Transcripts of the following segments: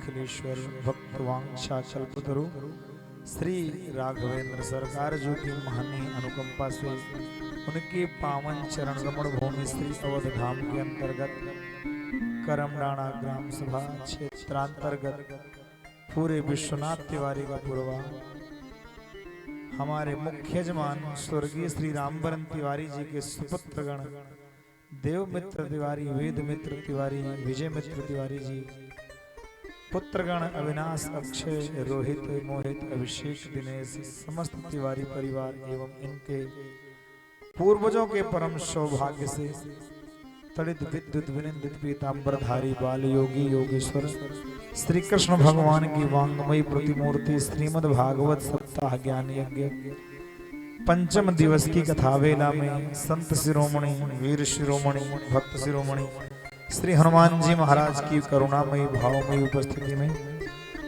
अखिलेश्वर भक्तवांछा कल्पतरु श्री राघवेंद्र सरकार जो की महानी अनुकंपा से उनके पावन चरण रमण भूमि श्री अवध धाम के अंतर्गत करमडाणा ग्राम सभा क्षेत्रांतर्गत पूरे विश्वनाथ तिवारी का पूर्वा हमारे मुख्य यजमान स्वर्गीय श्री रामवरण तिवारी जी के सुपुत्रगण देव मित्र तिवारी, वेद मित्र तिवारी, विजय मित्र तिवारी जी, पुत्रगण अविनाश, अक्षय, रोहित, मोहित, अभिषेक, दिनेश, समस्त तिवारी परिवार एवं इनके पूर्वजों के परम सौभाग्य से तड़ित विद्युत विनिंदित पीतांबरधारी बाल योगी योगेश्वर श्री कृष्ण भगवान की वांगमयी प्रतिमूर्ति श्रीमद् भागवत सप्ताह ज्ञान यज्ञ पंचम दिवस की कथा वेला में संत शिरोमणि, वीर शिरोमणि, भक्त शिरोमणि श्री हनुमान जी महाराज की करुणामयी भावमयी उपस्थिति में,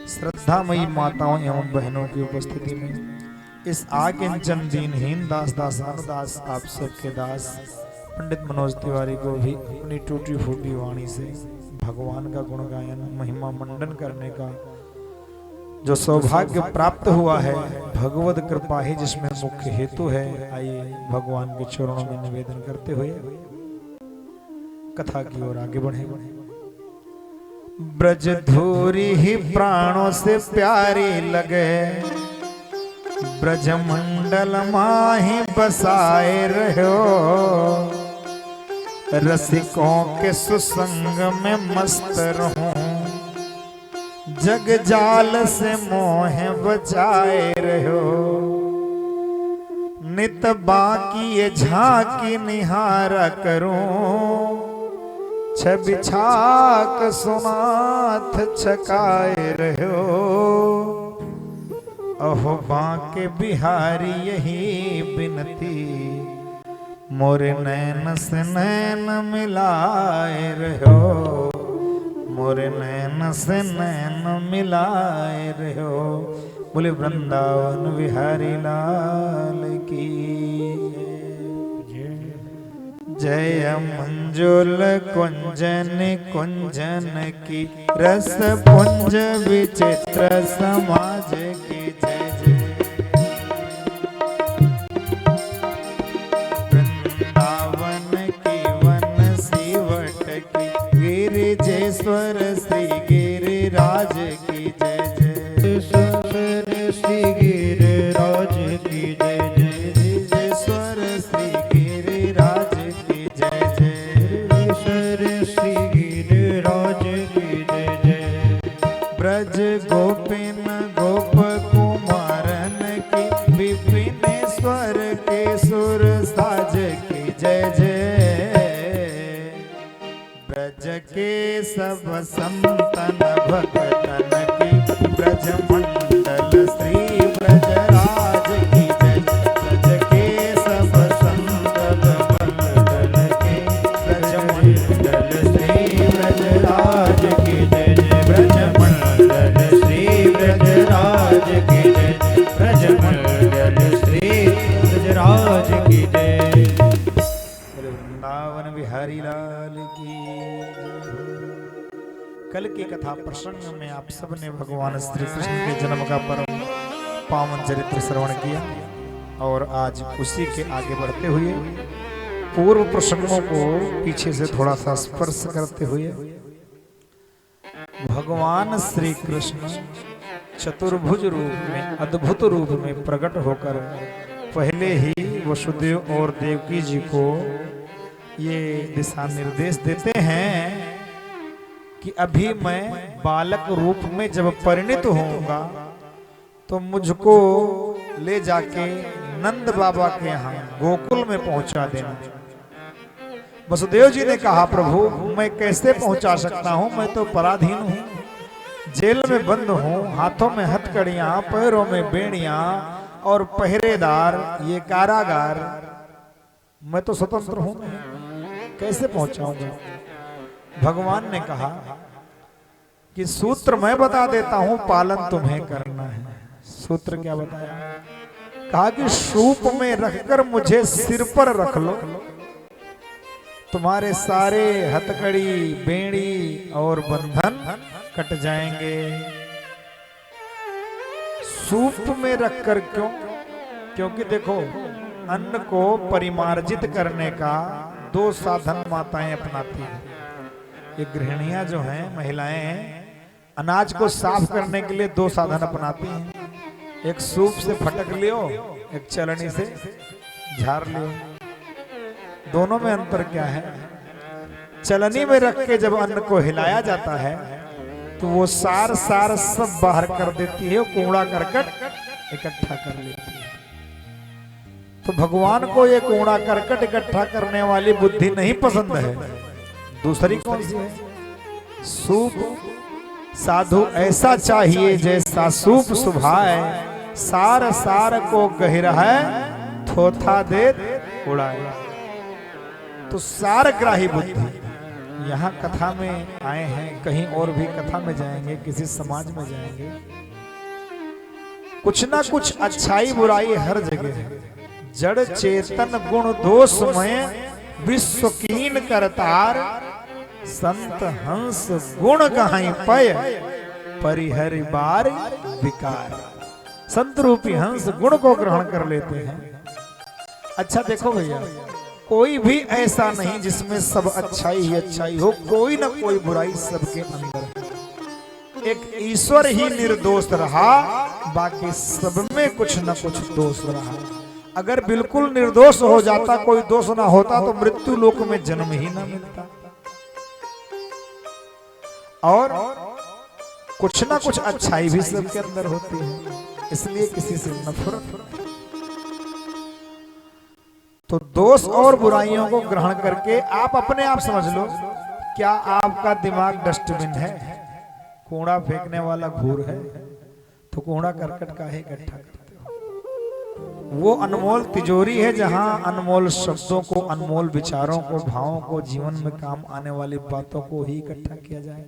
श्रद्धामयी माताओं एवं बहनों की उपस्थिति में इस आकिंचन दीनहीन दास दासानुदास आप सबके दास पंडित मनोज तिवारी को भी अपनी टूटी फूटी वाणी से भगवान का गुण गायन महिमा मंडन करने का जो सौभाग्य प्राप्त हुआ है, भगवत कृपा ही जिसमें मुख्य हेतु है। आइए भगवान के चरणों में निवेदन करते हुए कथा की ओर आगे बढ़े। ब्रज धूरी ही प्राणों से प्यारी लगे, ब्रज मंडल माही बसाए रहो, रसिकों के सुसंग में मस्त रहूं, जग जाल से मोह बचाए रहो, नित बाकी ये झांकी निहारा करूं, छवि छाक सुनाथ छकाए रहो, अहो बांके बिहारी यही बिनती, मोरे नैन से नैन मिलाए रहो, मोरे नैन से नैन मिलाए रहो। बोले वृंदावन बिहारी लाल की जय। मंजुल कुंजन कुंजन की रस पुंज विचित्र समाज की जय जय। वृंदावन की वन सीवट की गिरिजेश्वर श्री गिरिराज की जय जय। श्री गिरिराज की जय जय। गिरिजेश्वर श्री गिरिराज की जय जय। श्री गिरिराज की जय जय। ब्रज गोपिन गोप कुमारन की विपिनेश्वर के सुर साज की जय जय। ब्रज के सब संतन भक्तन की ब्रज मंडल श्री ब्रजराज की जय। ब्रज के सब संतन भक्तन की ब्रज मंडल श्री ब्रजराज की जय जय। ब्रज मंडल श्री ब्रजराज की जय। ब्रज मंडल श्री ब्रजराज की जय। वृंदावन बिहारी लाल की। कल की कथा प्रसंग में आप सबने भगवान श्री कृष्ण के जन्म का परम पावन चरित्र श्रवण किया और आज उसी के आगे बढ़ते हुए पूर्व प्रसंगों को पीछे से थोड़ा सा स्पर्श करते हुए भगवान श्री कृष्ण चतुर्भुज रूप में, अद्भुत रूप में प्रकट होकर पहले ही वसुदेव और देवकी जी को ये दिशा निर्देश देते हैं कि अभी मैं बालक रूप में जब परिणित होऊंगा तो मुझको ले जाके नंद बाबा के यहाँ गोकुल में पहुंचा देना। वसुदेव जी ने कहा प्रभु मैं कैसे पहुंचा सकता हूं, मैं तो पराधीन हूं, जेल में बंद हूं, हाथों में हथकड़ियां, पैरों में बेड़ियां और पहरेदार, ये कारागार, मैं तो स्वतंत्र हूं, कैसे पहुंचाऊंगा। भगवान ने कहा कि सूत्र मैं बता देता हूं, पालन तुम्हें करना है। सूत्र क्या बताया? कहा कि सूप में रखकर मुझे सिर पर रख लो, तुम्हारे सारे हथकड़ी, बेड़ी और बंधन कट जाएंगे। सूप में रखकर क्यों? क्योंकि देखो अन्न को परिमार्जित करने का दो साधन माताएं अपनाती हैं। ये गृहिणियां जो हैं, महिलाएं हैं, अनाज को साफ करने के लिए दो साधन अपनाती हैं। एक सूप से फटक लियो, एक चलनी से झाड़ लियो। दोनों में अंतर क्या है? चलनी में रख के जब अन्न को हिलाया जाता है तो वो सार सब बाहर कर देती है, कूड़ा करकट इकट्ठा कर लेती है। तो भगवान को ये कूड़ा करकट इकट्ठा करने वाली बुद्धि नहीं पसंद है। दूसरी कौन सी है? सूप। साधु ऐसा चाहिए जैसा सूप सुभाए, सार को गहिर है, थोथा दे उड़ाए। तो सारग्राही बुद्धि यहाँ कथा में आए हैं, कहीं और भी कथा में जाएंगे, किसी समाज में जाएंगे, कुछ ना कुछ अच्छाई बुराई हर जगह है। जड़ चेतन गुण दोषमय विश्व कीन करतार, संत हंस गुण गाई पय परिहरि बार विकार। संत रूपी हंस गुण को ग्रहण कर लेते हैं। अच्छा देखो भैया, कोई भी ऐसा नहीं जिसमें सब अच्छाई ही अच्छाई हो, कोई ना कोई बुराई सबके अंदर है। एक ईश्वर ही निर्दोष रहा, बाकी सब में कुछ न कुछ दोष रहा। अगर बिल्कुल निर्दोष हो जाता, कोई दोष ना होता, तो मृत्यु लोक में जन्म ही ना मिलता। और कुछ ना कुछ अच्छाई भी सबके अंदर होती है, इसलिए किसी से नफरत। तो दोष और बुराइयों को ग्रहण करके आप अपने आप समझ लो, क्या आपका दिमाग डस्टबिन है? कूड़ा फेंकने वाला घूर है, तो कूड़ा करकट काहे इकट्ठा करते हो? वो अनमोल तिजोरी है जहां अनमोल शब्दों को, अनमोल विचारों को, भावों को, जीवन में काम आने वाली बातों को ही इकट्ठा किया जाए।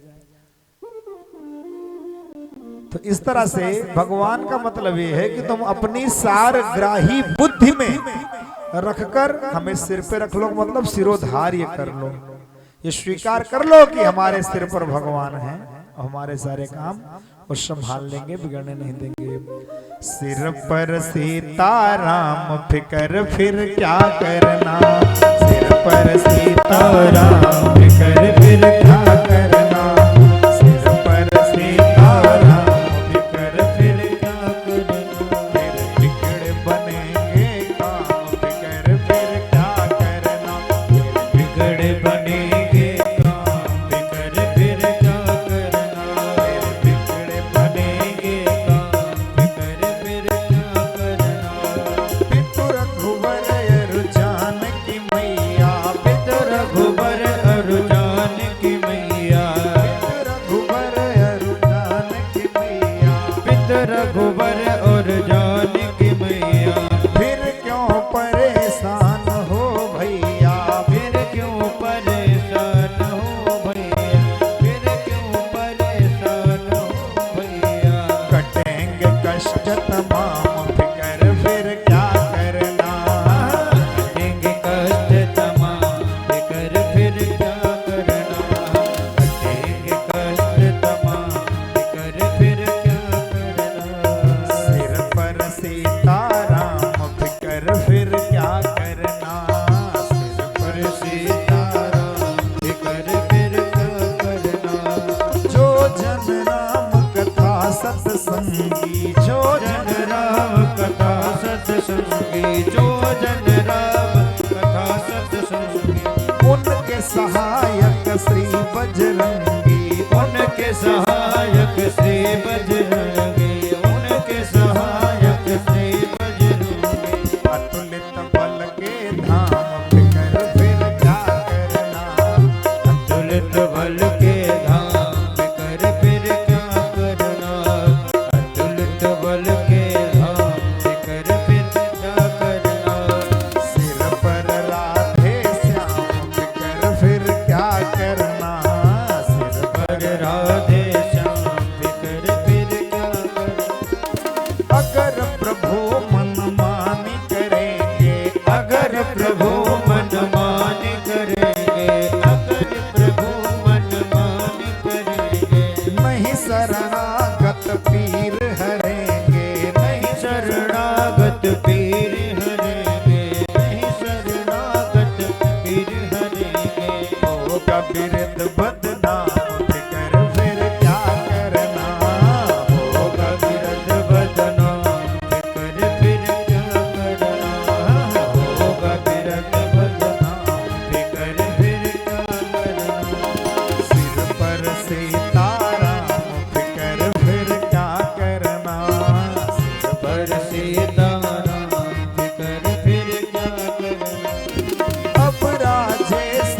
तो इस तरह से भगवान का मतलब ये है कि तुम अपनी सारग्राही बुद्धि में रखकर हमें सिर पे रख लो, मतलब सिरोधार्य कर लो। ये स्वीकार कर लो कि हमारे सिर पर भगवान हैं, हमारे सारे काम वो संभाल लेंगे, बिगड़ने नहीं देंगे। सिर पर सीताराम फिकर फिर क्या करना, सिर पर सीताराम फिकर फिर क्या करना, सिर पर सीताराम फिकर फिर क्या करना, फिर बिगड़ बनेंगे काम, फिकर फिर क्या करना, बिगड़ बनेंगे काम, फिकर फिर क्या करना, बिगड़ बनेंगे काम, फिकर फिर क्या करना। पितु रघुवर अरु जानकी मैया, पितु रघुवर अरु जानकी मैया, पितु रघुवर अरु जानकी मैया, पितु रघुवर और जानकी मैया। फिर क्यों परेशान हो भैया, फिर क्यों परेशान हो भैया, फिर क्यों परेशान हो भैया। कटेंगे कष्ट तमाम, फिकर फिर क्या करना, कटेंगे कष्ट तमाम, फिकर फिर क्या करना, कटेंगे कष्ट तमाम, फिकर फिर क्या करना। सिर पर सीताराम फिकर फिर क्या करना, सिर पर सीताराम फिकर फिर क्या करना। जो जन राम कथा सत्संगी, जो जन राम कथा सत्संगी, जो जन राम कथा सत्संगी, उनके सहायक श्री बजरंगी, उनके सहायक श्री बजरंगी, उनके सहायक श्री बजरंगी। अतुलित बल के धाम फिकर फिर क्या करना, अतुलित बल के धाम फिकर फिर क्या करना, अतुलित बल के धाम फिकर फिर क्या करना। सिर पर राधे श्याम फिकर फिर क्या करना, सिर पर राधे नहीं शरणागत पीर हरेंगे, नहीं शरणागत पीर हरेंगे, नहीं शरणागत पीर हरेंगे। होगा बिरद बदनाम फिकर फिर क्या करना, होगा बिरद बदनाम फिकर फिर क्या करना, होगा बिरद बदनाम फिकर फिर क्या करना। सिर पर सीताराम फिकर फिर क्या करना, सिर पर सीताराम फिकर फिर क्या करना। अब राजेश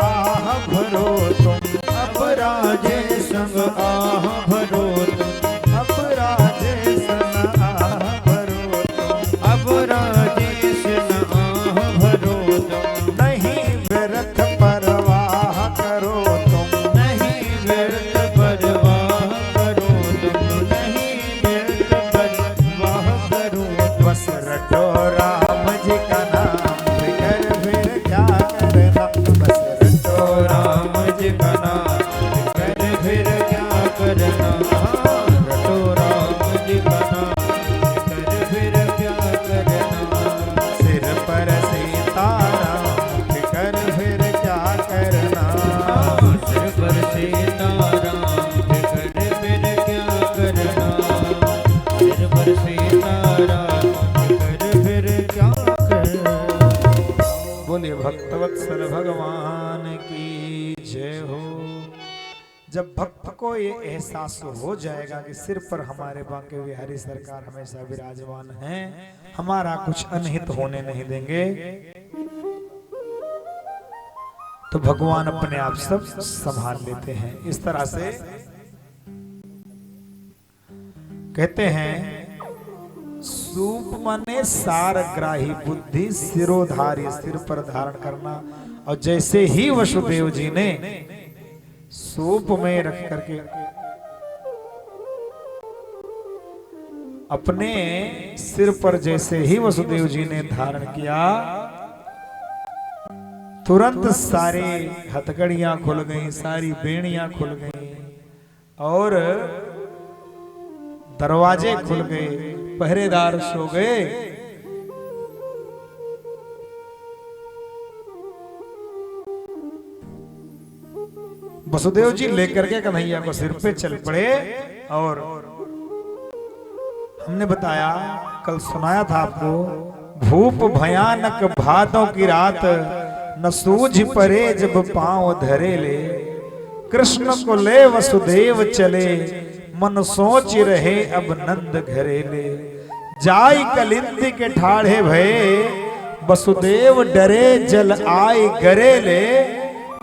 आह भरो तुम, अब राजे संग आह भरो तुम, अब राजेश आह भरो तुम, अब राजेश न आह भरो तुम, नहीं व्यर्थ परवाह करो तुम, नहीं व्यर्थ परवाह करो तुम, नहीं व्यर्थ परवाह करो तुम। बस रटो राम जी का नाम फिकर फिर क्या करना, बस रटो राम जी का नाम फिकर फिर क्या करना, रटो राम जी का नाम फिकर फिर क्या करना। सिर पर सीताराम फिकर फिर क्या करना, सिर पर सीताराम फिकर फिर क्या करना, सिर पर सीताराम फिकर फिर क्या करना। बोलिए भक्तवत्सल भगवान की जय हो। जब भक्त को ये एहसास हो जाएगा कि सिर पर हमारे बांके बिहारी सरकार हमेशा विराजमान हैं, हमारा कुछ अनहित होने नहीं देंगे, तो भगवान अपने आप सब संभाल लेते हैं। इस तरह से कहते हैं सूप माने सारग्राही बुद्धि, सिरोधारी सिर पर धारण करना। और जैसे ही वसुदेव जी ने सूप में रख करके अपने सिर पर जैसे ही वसुदेव जी ने धारण किया, तुरंत सारे हथकड़ियां खुल गईं, सारी बेड़ियां खुल गईं और दरवाजे खुल गए, पहरेदार सो गए। वसुदेव जी लेकर के कन्हैया को सिर पे चल पड़े। और हमने बताया, कल सुनाया था आपको, भूप भयानक भादों की रात न सूझ परे जब पांव धरे ले, कृष्ण को ले वसुदेव चले मन सोच रहे अब नंद घरेले, जाई कलिंदी के ठाढ़े भये वसुदेव डरे जल आए गरेले,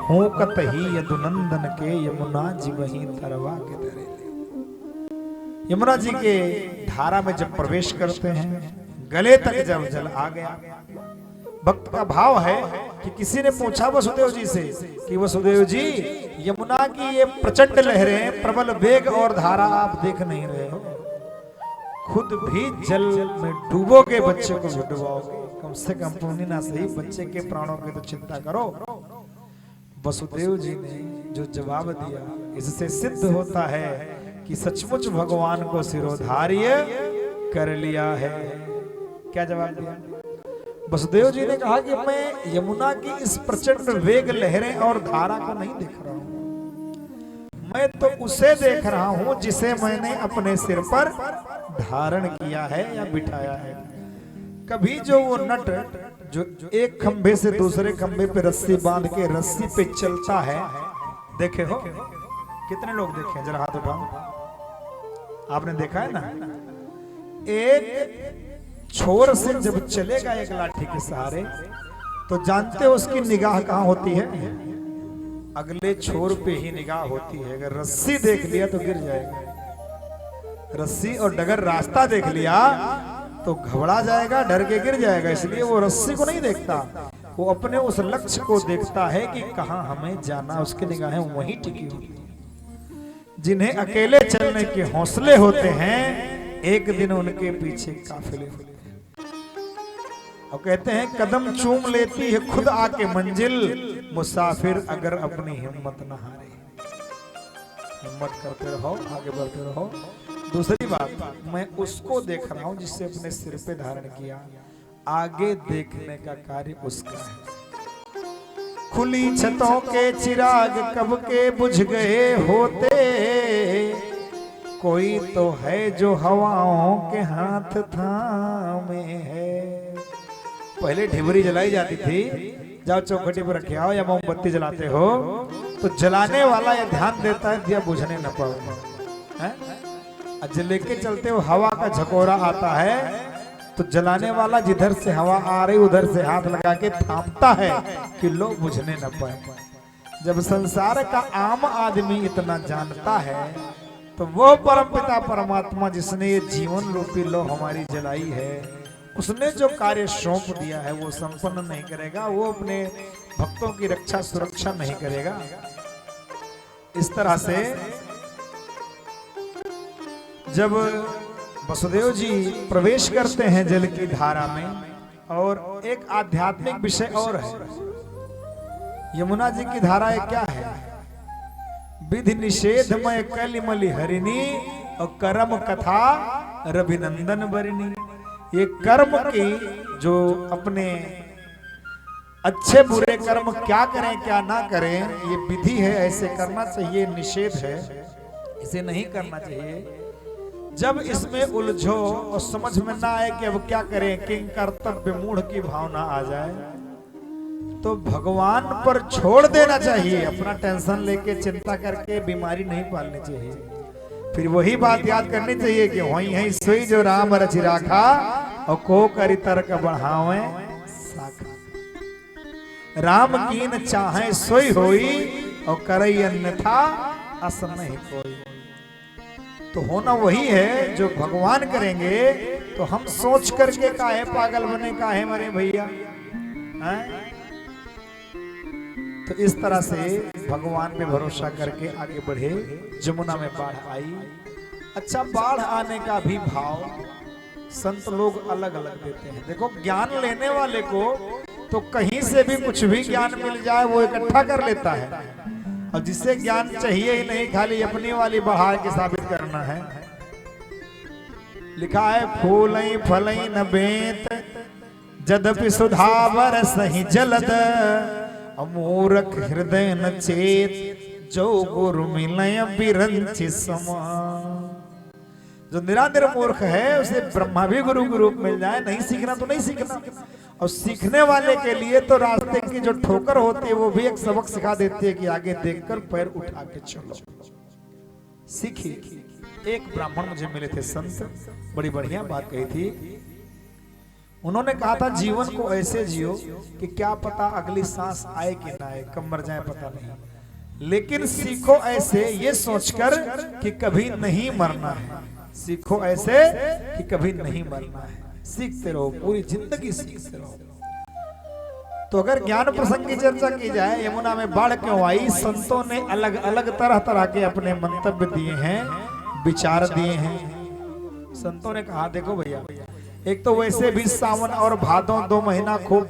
हूं कतही यदुनंदन के यमुना जी वहीं तरवा के धरेले। यमुना जी के धारा में जब प्रवेश करते हैं, गले तक जब जल आ गया, भक्त का भाव है कि किसी ने पूछा वसुदेव जी से कि वसुदेव जी यमुना की ये प्रचंड लहरें, प्रबल वेग और धारा आप देख नहीं रहे हो, खुद भी जल में डूबोगे, बच्चे को भी डुबाओगे, कम से कम पुण्य ना सही बच्चे के प्राणों की तो चिंता करो। वसुदेव जी ने जो जवाब दिया, इससे सिद्ध होता है कि सचमुच भगवान को सिरोधार्य कर लिया है। क्या जवाब दिया? वसुदेव जी ने कहा कि मैं यमुना की इस प्रचंड वेग लहरें और धारा को नहीं देख रहा हूं, मैं तो उसे देख रहा हूं जिसे मैंने अपने सिर पर धारण किया है या बिठाया है। कभी जो वो नट जो एक खंभे से दूसरे खंभे पे रस्सी बांध के रस्सी पे चलता है, देखे हो? कितने लोग देखे? जरा हाथ उठाओ। आपने देखा है ना? एक छोर से जब चलेगा एक लाठी के सहारे, तो जानते हो उसकी निगाह कहां होती है? अगले छोर पे ही निगाह होती है। अगर रस्सी देख लिया तो गिर जाएगा, रस्सी और डगर रास्ता देख लिया तो घबरा जाएगा, डर के गिर जाएगा। इसलिए वो रस्सी को नहीं देखता, वो अपने उस लक्ष्य को देखता है कि कहां हमें जाना, उसकी निगाहें वहीं टिकी होती हैं। जिन्हें अकेले चलने के हौसले होते हैं, एक दिन उनके पीछे काफिले होते हैं। और कहते हैं कदम चूम लेती है खुद आके मंजिल, मुसाफिर अगर अपनी हिम्मत न हारे। हिम्मत करते रहो, आगे बढ़ते रहो। दूसरी बात, मैं उसको देख रहा हूं जिससे अपने सिर पे धारण किया, आगे देखने का कार्य उसका है। खुली छतों के चिराग कब के बुझ गए होते, कोई तो है जो हवाओं के हाथ थामे है। पहले ढिबरी जलाई जाती थी, जाओ चौखटी पर रखे आओ या मोमबत्ती जलाते हो तो जलाने वाला ये ध्यान देता है दिया बुझने न पाए, आज लेके चलते हो हवा का झकोरा आता है तो जलाने वाला जिधर से हवा आ रही उधर से हाथ लगा के थामता है कि लोग बुझने न पाए। जब संसार का आम आदमी इतना जानता है तो वो परमपिता परमात्मा जिसने ये जीवन रूपी लो हमारी जलाई है, उसने जो कार्य सौंप दिया है वो संपन्न नहीं करेगा, वो अपने भक्तों की रक्षा सुरक्षा नहीं करेगा। इस तरह से जब वसुदेव जी प्रवेश करते हैं जल की धारा में, और एक आध्यात्मिक विषय और है, यमुना जी की धारा क्या है, विधि निषेधमय कलिमलि हरिणी और कर्म कथा रविनंदन बरिणी। ये कर्म की जो अपने अच्छे बुरे कर्म क्या करें क्या ना करें ये विधि है, ऐसे करना चाहिए, निषेध है, इसे नहीं करना चाहिए। जब इसमें उलझो और समझ में ना आए कि अब क्या करें, किंग कर्तव्य मूढ़ की भावना आ जाए तो भगवान पर छोड़ देना चाहिए। अपना टेंशन लेके चिंता करके बीमारी नहीं पालनी चाहिए। फिर वही बात याद करनी चाहिए कि वही है सोई जो राम रचि राखा और को करि तर्क बढ़ावे साखा। राम कीन चाहे सोई होई और करई अन्यथा अस नहीं कोई। तो होना वही है जो भगवान करेंगे, तो हम सोच करके काहे पागल बने, काहे मरे भैया, हैं? तो इस तरह से भगवान पे भरोसा करके आगे बढ़े। जमुना में बाढ़ आई। अच्छा, बाढ़ आने का भी भाव संत लोग अलग अलग देते हैं। देखो, ज्ञान लेने वाले को तो कहीं से भी कुछ भी ज्ञान मिल जाए वो इकट्ठा कर लेता है, और जिससे ज्ञान चाहिए ही नहीं, खाली अपनी वाली बढ़ा के साबित करना है। लिखा है, फूलई फलई न बेत जदपि सुधा बरसहि जलद, अमूरख हृदय न चेत जो गुरु मिलय बिरंचि समा। जो निराधर मूर्ख है उसे ब्रह्मा भी गुरु के रूप मिल जाए, नहीं सीखना तो नहीं सीखना। और सीखने वाले के लिए तो रास्ते की जो ठोकर होती है वो भी एक सबक सिखा देती है कि आगे देखकर पैर उठा के चलो, सीखिए। एक ब्राह्मण मुझे मिले थे संत, बड़ी बढ़िया बात कही थी। उन्होंने कहा था जीवन को ऐसे जियो कि क्या पता अगली सांस आए कि ना आए, कब मर जाए पता नहीं, लेकिन सीखो ऐसे ये सोचकर कि कभी नहीं मरना है। सीखो ऐसे कि कभी नहीं मरना है, सीखते रहो, पूरी जिंदगी सीखते रहो। तो अगर ज्ञान प्रसंग की चर्चा की जाए, यमुना में बाढ़ क्यों आई, संतों ने अलग अलग तरह तरह के अपने मंतव्य दिए हैं, विचार दिए हैं। संतों ने कहा, देखो भैया, एक तो वैसे भी सावन और भादों 2 महीना खूब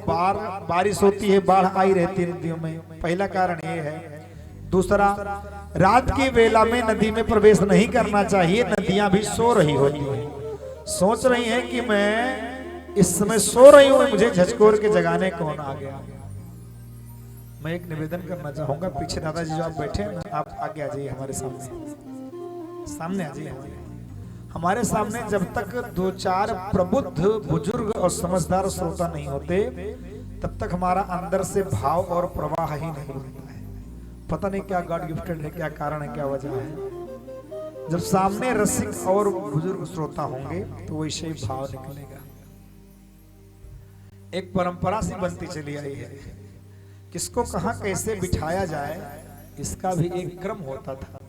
बारिश होती है, बाढ़ आई रहती है नदियों में, पहला कारण ये है। दूसरा, रात की वेला में नदी में प्रवेश नहीं करना चाहिए, नदियां भी सो रही होती हैं, सोच रही हैं कि मैं इस समय सो रही हूं, मुझे झचकोर के जगाने कौन आ गया। मैं एक निवेदन करना चाहूंगा, पीछे दादाजी जो आप बैठे हैं ना, आप आगे आ जाइए, हमारे सामने आ जाइए। हमारे सामने जब तक 2-4 प्रबुद्ध बुजुर्ग और समझदार श्रोता नहीं होते तब तक हमारा अंदर से भाव और प्रवाह ही नहीं होता है। पता नहीं क्या गॉड गिफ्टेड है, क्या कारण है, क्या वजह है। जब सामने रसिक और बुजुर्ग श्रोता होंगे तो वैसे ही भाव निकलेगा। एक परंपरा सी बनती चली आई है, किसको कहां कैसे बिठाया जाए इसका भी एक क्रम होता था।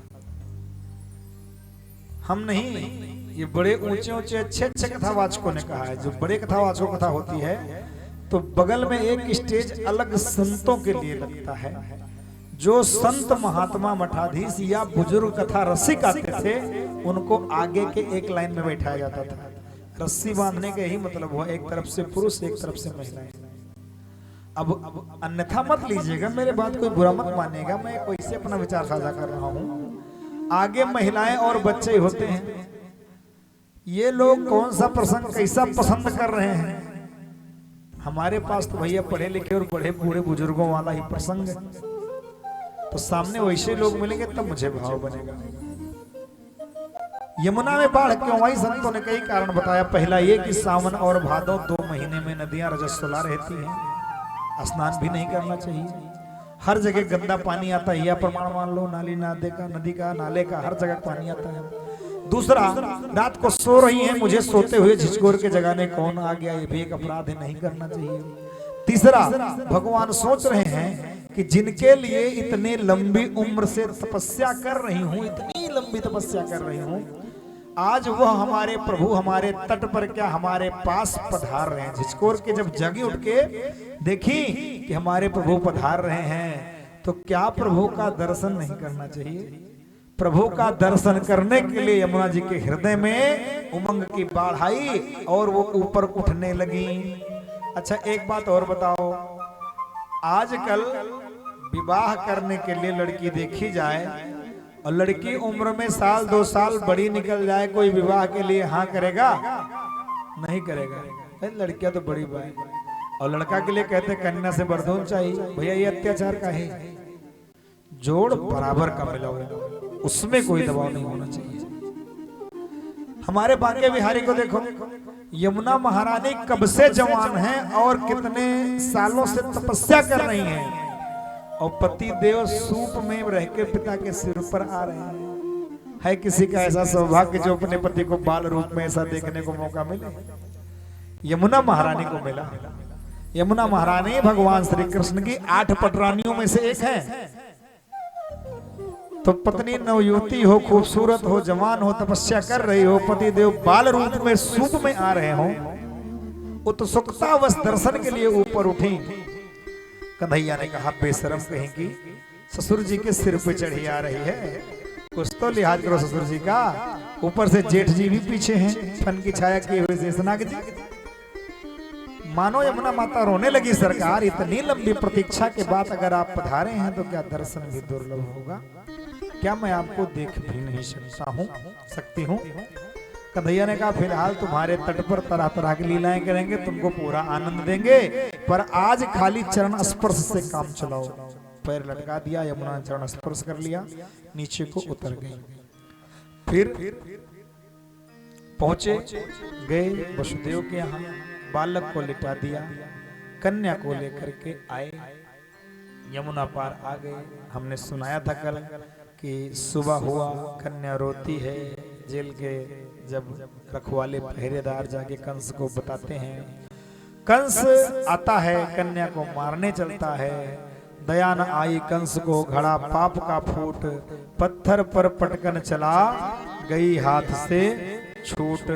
हम नहीं, ये बड़े ऊंचे ऊंचे अच्छे अच्छे कथावाचकों ने कहा है। जो बड़े कथावाचकों कथा होती है तो बगल में एक स्टेज अलग संतों के लिए लगता है। जो संत महात्मा मठाधीश या बुजुर्ग कथा रसिक आते थे उनको आगे के एक लाइन में बैठाया जाता था। रस्सी बांधने का यही मतलब हुआ, एक तरफ से पुरुष एक तरफ से महिलाएं। अब अन्यथा मत लीजिएगा, मेरे बात कोई बुरा मत मानिएगा, मैं कोई से अपना विचार साझा कर रहा हूं। आगे महिलाएं और बच्चे होते हैं। ये लोग कौन सा प्रसंग कैसा पसंद कर रहे हैं। हमारे पास तो भैया पढ़े लिखे और बड़े बूढ़े बुजुर्गों वाला ही प्रसंग है, तो सामने वैसे लोग मिलेंगे तब मुझे भाव बनेगा। यमुना में बाढ़ क्यों आई, संतों ने कई कारण बताया। पहला ये कि सावन और भादो 2 महीने में नदियां रजस्वला रहती हैं, स्नान भी नहीं करना चाहिए। हर जगह गंदा पानी आता है, यह प्रमाण मान लो। नाली नदी का नाले का हर जगह पानी आता है। दूसरा, रात को सो रही हैं, मुझे सोते हुए झिझकोर के जगाने कौन आ गया, ये भी एक अपराध है, नहीं करना चाहिए। तीसरा, भगवान सोच रहे हैं कि जिनके लिए इतने लंबी उम्र से तपस्या कर रही हूं, इतनी लंबी तपस्या कर रही हूं, आज वह हमारे प्रभु हमारे तट पर क्या हमारे पास पधार रहे हैं। झिझकोर के जब जगी उठ के देखी कि हमारे प्रभु पधार रहे हैं, तो क्या प्रभु का दर्शन नहीं करना चाहिए। प्रभु का दर्शन करने के लिए यमुना जी के हृदय में उमंग की बाढ़ आई और वो ऊपर उठने लगी। अच्छा, एक बात और बताओ, आजकल विवाह करने के लिए लड़की देखी जाए और लड़की उम्र में 1-2 साल बड़ी निकल जाए, कोई विवाह के लिए हाँ करेगा? नहीं करेगा। लड़कियां तो बड़ी बात, और लड़का के लिए कहते कन्या से बरदून चाहिए। भैया ये अत्याचार का है। जोड़ बराबर का मिला हुआ, उसमें कोई दबाव नहीं होना चाहिए। हमारे बांके बिहारी को देखो, यमुना महारानी कब से जवान हैं और कितने सालों से तपस्या कर रही हैं, और पति देव सूप में रह के पिता के सिर पर आ रहे हैं। है किसी का ऐसा सौभाग्य जो अपने पति को बाल रूप में ऐसा देखने को मौका मिले? यमुना महारानी को मिला। यमुना महारानी भगवान श्री कृष्ण की 8 पटरानियों में से एक है। तो पत्नी नवयुवती हो, खूबसूरत हो, जवान हो, तपस्या कर रही हो, पति देव बाल रूप में सूप में आ रहे हो, उत्सुकतावश दर्शन के लिए ऊपर उठी। कन्हैया ने कहा, बेशरम कहेंगी, ससुर जी के सिर पे चढ़ी आ रही है, कुछ तो लिहाज करो ससुर जी का। ऊपर से जेठ जी भी पीछे हैं, फन की छाया किए हुए शेषनाग जी। मानो यमुना माता रोने लगी, सरकार इतनी लंबी प्रतीक्षा के बाद अगर आप पधारे हैं तो क्या दर्शन भी दुर्लभ होगा? क्या मैं आपको देख भी नहीं सकती हूँ? कन्हैया ने कहा, फिलहाल तुम्हारे तट पर तरह तरह की लीलाएं करेंगे, तुमको पूरा आनंद देंगे, पर आज खाली चरण स्पर्श से काम चलाओ। पैर लटका दिया, यमुना ने चरण स्पर्श कर लिया, नीचे को उतर गई। फिर पहुंचे गए वसुदेव के यहाँ, बालक को लिटा दिया, कन्या को लेकर के आए, यमुना पार आ गए। हमने सुनाया था कल कि सुबह हुआ, कन्या रोती है। जेल के जब रखवाले पहरेदार जाके कंस को बताते हैं, कंस आता है, कन्या को मारने चलता है। दया न आई कंस को, घड़ा पाप का फूट, पत्थर पर पटकन चला, गई हाथ से छूट।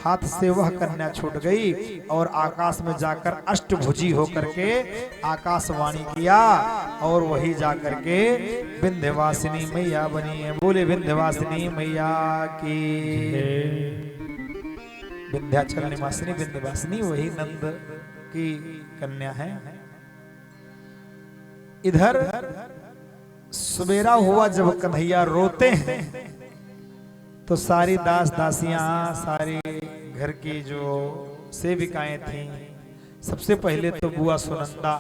हाथ से वह कन्या छूट गई और आकाश में जाकर अष्टभुजी होकर के आकाशवाणी किया, और वही जाकर के विंध्यवासिनी मैया बनी है। बोले विंध्यवासिनी मैया की। विंध्याचल निवासिनी विंध्यवासिनी वही नंद की कन्या है। इधर सवेरा हुआ, जब कन्हैया रोते हैं तो सारी दास दासियां, सारी घर की जो सेविकाएं थीं, सबसे पहले तो बुआ सुनंदा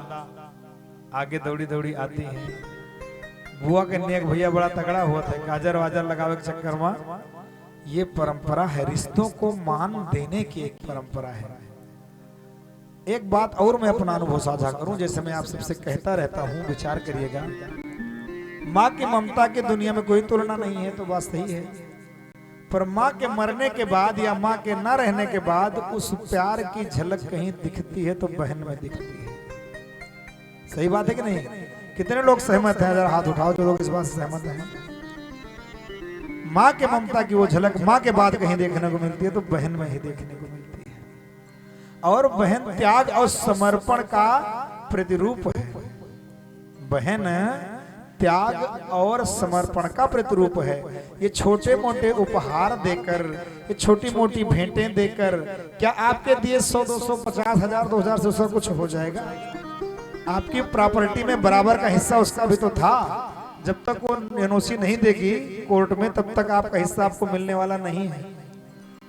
आगे दौड़ी दौड़ी आती हैं। बुआ के नेक भैया बड़ा तगड़ा हुआ था, काजर वाजर लगावे के चक्कर में। ये परंपरा है, रिश्तों को मान देने की एक परंपरा है। एक बात और मैं अपना अनुभव साझा करूं, जैसे मैं आप सबसे कहता रहता हूं, विचार करिएगा। माँ की ममता की दुनिया में कोई तुलना नहीं है, तो बात सही है। पर माँ के मरने के बाद या माँ के न रहने के बाद उस प्यार की झलक कहीं दिखती है तो बहन में दिखती है। सही बात है कि नहीं? कितने लोग सहमत हैं? जरा हाथ उठाओ जो लोग इस बात से सहमत हैं। माँ के ममता की वो झलक माँ के बाद कहीं देखने को मिलती है तो बहन में ही देखने को मिलती है। और बहन त्याग और समर्पण का प्रतिरूप है। बहन त्याग और समर्पण का प्रतिरूप है। ये छोटे मोटे उपहार देकर, ये छोटी मोटी भेंटें देकर, क्या आपके दिए 100, 200, 50 हजार, 2000 से उसका कुछ हो जाएगा? आपकी प्रॉपर्टी में बराबर का हिस्सा उसका भी तो था। जब तक वो एनओसी नहीं देगी कोर्ट में, तब तक आपका हिस्सा आपको मिलने वाला नहीं है।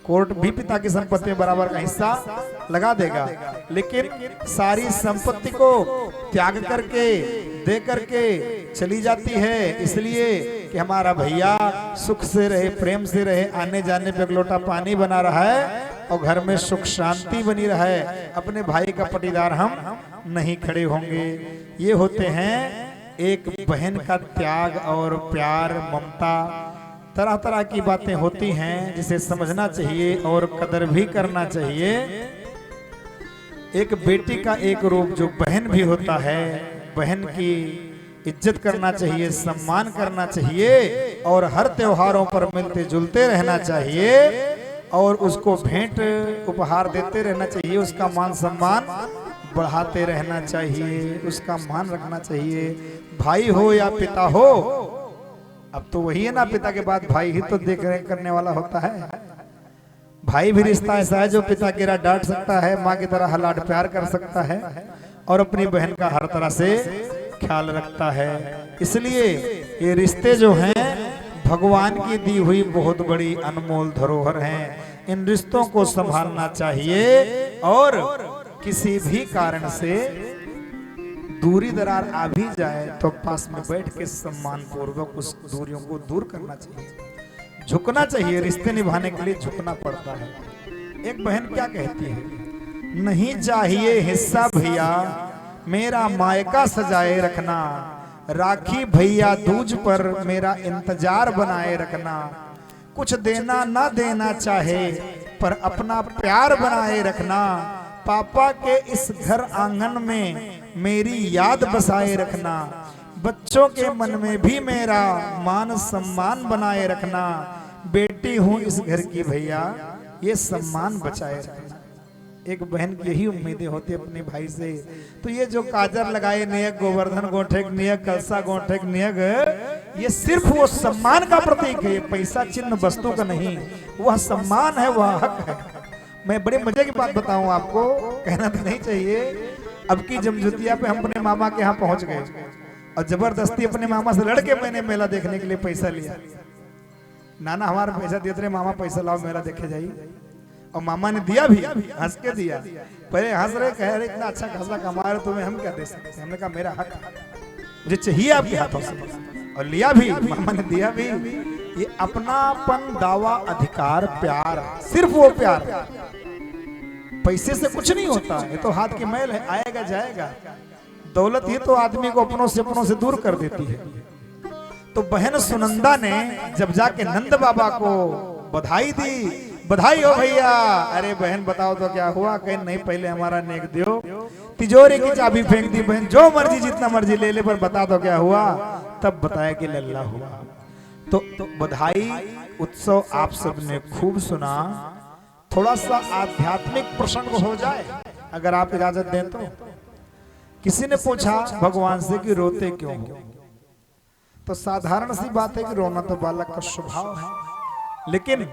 कोर्ट भी पिता की संपत्ति में बराबर का हिस्सा लगा देगा, लेकिन सारी संपत्ति को त्याग करके दे करके चली जाती है, इसलिए कि हमारा भैया सुख से रहे, प्रेम से रहे, आने जाने पे एक लोटा पानी बना रहा है और घर में सुख शांति बनी रहा है। अपने भाई का पटीदार हम नहीं खड़े होंगे। ये होते हैं एक बहन का त्याग और प्यार, ममता, तरह तरह की बातें होती हैं जिसे समझना चाहिए और कदर भी करना चाहिए। एक बेटी का एक रूप जो बहन भी होता है, बहन की इज्जत करना चाहिए, सम्मान करना चाहिए और हर त्योहारों पर मिलते जुलते रहना चाहिए और उसको भेंट उपहार देते रहना चाहिए, उसका मान सम्मान बढ़ाते रहना चाहिए, उसका मान रखना चाहिए। भाई हो या पिता हो, अब तो वही है ना, पिता के बाद भाई ही तो देख रेख करने वाला होता है। भाई भी रिश्ता ऐसा है जो पिता की तरह डांट सकता है, माँ की तरह लाड प्यार कर सकता है और अपनी बहन का हर तरह से ख्याल रखता है। इसलिए ये रिश्ते जो हैं भगवान की दी हुई बहुत बड़ी अनमोल धरोहर हैं। इन रिश्तों को संभालना चाहिए और किसी भी कारण से दूरी दरार आ भी जाए तो पास में बैठ के सम्मान पूर्वक उस दूरियों को दूर करना चाहिए। झुकना चाहिए, रिश्ते निभाने के लिए झुकना पड़ता है। एक बहन क्या कहती है, नहीं चाहिए हिस्सा भैया मेरा मायका सजाए रखना, राखी भैया दूज पर मेरा इंतजार बनाए रखना, कुछ देना ना देना चाहे पर अपना प्यार बनाए रखना, पापा के इस घर आंगन में मेरी याद बसाए रखना, बच्चों के मन में भी मेरा मान सम्मान बनाए रखना, बेटी हूं इस घर की भैया ये सम्मान बचाए रखना। एक बहन की यही उम्मीदें होती है अपने भाई से। तो ये जो काजर लगाए नियग, गोवर्धन गोठेक नियग, कलसा गोठेक नियग, ये सिर्फ वो सम्मान का प्रतीक है, पैसा चिन्ह वस्तु का नहीं, वह सम्मान है, वह हक है। मैं बड़े मजे की बात बताऊं आपको, कहना तो नहीं चाहिए। अब की जमजुतिया पे हम अपने मामा के यहाँ पहुंच गए और जबरदस्ती अपने मामा से लड़के मैंने मेला देखने के लिए पैसा लिया। नाना हमारा पैसा देते रहे, मामा पैसा लाओ मेला देखे जाइए, और मामा ने दिया भी, हंस के दिया। पहले हंस रहे, कह रहे इतना अच्छा खासा कमा रहे तुम्हें हम क्या दे सकते। हमने कहा मेरा हक मुझे चाहिए आपके हाथों से, और लिया भी, मामा ने दिया भी। ये अपनापन, दावा, अधिकार, प्यार, सिर्फ वो प्यार, पैसे से कुछ नहीं होता। ये तो हाथ की मैल है, आएगा जाएगा। दौलत ही तो आदमी को अपनों से दूर कर देती है। तो बहन सुनंदा ने जब जाके नंद बाबा को बधाई दी, बधाई हो भैया। अरे बहन बताओ तो क्या हुआ? कहीं नहीं, पहले हमारा नेक दियो। तिजोरी की चाबी फेंक दी बहन, जो मर्जी जितना मर्जी ले ले, पर बता दो क्या हुआ? तब बताया कि लल्ला हुआ। तो बधाई उत्सव आप सबने खूब सुना। थोड़ा सा आध्यात्मिक प्रसंग हो जाए अगर आप इजाजत दें तो। किसी ने पूछा भगवान से कि रोते क्यों हो? तो साधारण सी बात है कि रोना तो बालक का स्वभाव है, लेकिन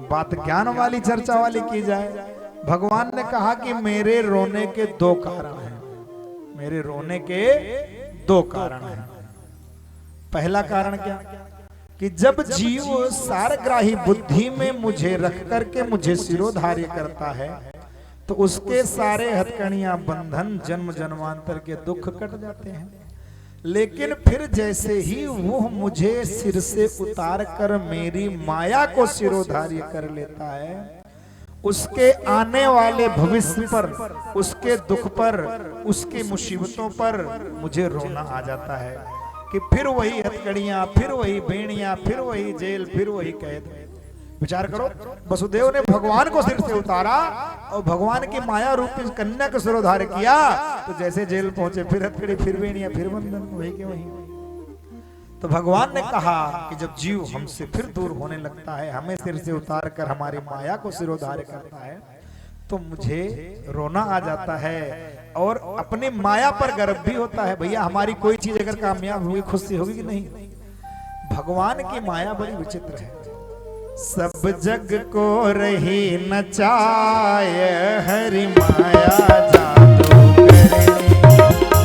बात ज्ञान वाली, चर्चा वाली की जाए। भगवान ने कहा कि मेरे रोने के दो कारण हैं, मेरे रोने के दो कारण हैं। पहला कारण क्या? कि जब जीव सारग्राही बुद्धि में मुझे रख करके मुझे सिरोधार्य करता है तो उसके सारे हथकड़ियां, बंधन, जन्म जन्मांतर के दुख कट जाते हैं। लेकिन फिर जैसे ही वो मुझे सिर से उतार कर मेरी माया को सिरोधार्य कर लेता है, उसके आने वाले भविष्य पर, उसके दुख पर, उसकी मुसीबतों पर मुझे रोना आ जाता है कि फिर वही हथकड़ियां, फिर वही बेड़ियां, फिर वही जेल, फिर वही कैद। विचार करो, वसुदेव ने भगवान को सिर से उतारा और भगवान की माया रूपी कन्या को सिरोधार्य किया, तो जैसे जेल पहुंचे फिर हथकड़ी, फिर बेड़ियां, फिर बंधन, वही के वही। तो भगवान ने कहा कि जब जीव हमसे फिर दूर होने लगता है, हमें सिर से उतार कर हमारी माया को सिरोधार्य करता है, तो मुझे रोना आ जाता है और अपनी माया पर गर्व भी होता है। भैया हमारी कोई चीज अगर कामयाब होगी, खुशी होगी कि नहीं? भगवान की माया बड़ी विचित्र है। सब जग को रही नचाए, हरि माया जादू करे।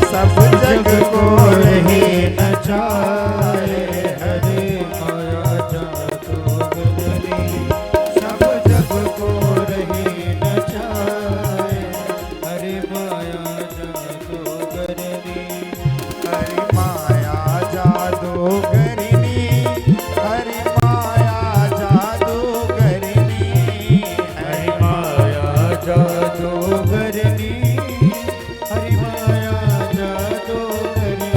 सब जग को रही नचाए, हरे माया जादूगरनी सब जग को रही नचाए, हरे माया जादूगरनी। हरि माया जादूगरनी, हरि माया जादूगरनी, हरि माया जादूगरनी, हरि माया जादूगरनी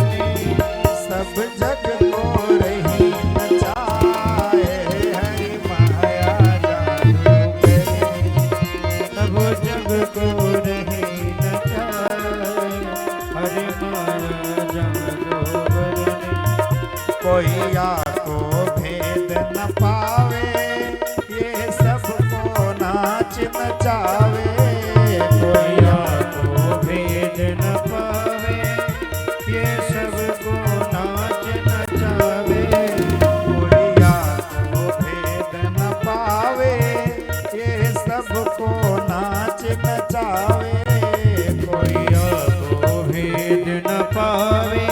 सब जग को रही नचाए, हरि माया जादूगरनी। सब जग को रही नचाए, हरि माया जादूगरनी। कोई आको भेद न पावे, ये सबको नाच नचावे। कोई को भेद न पावे, ये सबको नाच नचावे। कोई आको भेद न पावे, ये सबको नाच नचावे। कोई को भेद न पावे,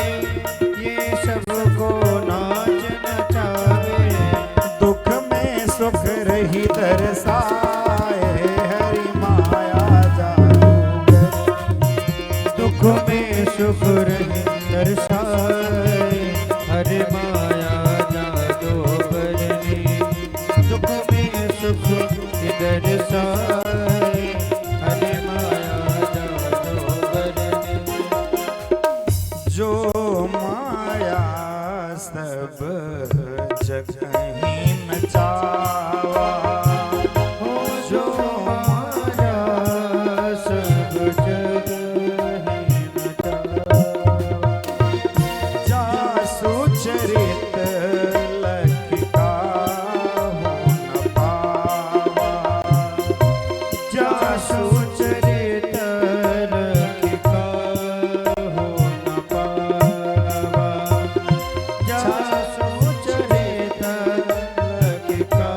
ये सबको नाच नचावे। दुख में सुख रही दर्शाए, हरि माया जादूगरनी। दुख में सुख रही दर्शाए, हरे माया जादूगरनी। दुख में सुख दर्शाए, हरे माया जादूगरनी। जो माया सब जगहीं नचावा, हो जो माया सब जग है नचावा। जासु चरित लख का हो न पावा। जासु चरित लखिका हो न पावा। जासु चरित लखिका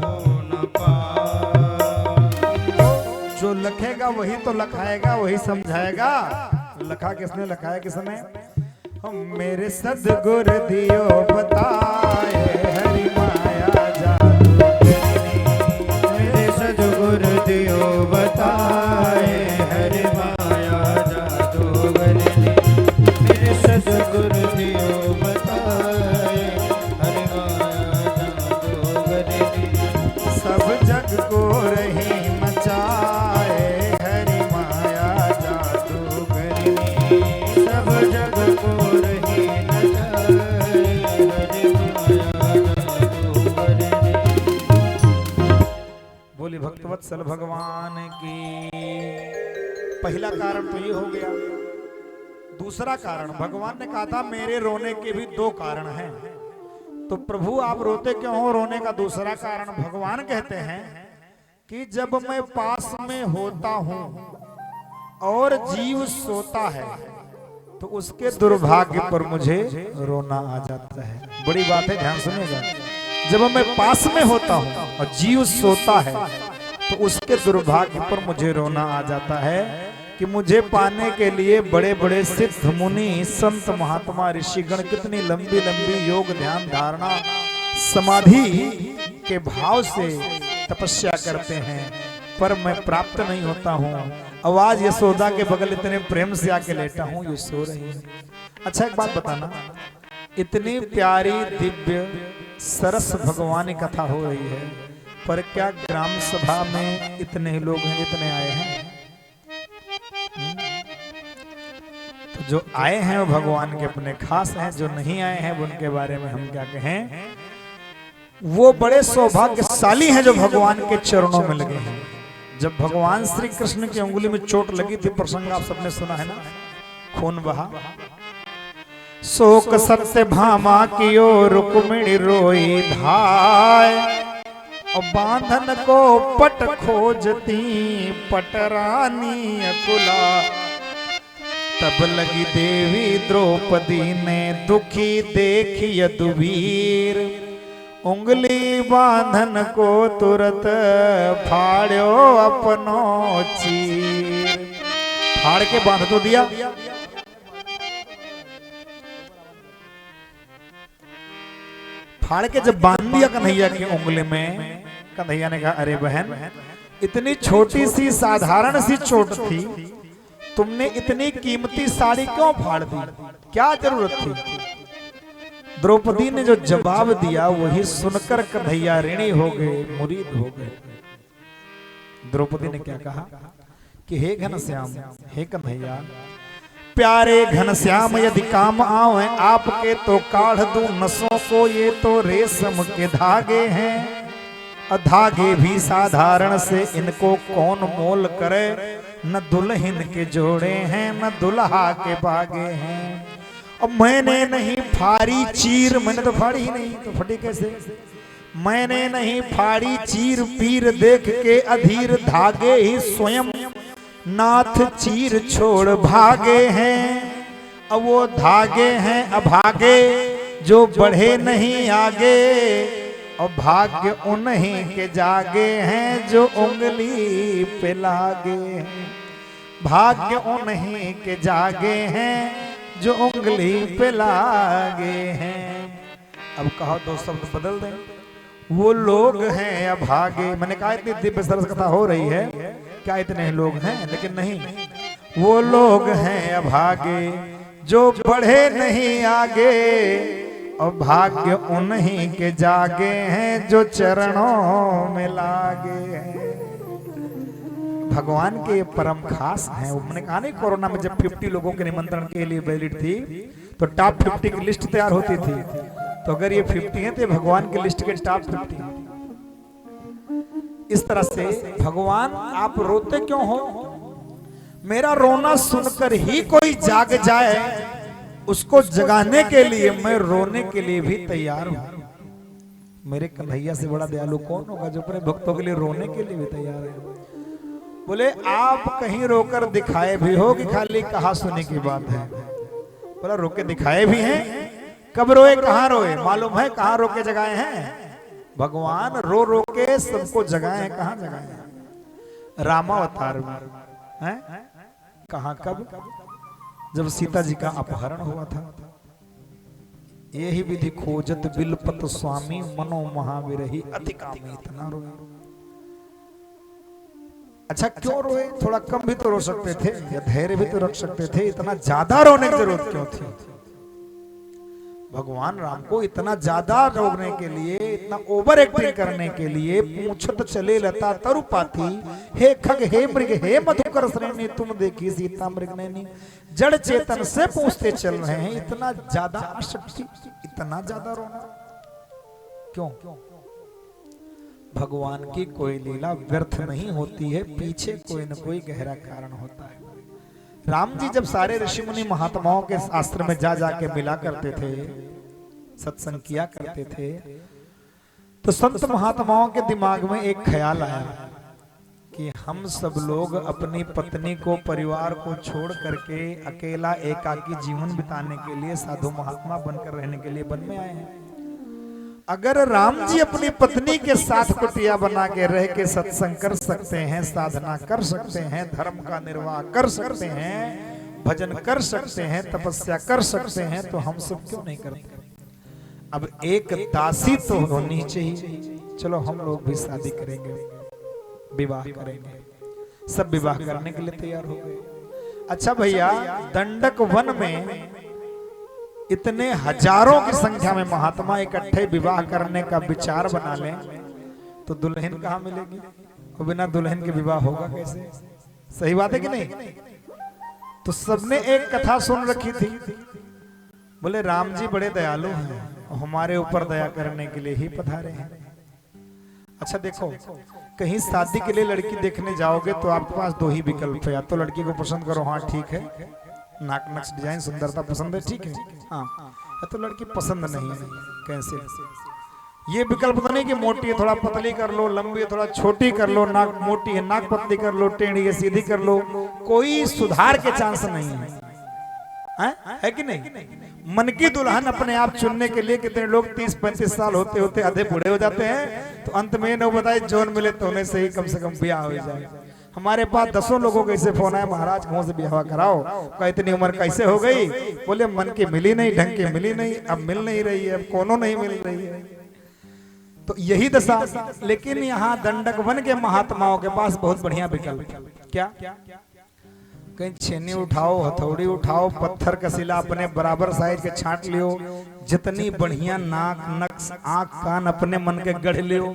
हो न पावा। जो लखेगा वही तो लखाएगा, वही समझाएगा। लखा किसने, लखाया किसने? हम मेरे सदगुर दियो बताए, हरि माया जादूगरनी। मेरे सदगुर दियो बताए, हरे माया जादूगरनी। मेरे सदगुर दियो बताए, हरे माया जादूगरनी। सब जग को रही मचाए, हरि माया जादूगरनी। सब जग को रही नचाए, हरे माया जादूगरनी। बोली भक्तवत्सल भगवान की। पहला कारण तो ये हो गया। दूसरा कारण, भगवान ने कहा था मेरे रोने के भी दो कारण हैं। तो प्रभु आप रोते क्यों हो? रोने का दूसरा कारण भगवान कहते हैं कि जब मैं पास में होता हूं और जीव सोता है तो उसके दुर्भाग्य पर मुझे रोना आ जाता है। बड़ी बात है, ध्यान सुनिएगा। जब मैं पास में होता हूं और जीव सोता है तो उसके दुर्भाग्य पर मुझे रोना आ जाता है कि मुझे पाने के लिए बड़े बड़े सिद्ध मुनि संत महात्मा ऋषिगण कितनी लंबी लंबी योग ध्यान धारणा समाधि के भाव से तपस्या करते हैं, पर मैं प्राप्त नहीं होता हूँ। आवाज यशोदा के बगल इतने प्रेम से आके लेटा हूँ, ये सो रही है। अच्छा एक बात बताना, इतनी प्यारी दिव्य सरस भगवान की कथा हो रही है, पर क्या ग्राम सभा में इतने ही लोग हैं जितने आए हैं? तो जो आए हैं वो भगवान के अपने खास हैं, जो नहीं आए हैं उनके बारे में हम क्या कहें? वो बड़े सौभाग्यशाली हैं जो भगवान के चरणों में लगे हैं। जब भगवान श्री कृष्ण की उंगली में चोट लगी थी, प्रसंग आप सबने सुना है ना, खून बहा। शोक सत्य भामा कियो रुक्मिणी रोई धाय, और बांधन को पट खोजती पटरानी अकुला। तब लगी देवी द्रौपदी ने दुखी देखी यदुवीर, उंगली बांधन को तुरत फाड़ो अपनो चीर। फाड़ के बांध तो दिया, फाड़ के जब बांध दिया कन्हैया की उंगली में, कन्हैया ने कहा अरे बहन, इतनी छोटी सी साधारण सी चोट थी, तुमने इतनी कीमती साड़ी क्यों फाड़ दी, क्या जरूरत थी। द्रौपदी ने जो जवाब दिया वही सुनकर कन्हैया ऋणी हो गए, मुरीद हो गए। द्रौपदी ने क्या कहा कि हे घनश्याम, हे कन्हैया, प्यारे घनश्याम यदि काम आवे आपके तो काढ़ दूं नसों को, ये तो रेशम के धागे हैं, धागे भी साधारण से इनको कौन मोल करे, न दुल्हन के जोड़े हैं न दुल्हा के बागे हैं। अब मैंने नहीं फाड़ी चीर, मैंने तो फाड़ी ही नहीं तो फटी कैसे, मैंने नहीं फाड़ी चीर पीर देख के अधीर, धागे ही स्वयं नाथ चीर छोड़ भागे हैं। अब वो धागे हैं अभागे जो बढ़े नहीं आगे, और भाग्य उन्हीं के जागे हैं जो उंगली पे लागे हैं, भाग्य उन्हीं के जागे हैं जो उंगली पे लागे हैं। अब कहो दो शब्द बदल दें, वो लोग हैं अभागे। मैंने कहा इतनी दिव्य सरस कथा हो रही है, क्या इतने लोग हैं, लेकिन नहीं, वो लोग हैं अभागे जो बढ़े नहीं आगे, और भाग्य उन्हीं के जागे हैं जो चरणों में लागे हैं। भगवान के परम खास हैं। मैंने कहा नहीं, कोरोना में जब 50 लोगों के निमंत्रण के लिए वैलिड थी तो टॉप 50 की लिस्ट तैयार होती थी, तो अगर ये 50 हैं तो भगवान की लिस्ट के टॉप 50। इस तरह से भगवान आप रोते क्यों हो, मेरा रोना सुनकर ही कोई जाग जाए, उसको जगाने के लिए मैं रोने के लिए भी तैयार हूं। मेरे कन्हैया से बड़ा दयालु कौन होगा जो अपने भक्तों के लिए रोने के लिए भी तैयार है। बोले आप कहीं रोकर दिखाए भी हो कि खाली कहा सुने की बात है। बोला रोके दिखाए भी हैं, कब रोए कहाँ रोए मालूम है, कहाँ रोके जगाए हैं। भगवान रो रो के सबको जगाए हैं, कहाँ जगाए हैं, रामावतार में हैं, कहाँ कब, जब सीता जी का अपहरण हुआ था। यही विधि खोजत बिलपत स्वामी मनो महाविरही अति कामी, इतना रोए। अच्छा क्यों रोए, थोड़ा कम भी तो रो सकते थे, या धैर्य भी तो रख सकते थे, इतना ज्यादा रोने की जरूरत क्यों थी। भगवान राम को इतना ज्यादा रोने के लिए, इतना ओवर एक्टिंग करने के लिए, पूछत चले लता तरुपाती, हे खग हे मृग हे मधुकर श्रेणी तुम देखी सीता मृग नैनी, जड़ चेतन से पूछते चल रहे हैं, इतना ज्यादा आसक्ति, इतना ज्यादा रोना क्यों। भगवान की कोई लीला व्यर्थ नहीं होती है, पीछे कोई न कोई गहरा कारण होता है। राम जी जब सारे ऋषि मुनि महात्माओं के शास्त्र में जा जाके मिला करते थे, सत्संग किया करते थे, तो संत महात्माओं के दिमाग में एक ख्याल आया कि हम सब लोग अपनी पत्नी को, परिवार को छोड़ करके अकेला एकाकी जीवन बिताने के लिए साधु महात्मा बनकर रहने के लिए वन में आए हैं। अगर राम जी अपनी पत्नी के साथ कुटिया बना के रह के सत्संग कर सकते हैं, साधना कर सकते हैं, धर्म का निर्वाह कर सकते हैं, भजन कर सकते हैं, तपस्या कर सकते हैं, तो हम सब क्यों नहीं करते। अब एक दासी तो होनी चाहिए। चलो हम लोग भी शादी करेंगे, विवाह करेंगे, सब विवाह करने के लिए तैयार हो गए। अच्छा भैया, दंडक वन में इतने हजारों की संख्या में महात्मा इकट्ठे विवाह करने का विचार बना लें तो दुल्हन कहाँ मिलेगी, और बिना दुल्हन के विवाह होगा कैसे। सही बात है कि नहीं। तो सबने एक कथा सुन रखी थी, बोले राम जी बड़े दयालु हैं, हमारे ऊपर दया करने के लिए ही पधारे हैं। अच्छा देखो, कहीं शादी के लिए लड़की देखने जाओगे तो आपके पास दो ही विकल्प है, या तो लड़की को पसंद करो, हाँ ठीक है, नाक नक्श डिजाइन सुंदरता पसंद है, ठीक है, हाँ, तो लड़की पसंद नहीं है, कैसे। ये विकल्प तो नहीं कि मोटी है थोड़ा पतली कर लो, लंबी है थोड़ा छोटी कर लो, नाक मोटी है नाक पतली कर लो, टेढ़ी है सीधी कर लो, कोई सुधार के चांस नहीं है कि नहीं। मन की दुल्हन अपने आप चुनने के लिए कितने लोग 30-35 साल होते होते आधे बूढ़े हो जाते हैं, तो अंत में न बताए जोन मिले तो उन्हें से ही कम से कम ब्याह हो जाए। हमारे पास 10 लोगों के ऐसे फोन आए, महाराज कौन से ब्याह कराओ, का इतनी उम्र कैसे हो गई, बोले मन की मिली नहीं, ढंग की मिली नहीं, अब मिल नहीं रही है, अब कोनो नहीं मिल रही है। तो यही दशा। लेकिन यहाँ दंडक वन के महात्माओं के पास बहुत बढ़िया विकल्प है। क्या? कहीं छेनी उठाओ, हथौड़ी उठाओ, पत्थर का सिला अपने बराबर साइज के छांट लियो, जितनी बढ़िया नाक नक्श आंख कान अपने मन के गढ़ लियो,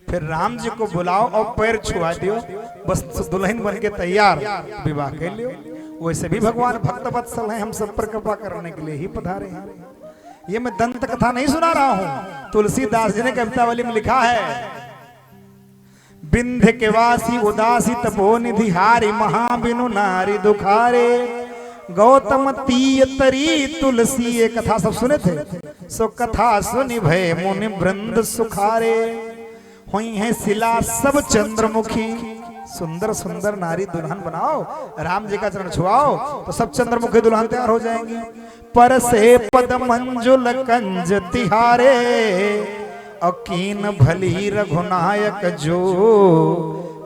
फिर राम जी को बुलाओ और पैर छुआ दियो, बस दुल्हन बन के तैयार, विवाह कर लियो। वैसे भी भगवान भक्त वत्सल हैं, हम सब पर कृपा करने के लिए ही पधारे हैं। ये मैं दंत कथा नहीं सुना रहा हूं, तुलसीदास जी ने कवितावली में लिखा है, बिंध्य के वासी उदासी तपोनिधि हारी महाबिनु नारी दुखारे, गौतम तीय तरी तुलसी। ये कथा सब सुने थे, सो कथा सुनि भय मुनि वृंद सुखारे, हुई है शिला सब चंद्रमुखी। सुंदर सुंदर नारी दुल्हन बनाओ, राम जी का चरण छुआओ तो सब चंद्रमुखी दुल्हन तैयार हो जाएंगी। पर से पद मंजुल कंज तिहारे, अकीन भली रघुनायक जो,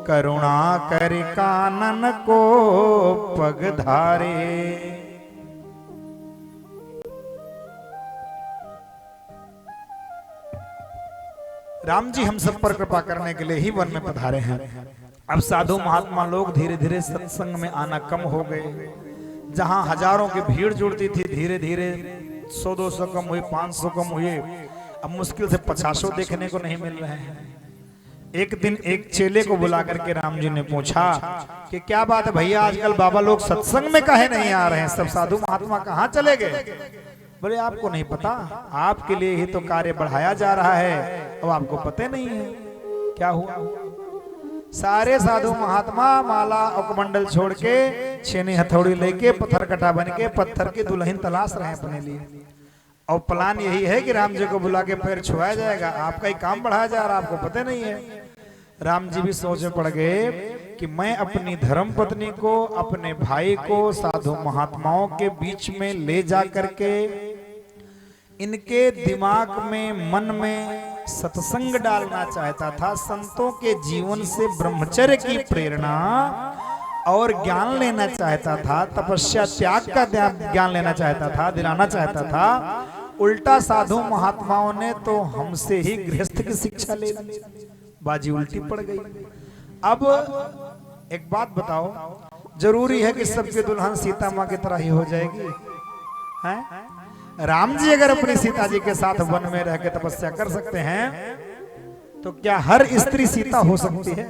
करुणा कर कानन को पग धारे। राम जी हम सब पर कृपा करने के लिए ही वन में पधारे हैं। अब साधु महात्मा लोग धीरे धीरे सत्संग में आना कम हो गए। जहां हजारों की भीड़ जुड़ती थी, धीरे धीरे 100-200 कम हुए, 500 कम हुए, अब मुश्किल से 50 देखने को नहीं मिल रहे हैं। एक दिन एक चेले को बुला करके राम जी ने पूछा कि क्या बात है भैया, आजकल बाबा लोग सत्संग में काहे नहीं आ रहे हैं, सब साधु महात्मा कहाँ चले गए? बोले आपको नहीं पता, आपके लिए ही तो कार्य बढ़ाया जा रहा है, अब आपको पता नहीं है क्या हुआ। सारे साधु महात्मा माला और मंडल छोड़ के, छेनी हथौड़ी लेके, पत्थर कटा बन के पत्थर की दुल्हन तलाश रहे हैं अपने लिए। और प्लान यही है कि राम जी को बुला के पैर छुआया जाएगा, आपका ही काम बढ़ाया जा रहा, आपको पता नहीं है। राम जी भी सोच में पड़ गए कि मैं अपनी धर्म पत्नी को, अपने भाई को साधु महात्माओं के बीच में ले जा करके इनके दिमाग में, मन में सत्संग डालना चाहता था, संतों के जीवन से ब्रह्मचर्य की प्रेरणा और ज्ञान लेना चाहता था, तपस्या त्याग का ज्ञान लेना चाहता था, दिलाना चाहता था। उल्टा साधु महात्माओं ने तो हमसे ही गृहस्थ की शिक्षा ले ली, बाजी उल्टी पड़ गई। अब एक बात बताओ, जरूरी है कि सबकी दुल्हन सीता माँ की तरह ही हो जाएगी? हैं? राम जी अगर अपनी सीता जी के साथ वन में रह के तपस्या कर सकते हैं, तो क्या हर स्त्री सीता हो सकती है?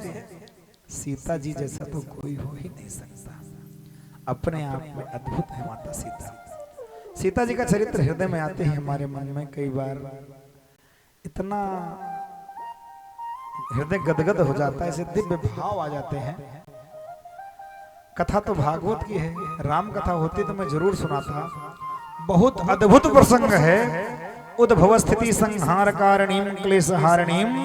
सीता जी जैसा तो कोई हो ही नहीं सकता। अपने आप में अद्भुत है माता सीता। सीता जी का चरित्र हृदय में आते ही हमारे मन में कई बार इतना हृदय गदगद हो जाता है, ऐसे दिव्य भाव आ जाते हैं। कथा तो भागवत की है, राम कथा होती तो मैं जरूर सुनाता। बहुत अद्भुत प्रसंग है। उद्भव स्थिति संहार कारणीम क्लेश हारणीम,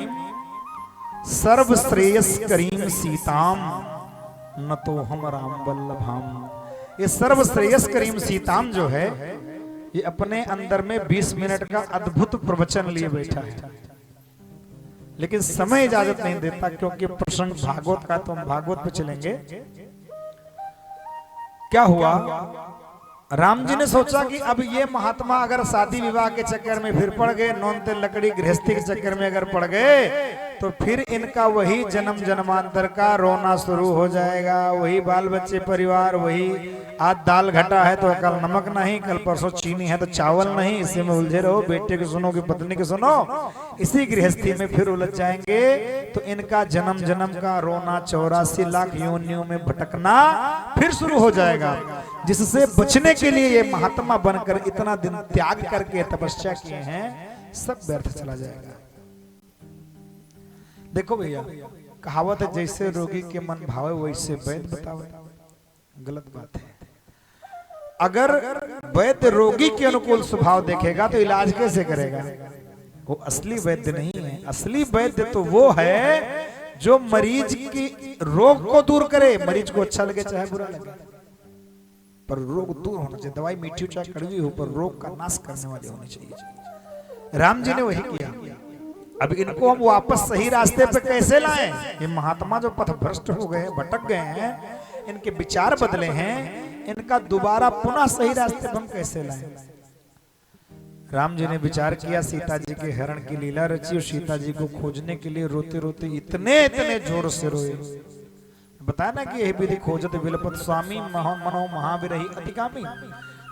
सर्व श्रेयस करीम सीताम, न तो हम राम वल्लभाम। ये सर्व श्रेयस करीम सीताम जो है, ये अपने अंदर में 20 मिनट का अद्भुत प्रवचन लिए बैठा है, लेकिन समय इजाजत नहीं देता, क्योंकि प्रसंग भागवत का, तो हम भागवत पे चलेंगे। क्या हुआ, राम जी ने सोचा कि अब ये महात्मा अगर शादी विवाह के चक्कर में फिर पड़ गए, नौन तेल लकड़ी गृहस्थी के चक्कर में अगर पड़ गए, तो फिर इनका वही जन्म जन्मांतर का रोना शुरू हो जाएगा। वही बाल बच्चे परिवार, वही आज दाल घटा है तो कल नमक नहीं, कल परसों चीनी है तो चावल नहीं, इसी में उलझे रहो, बेटे के सुनो कि पत्नी के सुनो, इसी गृहस्थी में फिर उलझ जाएंगे। तो इनका जन्म जन्म का रोना 84 लाख योनियों में भटकना फिर शुरू हो जाएगा, जिससे बचने के लिए ये महात्मा बनकर इतना दिन त्याग करके तपस्या किए हैं, सब व्यर्थ चला जाएगा। देखो भैया, कहावत है, जैसे रोगी के मन भावे वैसे वैद्य बतावे। गलत बात है। अगर वैद्य रोगी के अनुकूल स्वभाव देखेगा तो इलाज कैसे करेगा? वो असली वैद्य नहीं है। असली वैद्य तो वो है जो मरीज की रोग को दूर करे। मरीज को अच्छा लगे चाहे बुरा लगे, पर रोग दूर होना चाहिए। दवाई मीठी हो चाहे कड़वी हो, पर रोग का नाश करने वाली होनी चाहिए। राम जी ने वही किया। अब इनको हम वापस सही रास्ते पे कैसे लाएं? ये महात्मा जो पथभ्रष्ट हो गए, भटक गए हैं, इनके विचार बदले हैं, इनका दोबारा पुनः सही रास्ते पर हम कैसे लाएं? राम जी ने विचार किया, सीता जी के हरण की लीला रची और सीता जी को खोजने के लिए रोते रोते इतने इतने जोर से रोए। बताया ना कि यह विधि खोजत विलपत स्वामी मनो महावीरही अतिकामी।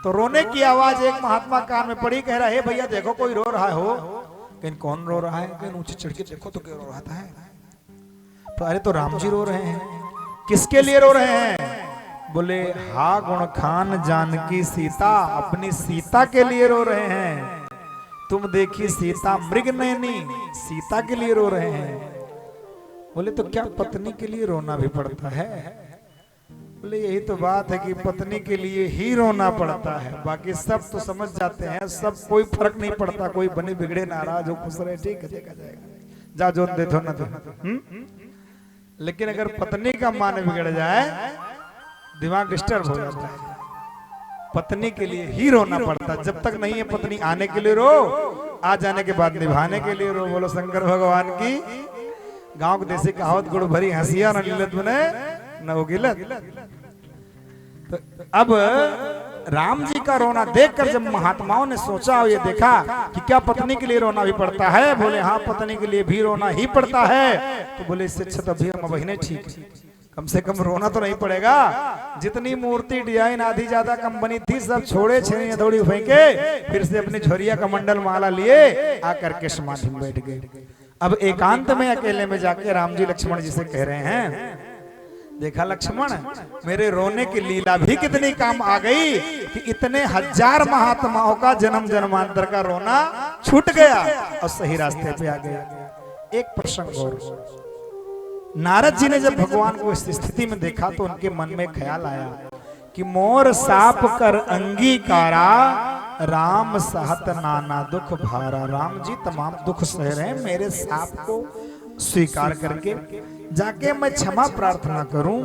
तो रोने की आवाज एक महात्मा कान में पड़ी, कह रहा है भैया देखो कोई रो रहा हो। कहीं कौन रो रहा है? कहीं ऊंचे चढ़ के देखो तो क्या रो रहा है। तो अरे तो राम जी रो रहे हैं। किसके लिए रो रहे हैं? बोले हा गुण खान जानकी सीता, अपनी सीता के लिए रो रहे हैं। तुम देखी सीता मृग नयनी, सीता के लिए रो रहे हैं। बोले तो क्या पत्नी के लिए रोना भी पड़ता है? बोले यही तो बात है कि पत्नी के लिए ही रोना पड़ता है, बाकी सब तो समझ जाते हैं, सब कोई फर्क नहीं पड़ता। कोई बने बिगड़े नाराज हो खुश रहे, ठीक है देखा जाएगा, जा जो दे दो ना दो। लेकिन अगर पत्नी का मान बिगड़ जाए दिमाग डिस्टर्ब हो जाता है। पत्नी के लिए ही रोना पड़ता, जब तक नहीं है पत्नी आने के लिए रो, आ जाने के बाद निभाने के लिए रो। बोलो शंकर भगवान की। गांव के देसी कहावत गुड़ भरी हंसिया न लीलत बने न वो गिलत। तो अब राम जी का रोना देखकर जब महात्माओं ने सोचा और ये देखा कि क्या पत्नी के लिए रोना भी पड़ता है? बोले हाँ पत्नी के लिए भी रोना ही पड़ता है। तो बोले इससे अच्छा तो भी हम बहिने ठीक है, कम से कम रोना तो नहीं पड़ेगा। जितनी मूर्ति डिजाइन आधी ज्यादा कम बनी थी सब छोड़े, छेनी हथौड़ी फेंके, फिर से अपनी झोरिया का मंडल माला लिए आकर के समाधि में बैठ गए। अब एकांत में अकेले में जाके राम जी लक्ष्मण जी से कह रहे हैं, देखा लक्ष्मण मेरे रोने की लीला भी कितनी काम आ गई कि इतने हजार महात्माओं का जन्म जन्मांतर का रोना छूट गया और सही रास्ते पे आ गया। एक प्रसंग और, नारद जी ने जब भगवान को इस स्थिति में देखा तो उनके मन में ख्याल आया कि मोर साप कर अंगीकारा, राम सहत नाना दुख भारा। राम जी तमाम दुख सह रहे हैं, मेरे साप को स्वीकार करके जाके मैं क्षमा प्रार्थना करूं।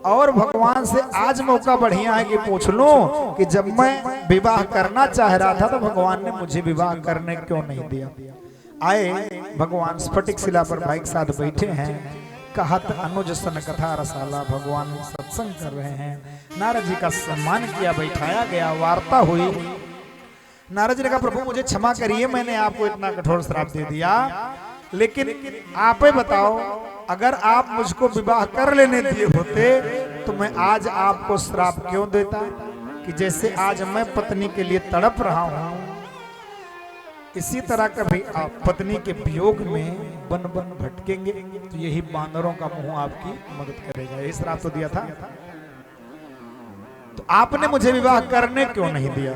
और भगवान से आज मौका बढ़िया है कि पूछ लूं कि जब मैं विवाह करना चाह रहा था तो भगवान ने मुझे विवाह करने क्यों नहीं दिया। आए भगवान स्फटिक शिला पर भाई के साथ बैठे हैं, कहत अनुज सन कथा रसाला, भगवान सत्संग कर रहे हैं। नारद जी का सम्मान किया, बैठाया गया, वार्ता हुई। नारद जी ने कहा प्रभु मुझे क्षमा करिए, मैंने आपको इतना कठोर श्राप दे दिया, लेकिन आप ही बताओ अगर आप मुझको विवाह कर लेने दिए होते तो मैं आज आपको श्राप क्यों देता कि जैसे आज मैं पत्नी के लिए तड़प रहा हूं, इसी तरह कभी आप पत्नी के वियोग में बन बन भटकेंगे तो यही बानरों का मुंह आपकी मदद करेगा। यही श्राप तो दिया था, तो आपने मुझे विवाह करने क्यों नहीं दिया।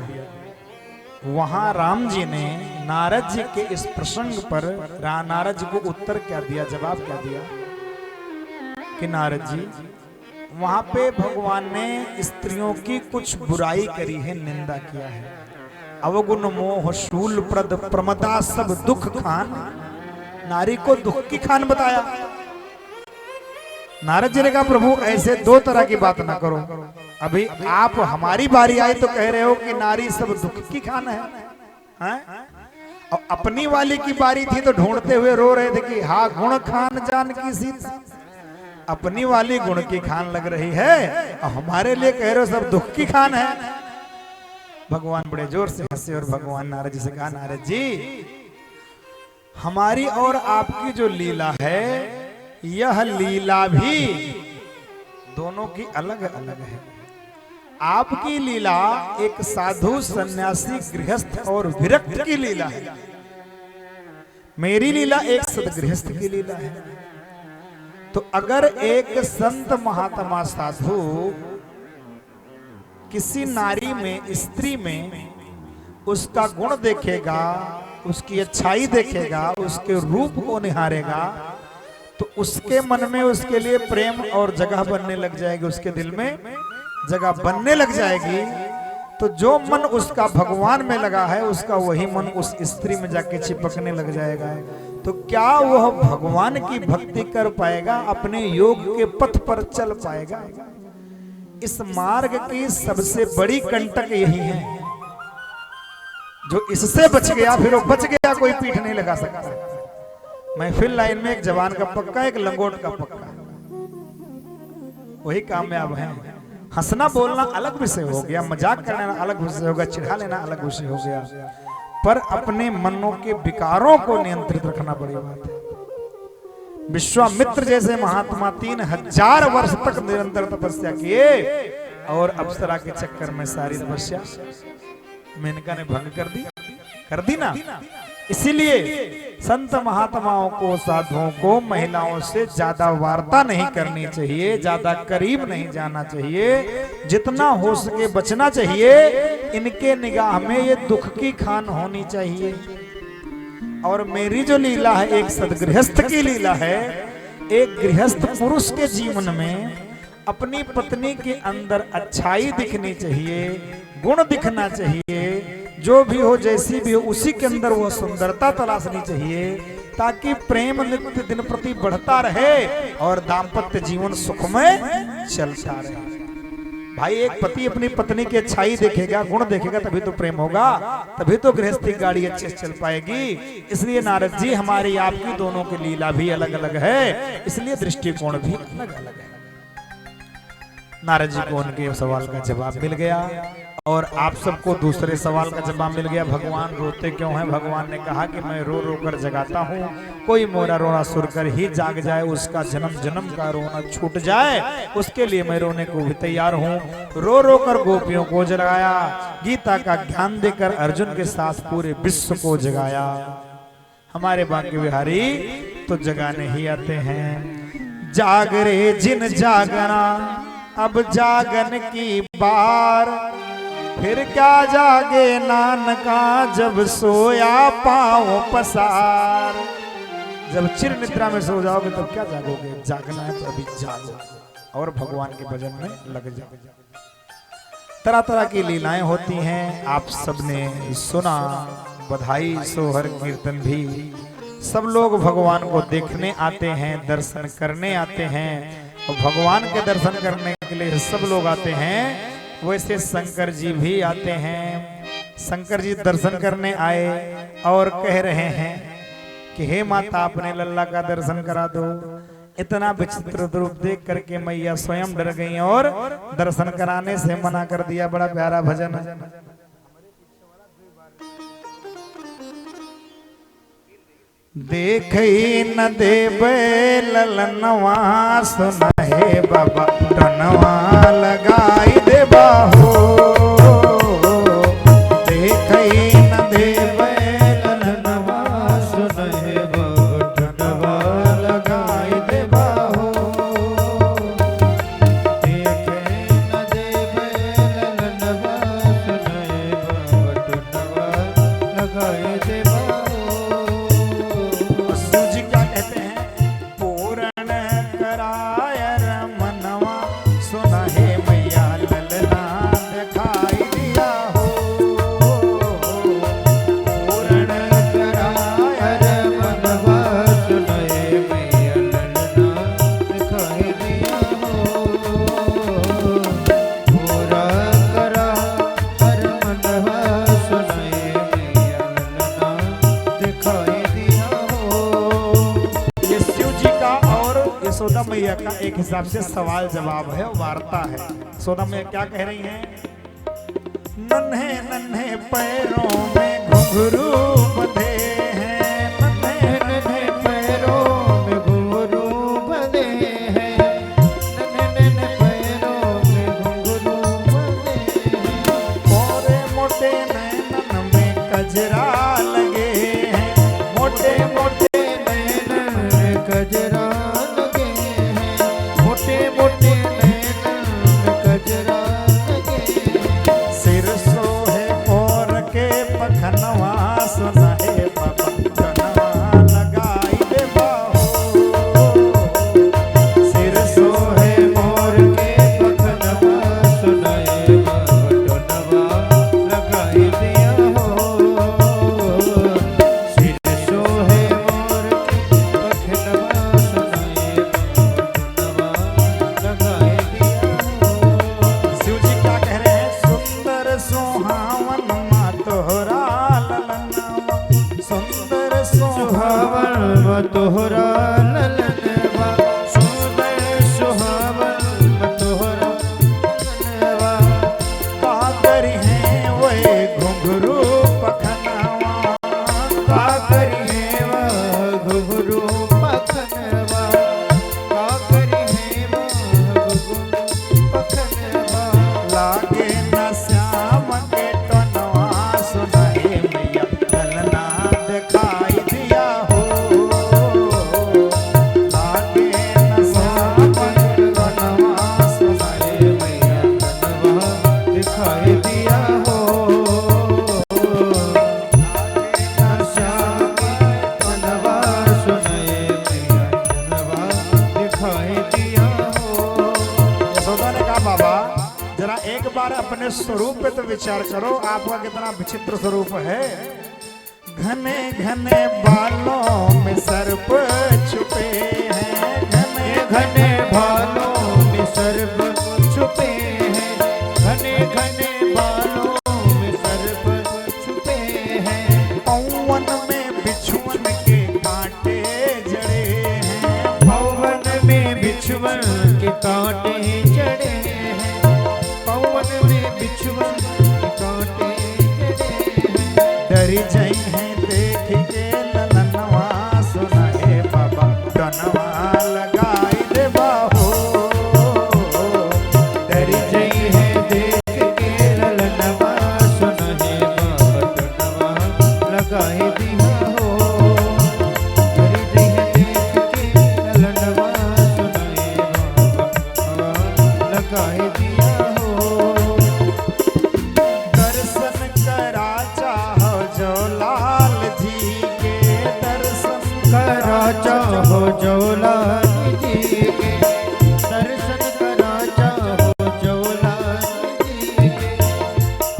वहां राम जी ने नारद जी के इस प्रसंग पर नारद जी को उत्तर क्या दिया, जवाब क्या दिया कि नारद जी वहां पे भगवान ने स्त्रियों की कुछ बुराई करी है, निंदा किया है। अवगुण मोह शूल प्रद प्रमदा सब दुख खान, नारी को दुख की खान बताया। नारद जी ने कहा प्रभु ऐसे दो तरह की बात ना करो, अभी आप हमारी बारी आई तो कह रहे हो कि नारी सब दुख की खान है, और अपनी वाली की बारी थी तो ढूंढते हुए रो रहे थे कि हाँ गुण खान जान की सीता, अपनी वाली गुण की खान लग रही है और हमारे लिए कह रहे हो सब दुख की खान है। भगवान बड़े जोर से हंसे और भगवान नारद जी से कहा नारद जी हमारी और आपकी जो लीला है यह लीला भी दोनों की अलग अलग है। आपकी लीला एक साधु सन्यासी गृहस्थ और विरक्त की लीला है, मेरी लीला एक सदगृहस्थ की लीला है। तो अगर एक संत महात्मा साधु किसी नारी में स्त्री में उसका गुण देखेगा, उसकी अच्छाई देखेगा, उसके रूप को निहारेगा तो उसके मन में उसके लिए प्रेम और जगह बनने लग जाएगी, उसके दिल में जगह बनने लग जाएगी। तो जो मन उसका भगवान में लगा है उसका वही मन उस स्त्री में जाके चिपकने लग जाएगा। तो क्या वह भगवान की भक्ति कर पाएगा, अपने योग के पथ पर चल पाएगा। इस मार्ग की सबसे बड़ी कंटक यही है, जो इससे बच गया फिर वो बच गया, कोई पीठ नहीं लगा सकता। महफिल लाइन में एक जवान का पक्का, एक लंगोट का पक्का, वही कामयाब है। हंसना बोलना अलग विषय हो गया, मजाक करना अलग विषय हो गया, चिढ़ा लेना अलग विषय हो गया, पर अपने मनों के विकारों को नियंत्रित रखना बड़ी बात है। विश्वामित्र जैसे महात्मा 3000 वर्ष तक निरंतर तपस्या किए और अप्सरा के चक्कर में सारी तपस्या मेनका ने भंग कर दी ना। इसीलिए संत महात्माओं को, साधुओं को महिलाओं से ज्यादा वार्ता नहीं करनी चाहिए, ज्यादा करीब नहीं जाना चाहिए, जितना हो सके बचना चाहिए। इनके निगाह में ये दुख की खान होनी चाहिए। और मेरी जो लीला है एक सदगृहस्थ की लीला है। एक गृहस्थ पुरुष के जीवन में अपनी पत्नी के अंदर अच्छाई दिखनी चाहिए, गुण दिखना चाहिए, जो भी हो जैसी भी हो उसी के अंदर वो सुंदरता तलाशनी चाहिए, ताकि प्रेम नित्य दिन प्रति बढ़ता रहे और दाम्पत्य जीवन सुखमय चलता रहे। भाई एक पति अपनी पत्नी की अच्छाई देखेगा, गुण देखेगा, तभी तो प्रेम होगा, तभी तो गृहस्थी गाड़ी अच्छे से चल पाएगी। इसलिए नारद जी हमारी आपकी दोनों की लीला भी अलग अलग है, इसलिए दृष्टिकोण भी अलग अलग है। नारद जी को उनके सवाल का जवाब मिल गया और आप सबको दूसरे सवाल का जवाब मिल गया। भगवान रोते क्यों हैं? भगवान ने कहा कि मैं रो रो कर जगाता हूँ, कोई मोरा रोना सुनकर ही जाग जाए, उसका जन्म जन्म का रोना छूट जाए, उसके लिए मैं रोने को भी तैयार हूँ। रो रो कर गोपियों को जगाया, गीता का ज्ञान देकर अर्जुन के साथ पूरे विश्व को जगाया। हमारे बांके बिहारी तो जगाने ही आते हैं। जाग रे जिन जागना अब जागन की बार, फिर क्या जागे नानका जब सोया पाँव पसार। जब चिर निद्रा में सो जाओगे तब क्या जागोगे? जागना है तो अभी जागो और भगवान के भजन में लग जाओ। तरह तरह की लीलाएं होती हैं, आप सबने सुना। बधाई सोहर कीर्तन भी सब लोग भगवान को देखने आते हैं, दर्शन करने आते हैं, और भगवान के दर्शन करने के लिए सब लोग आते हैं। वैसे शंकर जी भी आते हैं। शंकर जी दर्शन करने आए और कह रहे हैं कि हे माता अपने लल्ला का दर्शन करा दो। इतना विचित्र रूप देख करके मैया स्वयं डर गई और दर्शन कराने से मना कर दिया। बड़ा प्यारा भजन है। देखई न देवे ललनवा, सुना हे बाबा टनवा लगाई दे बाहो। देखई न देवे ललनवा, सुना हे बाबा टनवा लगाई दे बाहो। देखई न देवे ललनवा, सुना हे बाबा टनवा लगाई दे बाहो। यशोदा मैया का एक हिसाब से सवाल जवाब है, वार्ता है। यशोदा मैया क्या कह रही हैं? नन्हे नन्हे पैरों में घुंघरू बंधे हैं, नन्हे नन्हे पैरों में घुंघरू बंधे हैं, नन्हे नन्हे पैरों में घुंघरू बंधे हैं। मोरे मोटे नैनन में कजरा लगे हैं, मोटे मोटे नैनन में कजरा सुना हे बाबा एक बार अपने स्वरूप पे तो विचार करो, आपका कितना विचित्र स्वरूप है। घने घने बालों में सर्प छुपे हैं, घने घने बालों में सर्प छुपे हैं, घने घने बालों में सर्प छुपे हैं। पवन में बिछुअन के कांटे जड़े हैं, पवन में बिछुअन के कांटे जड़े हैं, पवन में बिछुअन के कांटे जड़े हैं। डरी जाई हैं देख के ललनवा, सुनाए बाबा डनवा लगाई दे बाहो। डरी जई है देख के ललनवा, सुनहे बाबा डनवा लगाए दिया हो। डरी जई है देख के ललनवा, सुनहे बाबा लगाए दिया हो। दर्शन करा चाहो जो लाल जी के, दर्शन करा चाहो जो लाल जी के, दर्शन करा चाहो जो लाल जी के।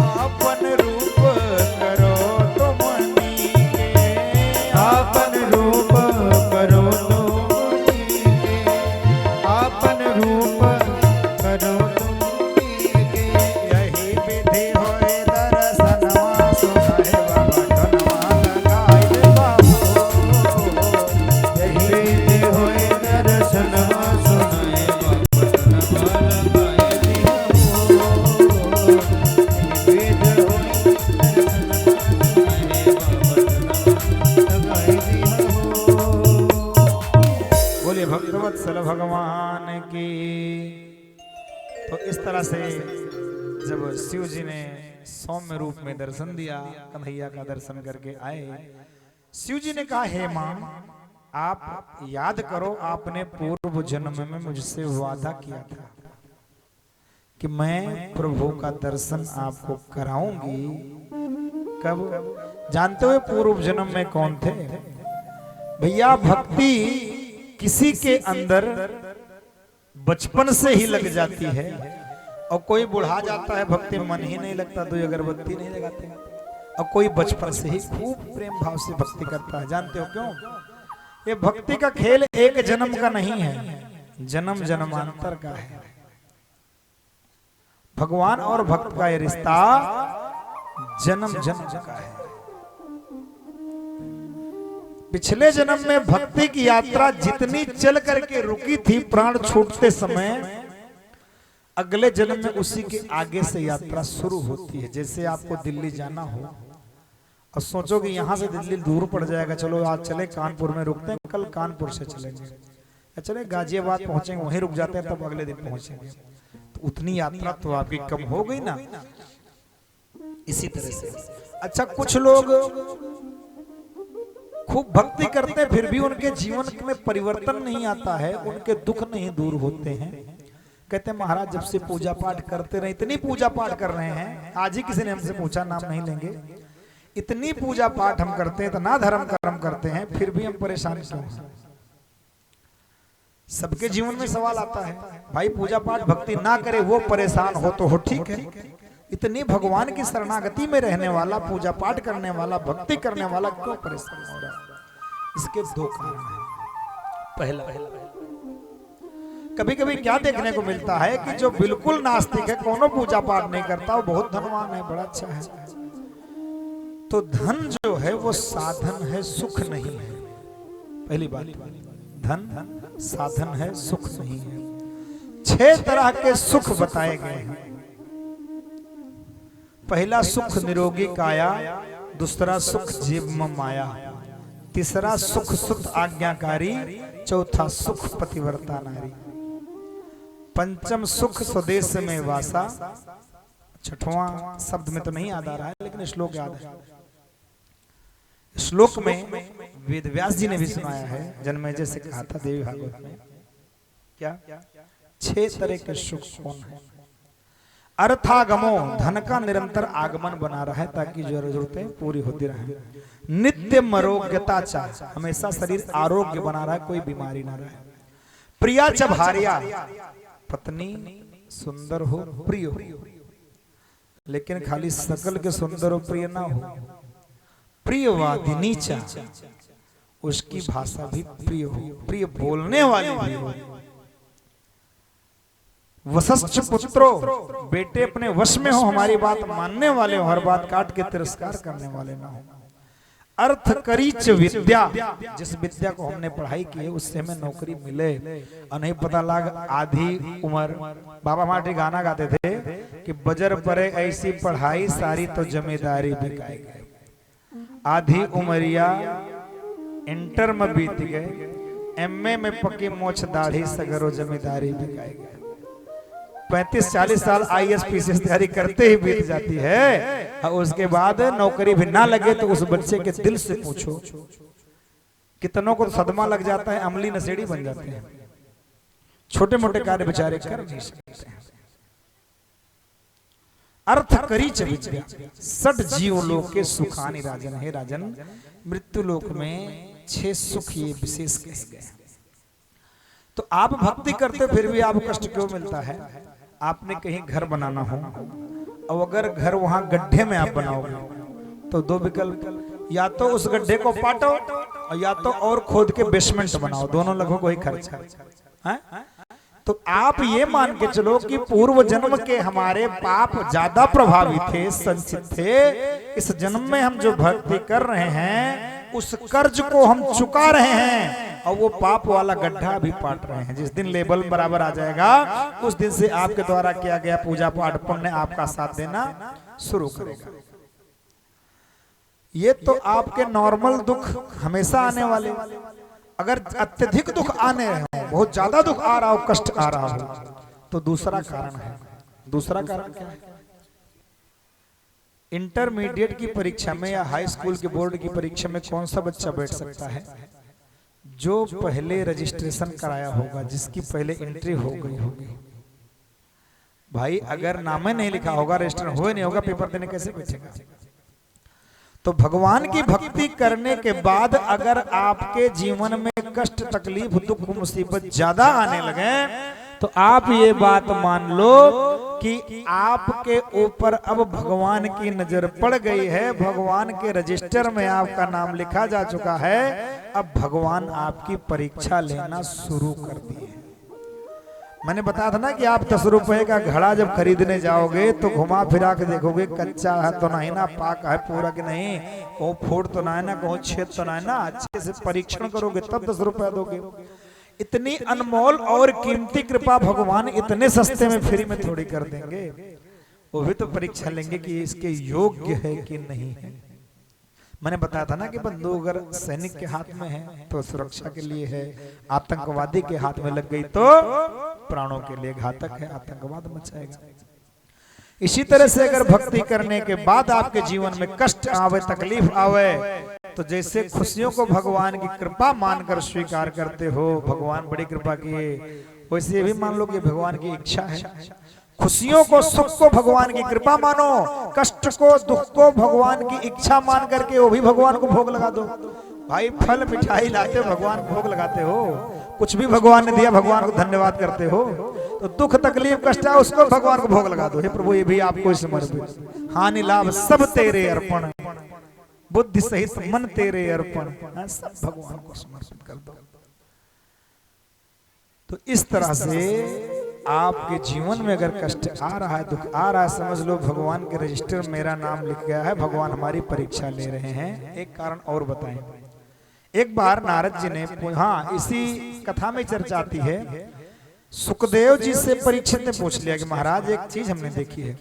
आपन रूप करो तुम नी के, आपन रूप करो तुम के, आपन रूप करो तुम के। यही विधि होए दर्शनवा, सुनाए बाबा डनवा लगाई दे बाहो। यही विधि होए दर्शनवा, सुनाए बाबा डनवा लगाए दिया हो। यही विधि होए दर्शनवा, सुनाए बाबा डनवा लगाए दिया हो। बोले भक्तवत्सल भगवान की। तो इस तरह से जब शिव जी ने सौम्य रूप में दर्शन दिया, कन्हैया का दर्शन करके आए, शिव जी ने कहा हे मां, आप याद करो आपने पूर्व जन्म में मुझसे वादा किया था कि मैं प्रभु का दर्शन आपको कराऊंगी। कब? जानते हो पूर्व जन्म में कौन थे भैया? भक्ति किसी के अंदर बचपन से ही लग जाती है, और कोई बुढ़ा जाता है भक्ति मन ही नहीं लगता, तो अगरबत्ती नहीं लगाते। और कोई बचपन से ही खूब प्रेम भाव से भक्ति करता है। जानते हो क्यों? ये भक्ति का खेल एक जन्म का नहीं है, जन्म जन्मांतर का है। भगवान और भक्त का ये रिश्ता जन्म जन्म का है। पिछले जन्म में भक्ति की यात्रा जितनी चल करके रुकी थी प्राण छूटते समय, अगले जन्म में उसी के आगे से यात्रा शुरू होती है। जैसे आपको दिल्ली जाना हो और सोचो कि यहाँ से दिल्ली दूर पड़ जाएगा, चलो आज चले कानपुर में रुकते हैं, कल कानपुर से चलेंगे, या चले गाजियाबाद पहुंचेंगे, वहीं रुक जाते हैं, तब अगले दिन पहुंचेंगे। तो उतनी यात्रा तो आपकी कम हो गई ना। इसी तरह से अच्छा, कुछ लोग खूब भक्ति करते फिर भी उनके जीवन में परिवर्तन नहीं आता है, उनके दुख नहीं दूर होते हैं। कहते हैं महाराज जब से पूजा पाठ करते रहे, इतनी पूजा पाठ कर रहे हैं, आज ही किसी ने हमसे पूछा, नाम नहीं लेंगे, इतनी पूजा पाठ हम करते हैं, इतना धर्म कर्म करते हैं, फिर भी हम परेशान क्यों हैं? सबके जीवन में सवाल आता है भाई, पूजा पाठ भक्ति ना करे वो परेशान हो तो हो, ठीक है, इतनी भगवान की शरणागति में रहने वाला, पूजा पाठ करने वाला, भक्ति करने वाला क्यों परेशान हो रहा है? इसके दो कारण हैं। पहला, कभी कभी क्या देखने को मिलता है कि जो बिल्कुल नास्तिक है, कोनो पूजा पाठ नहीं करता, वो बहुत धनवान है, बड़ा अच्छा है। तो धन जो है वो साधन है, सुख नहीं है। पहली बात, धन साधन है, सुख नहीं है। 6 तरह के सुख बताए गए हैं। पहला सुख निरोगी काया, दूसरा सुख जीव में माया, तीसरा सुख सुत आज्ञाकारी, चौथा सुख पतिव्रता नारी, पंचम सुख स्वदेश में वासा, छठवां शब्द में तो नहीं याद आ रहा है लेकिन श्लोक याद है। श्लोक में वेद व्यास जी ने भी सुनाया है, जन्मेजय से कहा था देवी भागवत में, क्या 6 तरह के सुख कौन है? अर्थागमो, धन का निरंतर आगमन बना रहा है ताकि जरूरतें पूरी होती रहे। नित्य मरोग्यता चाह, हमेशा शरीर आरोग्य बना रहा है, कोई बीमारी ना रहे। प्रिया च भार्या, पत्नी सुंदर हो, प्रिय हो। लेकिन खाली सकल के सुंदर और प्रिय ना हो, प्रियवादिनी चा, उसकी भाषा भी प्रिय हो, प्रिय बोलने वाली भी हो। वशस्थ पुत्रो, बेटे अपने वश में हो, हमारी बात मानने वाले हो, हर बात काट के तिरस्कार करने वाले ना हो। अर्थ करीच विद्या, जिस विद्या को हमने पढ़ाई की है उससे हमें नौकरी मिले, और नहीं पता लग आधी उम्र। बाबा माटी गाना गाते थे कि बजर परे ऐसी पढ़ाई सारी तो जमींदारी बिकाई गई, आधी उमरिया इंटर में बीत गए, एमए में पक्की मोछ दाढ़ी सगरो जमींदारी बिकाई गई। 35-40 साल आईएएस पीसीएस तैयारी करते ही बीत जाती है, और उसके बाद नौकरी भी ना लगे तो उस बच्चे के दिल से पूछो, कितनों को सदमा लग जाता है, अमली नशेड़ी बन जाते हैं, छोटे मोटे कार्य बेचारे कर नहीं सकते हैं। अर्थ करीच विद्या, सठ जीव लोक के सुखानी राजन है। राजन, मृत्यु लोक में 6 सुख ये विशेष कहे गए। तो आप भक्ति करते फिर भी आपको कष्ट क्यों मिलता है? आपने कहीं घर बनाना हो, और अगर घर वहां गड्ढे में आप बनाओगे तो 2 विकल्प, या तो उस गड्ढे को पाटो और या तो और खोद के बेसमेंट बनाओ, दोनों लगभग वही खर्चा है। तो आप ये मान के चलो कि पूर्व जन्म के हमारे पाप ज्यादा प्रभावी थे, संचित थे। इस जन्म में हम जो भक्ति कर रहे हैं उस कर्ज को हम चुका रहे हैं, और वो पाप वाला गड्ढा भी पाट रहे हैं। जिस दिन लेबल बराबर आ जाएगा उस दिन से आपके द्वारा किया गया पूजा पाठ पुण्य आपका साथ देना शुरू करेगा। ये तो आपके नॉर्मल दुख हमेशा आने वाले। अगर अत्यधिक दुख आने हो, बहुत ज्यादा दुख आ रहा हो, कष्ट आ रहा हो, तो दूसरा कारण है। दूसरा कारण क्या है? इंटरमीडिएट की परीक्षा में या हाई स्कूल के बोर्ड की परीक्षा में कौन सा बच्चा बैठ सकता है? जो पहले रजिस्ट्रेशन कराया होगा, जिसकी पहले एंट्री हो गई होगी। भाई अगर नाम नहीं लिखा होगा, रजिस्टर हुए नहीं होगा, पेपर देने कैसे बैठेगा? तो भगवान की भक्ति करने के बाद अगर आपके जीवन में कष्ट, तकलीफ, दुख, मुसीबत ज्यादा आने लगे तो आप ये बात मान लो कि आपके ऊपर अब भगवान की नजर पड़ गई है, भगवान के रजिस्टर में आपका नाम लिखा जा चुका है। अब भगवान आपकी परीक्षा लेना शुरू कर दिए। मैंने बताया था ना कि आप 10 रुपए का घड़ा जब खरीदने जाओगे तो घुमा फिरा के देखोगे, कच्चा है तो नहीं ना, पाका है पूरा कि नहीं, कहूँ फोड़ तो ना है ना, कहूँ छेद तो ना है ना, अच्छे से परीक्षण करोगे तब 10 रुपए दोगे। इतनी अनमोल और कीमती कृपा भगवान इतने सस्ते में फ्री में थोड़ी कर देंगे। वो भी तो परीक्षा लेंगे कि इसके योग्य है कि नहीं है। मैंने बताया था ना कि बंदूक अगर सैनिक के हाथ में है तो सुरक्षा के लिए है, आतंकवादी के हाथ में लग गई तो प्राणों के लिए घातक है, आतंकवाद मचाएगा। इसी तरह से अगर भक्ति करने के बाद आपके जीवन में कष्ट आवे, तकलीफ आवे, तो जैसे खुशियों को भगवान की कृपा मानकर स्वीकार करते हो, भगवान बड़ी कृपा किए, वैसे ये भी मान लो कि भगवान की इच्छा है। खुशियों को, सुख को भगवान की कृपा मानो, कष्ट को, दुख को भगवान की इच्छा मान करके वो भी भगवान को भोग लगा दो। भाई फल मिठाई लाते हो, भगवान को भोग लगाते हो, कुछ भी भगवान ने दिया भगवान को धन्यवाद करते हो, तो दुख तकलीफ कष्ट है उसको भगवान को भोग लगा दो। हे प्रभु ये भी आपको समर्पित, हानि लाभ सब तेरे अर्पण, बुद्धि सहित मन तेरे अर्पण, सब भगवान को समर्पित कर दो। तो इस तरह से आपके जीवन में अगर कष्ट आ रहा है, दुख आ रहा है, समझ लो भगवान के रजिस्टर में मेरा नाम लिख गया है, भगवान हमारी परीक्षा ले रहे हैं। एक कारण और बताएं। एक बार नारद जी ने, हाँ इसी कथा में चर्चा आती है, सुखदेव जी से परीक्षित ने पूछ लिया कि महाराज एक चीज हमने देखी है,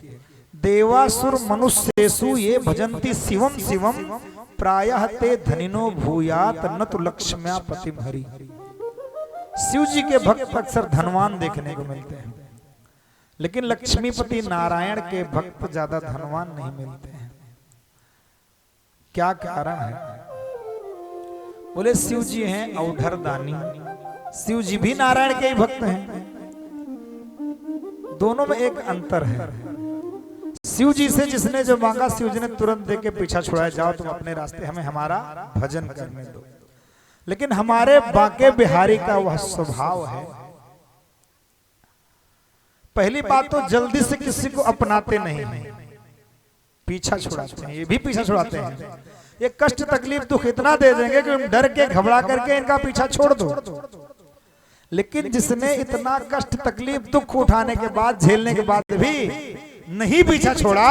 देवासुर मनुष्येषु ये भजन्ति शिवम शिवम प्रायः ते धनिनो भूयात न तु लक्ष्म्या पतिम हरि। शिव जी के भक्त अक्सर धनवान देखने को मिलते हैं, लेकिन लक्ष्मीपति नारायण के भक्त ज्यादा धनवान नहीं मिलते हैं। क्या कारण है? बोले शिव जी हैं औधर दानी, शिव जी भी नारायण के ही भक्त हैं। दोनों में एक अंतर है। शिव जी से जिसने जो मांगा शिव जी ने तुरंत दे के पीछा छुड़ाया, जाओ तुम अपने रास्ते, हमें हमारा भजन करने दो। लेकिन हमारे बांके बिहारी का वह स्वभाव है, पहली बात तो जल्दी से किसी को अपनाते नहीं हैं, पीछा छुड़ाते हैं, ये भी पीछा छुड़ाते हैं। ये कष्ट तकलीफ दुख इतना दे देंगे कि डर के घबरा करके इनका पीछा छोड़ दो। लेकिन जिसने इतना कष्ट तकलीफ दुख उठाने के बाद, झेलने के बाद भी नहीं पीछा छोड़ा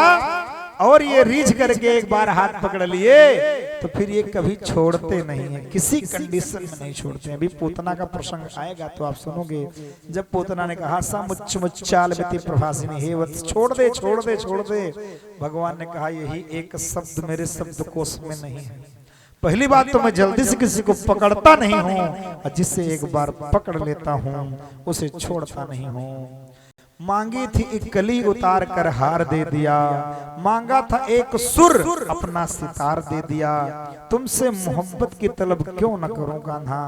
और ये रीझ करके एक बार हाथ पकड़ लिए, तो फिर ये कभी छोड़ते नहीं है, किसी कंडीशन में नहीं छोड़ते हैं। अभी पूतना का प्रसंग आएगा तो आप सुनोगे, जब पूतना ने कहा समुच्च मुच्चाल विति प्रभासिनी, हे वत्स छोड़ दे छोड़ दे छोड़ दे, भगवान ने कहा यही एक शब्द मेरे शब्दकोश में नहीं है। पहली बात तो मैं जल्दी से किसी को पकड़ता नहीं हूं, और जिससे एक बार पकड़ लेता हूं उसे छोड़ता नहीं हूं। मांगी थी एक कली उतार कर हार दे दिया, मांगा था एक सुर अपना सितार दे दिया। तुमसे मोहब्बत की तलब क्यों न करूं कान्हा,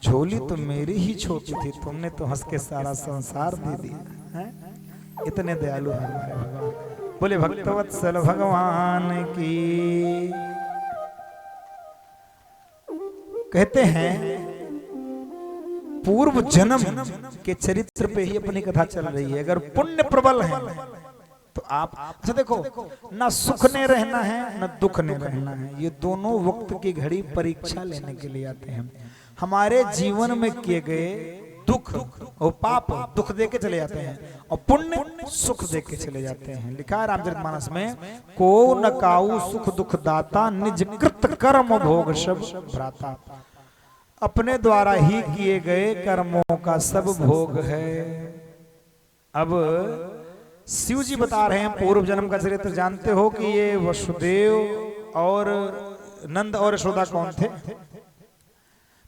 झोली तो मेरी ही छोटी थी, तुमने तो हंस के सारा संसार दे दिया है। इतने दयालु हैं हमारे भगवान। बोले भक्तवत्सल भगवान की। कहते हैं पूर्व जन्म के चरित्र पे ही अपनी कथा चल रही है। अगर पुण्य प्रबल है तो आप अच्छा देखो, ना सुख ने रहना है ना दुख ने रहना है, ये दोनों वक्त की घड़ी परीक्षा लेने के लिए आते हैं। हमारे जीवन में किए गए दुख और पाप दुख दे के चले जाते हैं, और पुण्य सुख दे के चले जाते हैं। लिखा है रामचरितमानस में, को न काऊ सुख दुख दाता, निज कृत कर्म भोग सब भ्राता। अपने द्वारा ही किए गए कर्मों का सब भोग है। अब शिव जी बता रहे हैं पूर्व जन्म का चरित्र। जानते हो कि ये वसुदेव और नंद और यशोदा कौन थे?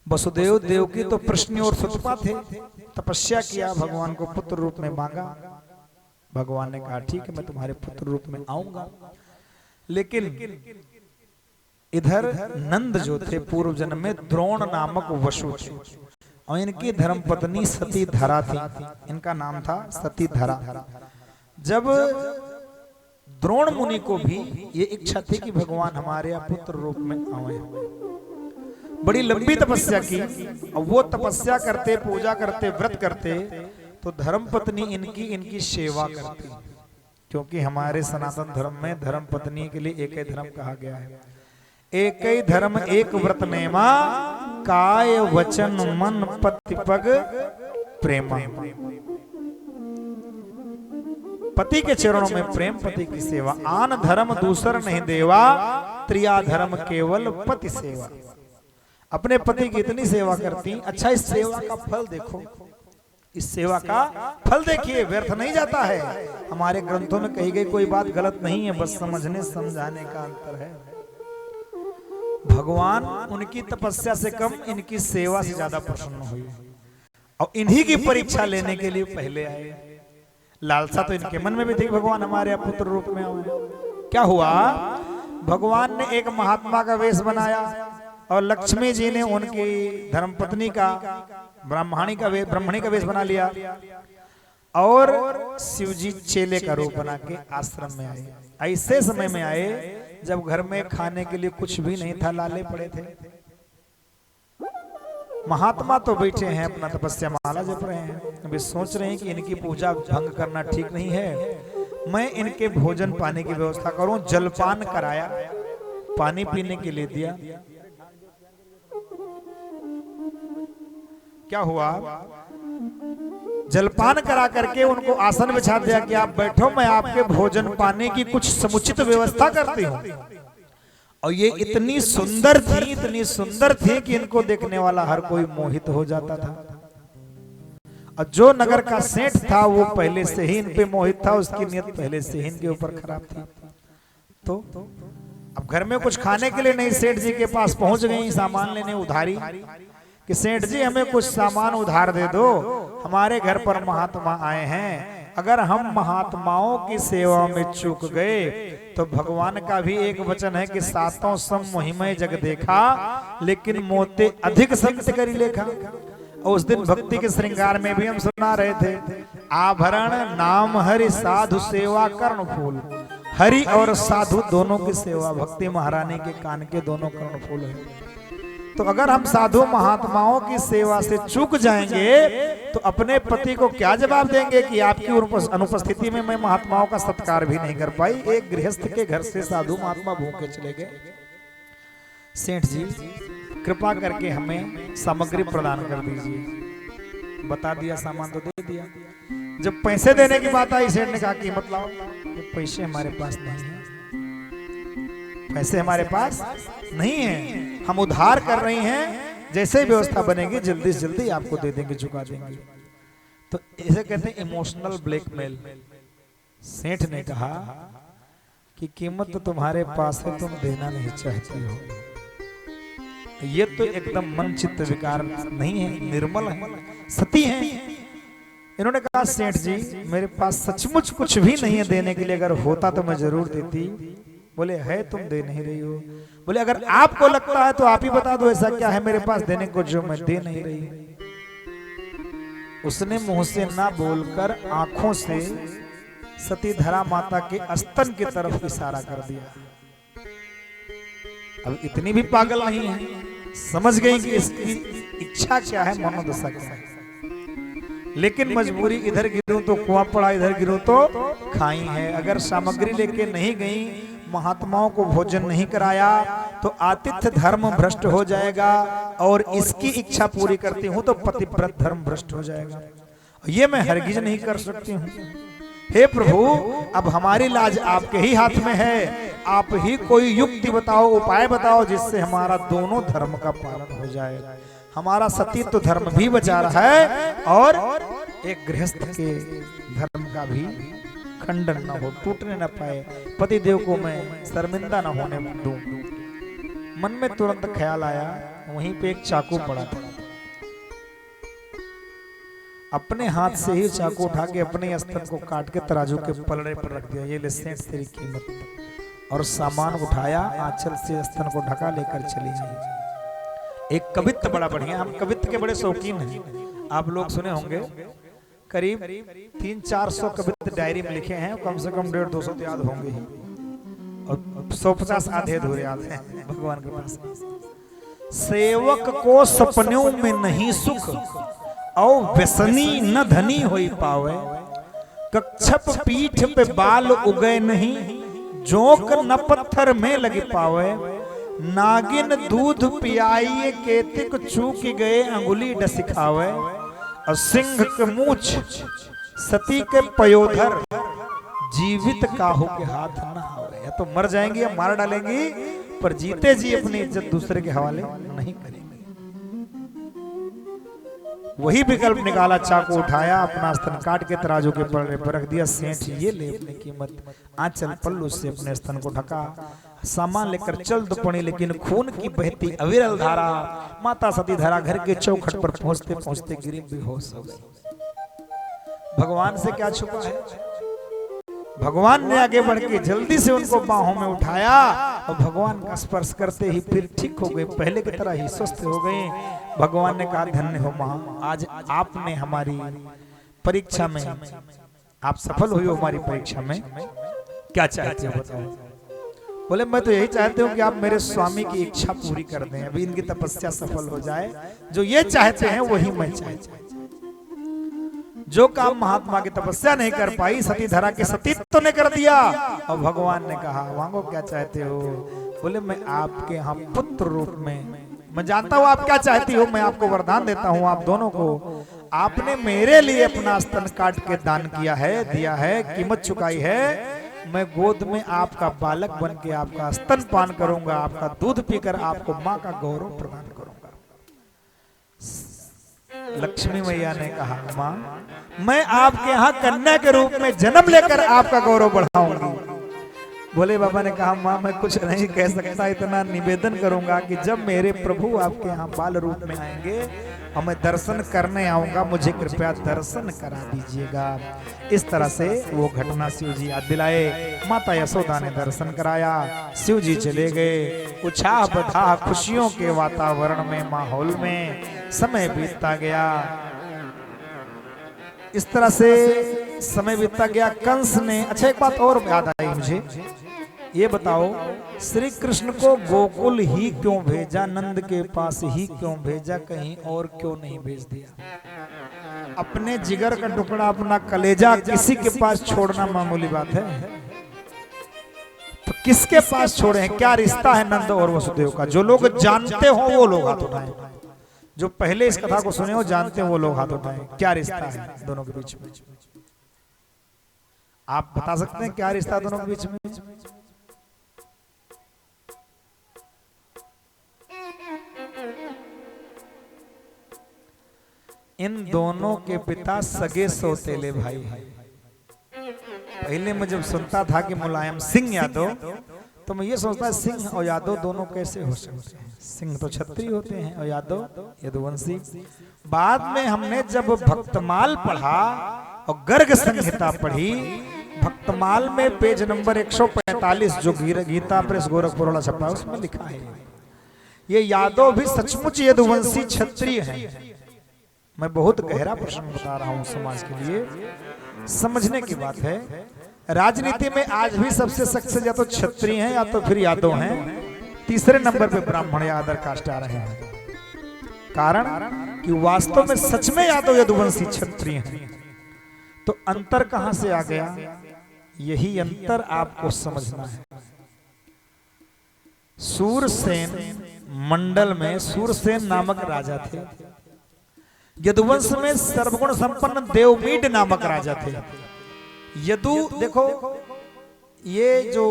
वसुदेव देवकी तो प्रश्न और सुतपा थे। तपस्या किया, भगवान को पुत्र रूप में मांगा। भगवान ने कहा ठीक है मैं तुम्हारे पुत्र रूप में आऊंगा। लेकिन इधर नंद जो थे पूर्व जन्म में द्रोण नामक वसु थे, और इनकी धर्मपत्नी सती धरा थी। इनका नाम था सती धरा। जब द्रोण मुनि को भी ये इच्छा थी कि भगवान हमारे यहाँ पुत्र रूप में आए, बड़ी लंबी तपस्या की, और वो तपस्या करते, पूजा करते, व्रत करते, तो धर्मपत्नी इनकी सेवा करती। क्योंकि हमारे सनातन धर्म में धर्मपत्नी के लिए एक ही धर्म कहा गया है। एक ही धर्म एक व्रत नेमा, काय वचन मन पति पग प्रेमा। पति के चरणों में प्रेम, पति की सेवा। आन धर्म दूसर नहीं देवा, त्रिया धर्म केवल पति सेवा। अपने पति की इतनी सेवा करती। अच्छा, इस सेवा का फल देखो, इस सेवा का फल देखिए, व्यर्थ नहीं जाता है। हमारे ग्रंथों में कही गई कोई बात गलत नहीं है, बस समझने समझाने का अंतर है। भगवान उनकी तपस्या से कम इनकी सेवा से ज्यादा प्रसन्न हुए, और इन्हीं की परीक्षा लेने के लिए पहले आए। लालसा तो इनके मन में भी थी भगवान हमारे पुत्र रूप में आए। क्या हुआ, भगवान ने एक महात्मा का वेश बनाया, और लक्ष्मी जी ने उनकी धर्मपत्नी का ब्राह्मणी का वेश बना लिया, और शिव जी चेले का रूप बना के आश्रम में आए। ऐसे समय में आए जब घर में खाने के लिए कुछ भी नहीं था, लाले पड़े थे। महात्मा तो बैठे हैं, अपना तपस्या माला जप रहे हैं। अभी सोच रहे हैं कि इनकी पूजा भंग करना ठीक नहीं है, मैं इनके भोजन पानी की व्यवस्था करूं। जलपान कराया, पानी पीने के लिए दिया। क्या हुआ, जलपान करा करके उनको आसन बिछा दिया कि आप बैठो, मैं आपके भोजन पाने की कुछ समुचित व्यवस्था करती हूँ। और ये इतनी सुंदर थी कि इनको देखने वाला हर कोई मोहित हो जाता था। और जो नगर का सेठ था वो पहले से ही इन पे मोहित था, उसकी नियत पहले से ही इनके ऊपर खराब थी। तो अब घर में कुछ खाने के लिए नहीं, सेठ जी के पास पहुंच गई सामान लेने उधारी, कि सेठ जी हमें कुछ सामान उधार दे दो, हमारे घर पर महात्मा आए हैं। अगर हम महात्माओं की सेवा में चूक गए तो भगवान का भी एक वचन है कि सातों सम महिमय जग देखा, लेकिन मोते अधिक संत करी लेखा। और उस दिन भक्ति के श्रृंगार में भी हम सुना रहे थे, आभरण नाम हरि साधु सेवा कर्ण फूल। हरि और साधु दोनों की सेवा भक्ति महारानी के कान के दोनों कर्ण फूल है। तो अगर हम साधु महात्माओं की सेवा से चूक जाएंगे तो अपने पति को क्या जवाब देंगे कि आपकी अनुपस्थिति में मैं महात्माओं का सत्कार भी नहीं कर पाई। एक गृहस्थ के घर से साधु महात्मा भूखे चले गए। सेठ जी कृपा करके हमें सामग्री प्रदान कर दीजिए। बता दिया, सामान तो दे दिया। जब पैसे देने की बात आई, सेठ ने कहा कीमत लाओ। पैसे हमारे पास नहीं है, पैसे हमारे पास नहीं है, हम उधार कर रहे हैं, जैसे ही व्यवस्था बनेगी जल्दी से जल्दी आपको दे देंगे, चुका देंगे। तो इसे कहते हैं इमोशनल ब्लैकमेल। सेठ ने कहा कि कीमत तो तुम्हारे पास है, तुम देना नहीं चाहती हो। ये तो एकदम मन चित्त विकार नहीं है, निर्मल है, सती है। इन्होंने कहा सेठ जी मेरे पास सचमुच कुछ भी नहीं है देने के लिए, अगर होता तो मैं जरूर देती। बोले है, तुम दे नहीं रही हो। बोले अगर आपको लगता है तो आप ही बता दो ऐसा क्या है मेरे पास देने को जो मैं दे नहीं रही। उसने मुंह से ना बोलकर आंखों से सती धरा माता के स्तन की तरफ इशारा कर दिया। अब इतनी भी पागल नहीं है, समझ गई कि इसकी इच्छा क्या है, मनोदशा क्या है। लेकिन मजबूरी, इधर गिरूं तो कुआं पड़ा, इधर गिरूं तो खाई है। अगर सामग्री लेके नहीं गई, महात्माओं को भोजन नहीं कराया तो आतिथ्य धर्म भ्रष्ट हो जाएगा, और इसकी इच्छा पूरी करती हूं तो पतिव्रत धर्म भ्रष्ट हो जाएगा। ये मैं हरगिज नहीं कर सकती हूं। हे प्रभु, अब हमारी लाज आपके ही हाथ में है। आप ही कोई युक्ति बताओ, उपाय बताओ जिससे हमारा दोनों धर्म का पालन हो जाए। हमारा सतीत्व धर्म भी बचा रहा है और एक गृहस्थ के धर्म का भी खंडन न हो, टूटने न पाए, पति देव को मैं शर्मिंदा न होने दूं। मन में तुरंत ख्याल आया, वहीं पे एक चाकू पड़ा था। अपने हाथ से ही चाकू उठा के अपने स्तन को काट के तराजू के पलड़े पर रख दिया। ये ले सेठ तेरी कीमत। और सामान उठाया, आंचल से स्तन को ढका लेकर चली आई। एक कवित्त बड़ा बढ़िया, हम कवित्त के बड़े शौकीन हैं। आप लोग सुने होंगे, करीब 300-400 कवित्त डायरी में लिखे हैं, कम से कम 150-200 याद होंगे ही, और 150 आधे अधूरे याद हैं भगवान के पास। सेवक को सपनों में नहीं सुख, और व्यसनी न धनी होई पावे। कच्छप पीठ पे बाल उगे नहीं, जोक न पत्थर में लगी पावे। नागिन दूध पियाइए केतिक चूक गए अंगुली डसिखावे। और सिंह के मूछ सती के पयोधर, जीवित काहू के हाथ न आवे। या तो मर जाएंगी या मार डालेंगी, पर जीते जी अपनी इज्जत दूसरे के हवाले नहीं करेंगे। वही विकल्प निकाला, चाकू उठाया, अपना स्तन काट के तराजू के पलड़े पर रख दिया। सेठ ये ले अपनी कीमत। आंचल पल्लू से अपने स्तन को ढका, सामान लेकर चल तो पड़ी, लेकिन खून की बहती अविरल धारा। माता सती धरा घर के चौखट पर पहुंचते पहुंचते गिरी बेहोश हो गई। भगवान से क्या छुपा है। भगवान ने आगे बढ़ के जल्दी से उनको बाहों में उठाया, और भगवान का स्पर्श करते ही फिर ठीक हो गए, पहले की तरह ही स्वस्थ हो गए। भगवान ने कहा धन्य हो मां, आज आपने हमारी परीक्षा में, आप सफल हुई हो हमारी परीक्षा में। क्या चाहते हो बताओ। बोले मैं तो यही चाहते हूँ कि आप मेरे स्वामी की इच्छा पूरी कर दें, अभी इनकी तपस्या सफल हो जाए। जो ये चाहते हैं वही मैं चाहता हूँ। जो काम महात्मा की तपस्या नहीं कर पाई, सती धरा के सतीत्व ने कर दिया। और भगवान ने कहा मांगो क्या चाहते हो। बोले मैं आपके यहाँ पुत्र रूप में, मैं जानता हूँ आप क्या चाहती हो, मैं आपको वरदान देता हूँ आप दोनों को। आपने मेरे लिए अपना स्तन काट के दान किया है, दिया है, कीमत चुकाई है। मैं गोद में आपका बालक बन के आपका स्तन पान करूंगा, आपका दूध पीकर आपको माँ का गौरव प्रदान करूंगा। लक्ष्मी मैया ने कहा माँ, मैं आपके यहाँ कन्या के रूप में जन्म लेकर आपका गौरव बढ़ाऊंगी। भोले बाबा ने कहा माँ मैं कुछ नहीं कह सकता, इतना निवेदन करूंगा कि जब मेरे प्रभु आपके यहाँ बाल रूप में आएंगे और मैं दर्शन करने आऊंगा, मुझे कृपया दर्शन करा दीजिएगा। इस तरह से वो घटना शिव जी याद दिलाए। माता यशोदा ने दर्शन कराया, शिव जी चले गए। उत्साह बधाह खुशियों के वातावरण में, माहौल में समय बीतता गया। इस तरह से समय बीतता गया। कंस ने, अच्छा एक बात और याद आई मुझे, ये बताओ, श्री कृष्ण को गोकुल ही क्यों भेजा, नंद के पास ही क्यों भेजा, कहीं और क्यों नहीं भेज दिया? अपने जिगर का टुकड़ा, अपना कलेजा किसी के पास छोड़ना मामूली बात है? तो किसके पास छोड़े हैं? क्या रिश्ता है नंद और वसुदेव का? जो लोग जानते हो वो लोग हाथ उठाएं, जो पहले इस कथा को सुने हो जानते हो वो लोग हाथ उठाएं। क्या रिश्ता है दोनों के बीच में? आप बता सकते हैं क्या रिश्ता दोनों के बीच में? इन दोनों के पिता सगे सौतेले भाई हैं। पहले मैं जब सुनता था कि मुलायम सिंह यादव, तो मैं ये सोचता सिंह और यादव दोनों कैसे हो सकते हैं? सिंह तो क्षत्रिय होते हैं और यादव यदुवंशी। बाद में हमने जब भक्तमाल पढ़ा और गर्ग संहिता पढ़ी, भक्तमाल में पेज नंबर 145 जो गीता प्रेस गोरखपुर वाला छपा है उसमें लिखा है ये यादव भी सचमुच यदुवंशी क्षत्रिय हैं। मैं बहुत गहरा प्रश्न बता रहा हूं समाज के लिए, समझने की बात है। राजनीति में आज भी सबसे सक्सेस या तो क्षत्रिय हैं या तो फिर यादव हैं, तीसरे नंबर पे ब्राह्मण या अदर कास्ट आ रहे हैं। कारण कि वास्तव में सच में यादव यदुवंशी क्षत्रिय हैं। तो अंतर कहां से आ गया? यही अंतर आपको समझना है। सूरसेन मंडल में सूरसेन नामक राजा थे। यदुवंश में सर्वगुण संपन्न देवमीड नामक राजा थे। यदु देखो, ये जो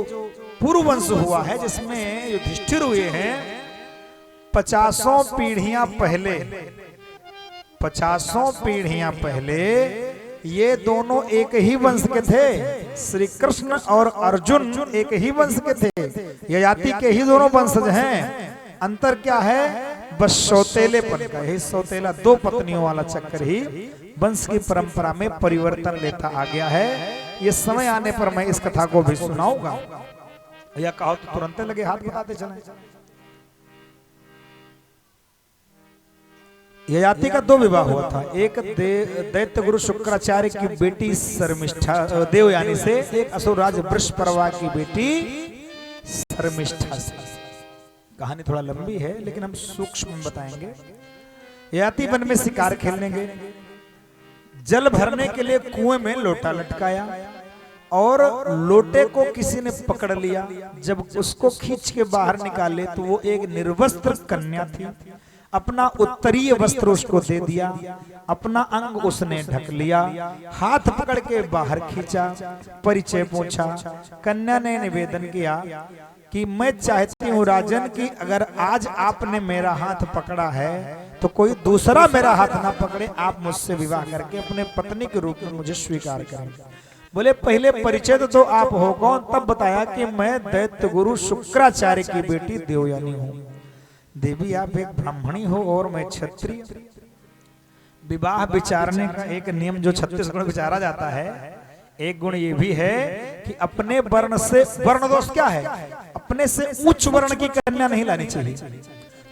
पूर्ववंश हुआ है जिसमें युधिष्ठिर हुए हैं, 50 पीढ़ियां पहले, 50 पीढ़ियां पहले ये दोनों एक ही वंश के थे। श्री कृष्ण और अर्जुन एक ही वंश के थे, ययाति के ही दोनों वंशज हैं। अंतर क्या है? बस सौतेलेपन का। यही सौतेला, 2 पत्नियों वाला चक्कर ही वंश की परंपरा में परिवर्तन लेता आ गया है। ये समय आने पर मैं इस कथा को भी सुनाऊंगा, या कहो तो तुरंत लगे हाथ बताते चले। ययाति का 2 विवाह हुआ था। एक दैत्य गुरु शुक्राचार्य की बेटी शर्मिष्ठा देवयानी से, एक असुरराज वृषपर्वा की बेटी शर्मिष्ठा से। कहानी थोड़ा लंबी है लेकिन हम सूक्ष्म बताएंगे। ययाति वन में शिकार खेलने गए, जल भरने के लिए कुएं में लोटा लटकाया और लोटे को किसी ने पकड़ लिया। जब उसको खींच के बाहर निकाले तो वो एक निर्वस्त्र कन्या थी। अपना उत्तरीय वस्त्र उसको दे दिया, अपना अंग उसने ढक लिया, हाथ पकड़ के बाहर खींचा, परिचय पूछा। कन्या ने निवेदन किया कि मैं चाहती हूँ राजन कि अगर आज आपने मेरा हाथ पकड़ा है तो कोई दूसरा मेरा हाथ ना पकड़े, आप मुझसे विवाह करके अपने पत्नी के रूप में मुझे स्वीकार करें। बोले पहले परिचय तो आप हो कौन? तब बताया कि मैं दैत्य गुरु शुक्राचार्य की बेटी देवयानी हूँ। देवी आप एक ब्राह्मणी हो और मैं क्षत्रिय। विवाह विचारने का एक नियम जो 36 गुण विचारा जाता है, एक गुण ये भी है कि अपने वर्ण से, वर्ण दोष क्या है? अपने से उच्च वर्ण की कन्या नहीं लानी चाहिए।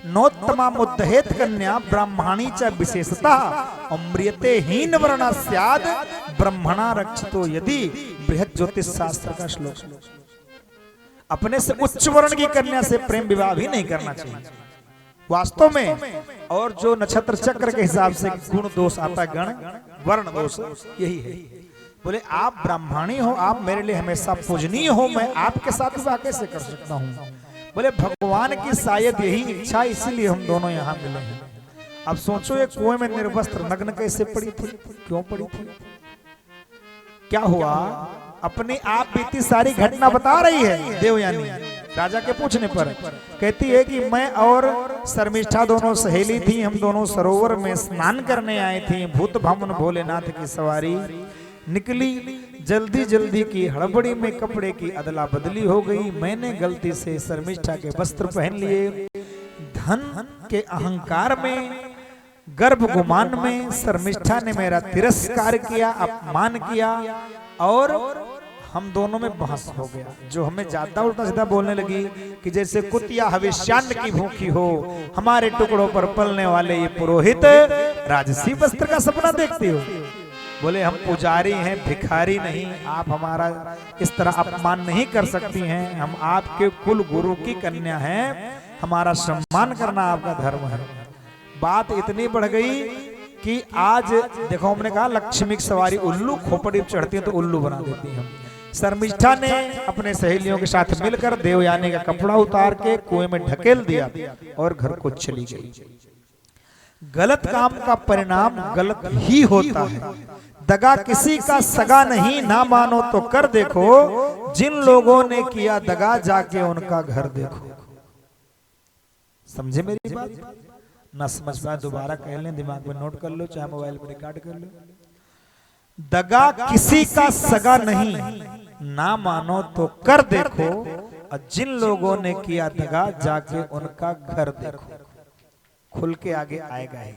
नोत्तमा मुद्दहेत कन्या ब्राह्मणी च विशेषता अमृते हीन वर्णा स्याद ब्रह्मणा रक्षितो यदि, बृहद ज्योतिष शास्त्र का श्लोक। अपने से उच्च वर्ण की कन्या से प्रेम विवाह भी नहीं करना चाहिए वास्तव में। और जो नक्षत्र चक्र के हिसाब से गुण दोष आता, गण वर्ण दोष, यही है। बोले आप ब्राह्मणी हो, आप मेरे लिए हमेशा पूजनीय हो, मैं आपके साथ विवाह कैसे कर सकता हूँ? बोले भगवान की शायद यही इच्छा, इसीलिए हम दोनों यहाँ मिले हैं। अब सोचो ये कुएं में निर्वस्त्र नग्न कैसे पड़ी थी, क्यों पड़ी थी, क्या हुआ? अपनी आप बीती सारी घटना बता रही है देवयानी। राजा के पूछने पर कहती है कि मैं और शर्मिष्ठा दोनों सहेली थी, हम दोनों सरोवर में स्नान करने आए थे। भूत भामन भोलेनाथ की सवारी निकली, जल्दी जल्दी की हड़बड़ी में कपड़े की अदला बदली हो गई। मैंने गलती से शर्मिष्ठा के वस्त्र पहन लिए। धन के अहंकार में, गर्भ गुमान में शर्मिष्ठा ने मेरा तिरस्कार किया, अपमान किया और हम दोनों में बहस हो गया। जो हमें ज्यादा उल्टा सीधा बोलने लगी कि जैसे कुतिया हविष्यान्न की भूखी हो, हमारे टुकड़ों पर पलने वाले ये पुरोहित राजसी वस्त्र का सपना देखते हो। बोले हम पुजारी हैं, भिखारी नहीं, आप हमारा इस तरह अपमान नहीं कर सकती हैं, हम आपके कुल गुरु की कन्या हैं, हमारा सम्मान करना आपका धर्म है। बात इतनी बढ़ गई कि आज देखो, हमने कहा लक्ष्मी की सवारी उल्लू, खोपड़ी चढ़ती है तो उल्लू बना देती है। शर्मिष्ठा ने अपने सहेलियों के साथ मिलकर देवयानी का कपड़ा उतार के कुएं में ढकेल दिया और घर को चली गई। गलत काम का परिणाम गलत ही होता है। दगा किसी का सगा नहीं, ना मानो तो कर देखो, जिन लोगों ने किया दगा जाके उनका घर देखो। समझे मेरी बात? ना समझ पाए दोबारा कह लें, दिमाग में नोट कर लो, चाहे मोबाइल पर रिकॉर्ड कर लो। दगा किसी का सगा नहीं, ना मानो तो कर देखो, और जिन लोगों ने किया दगा जाके उनका घर देखो। खुल के आगे आएगा ही।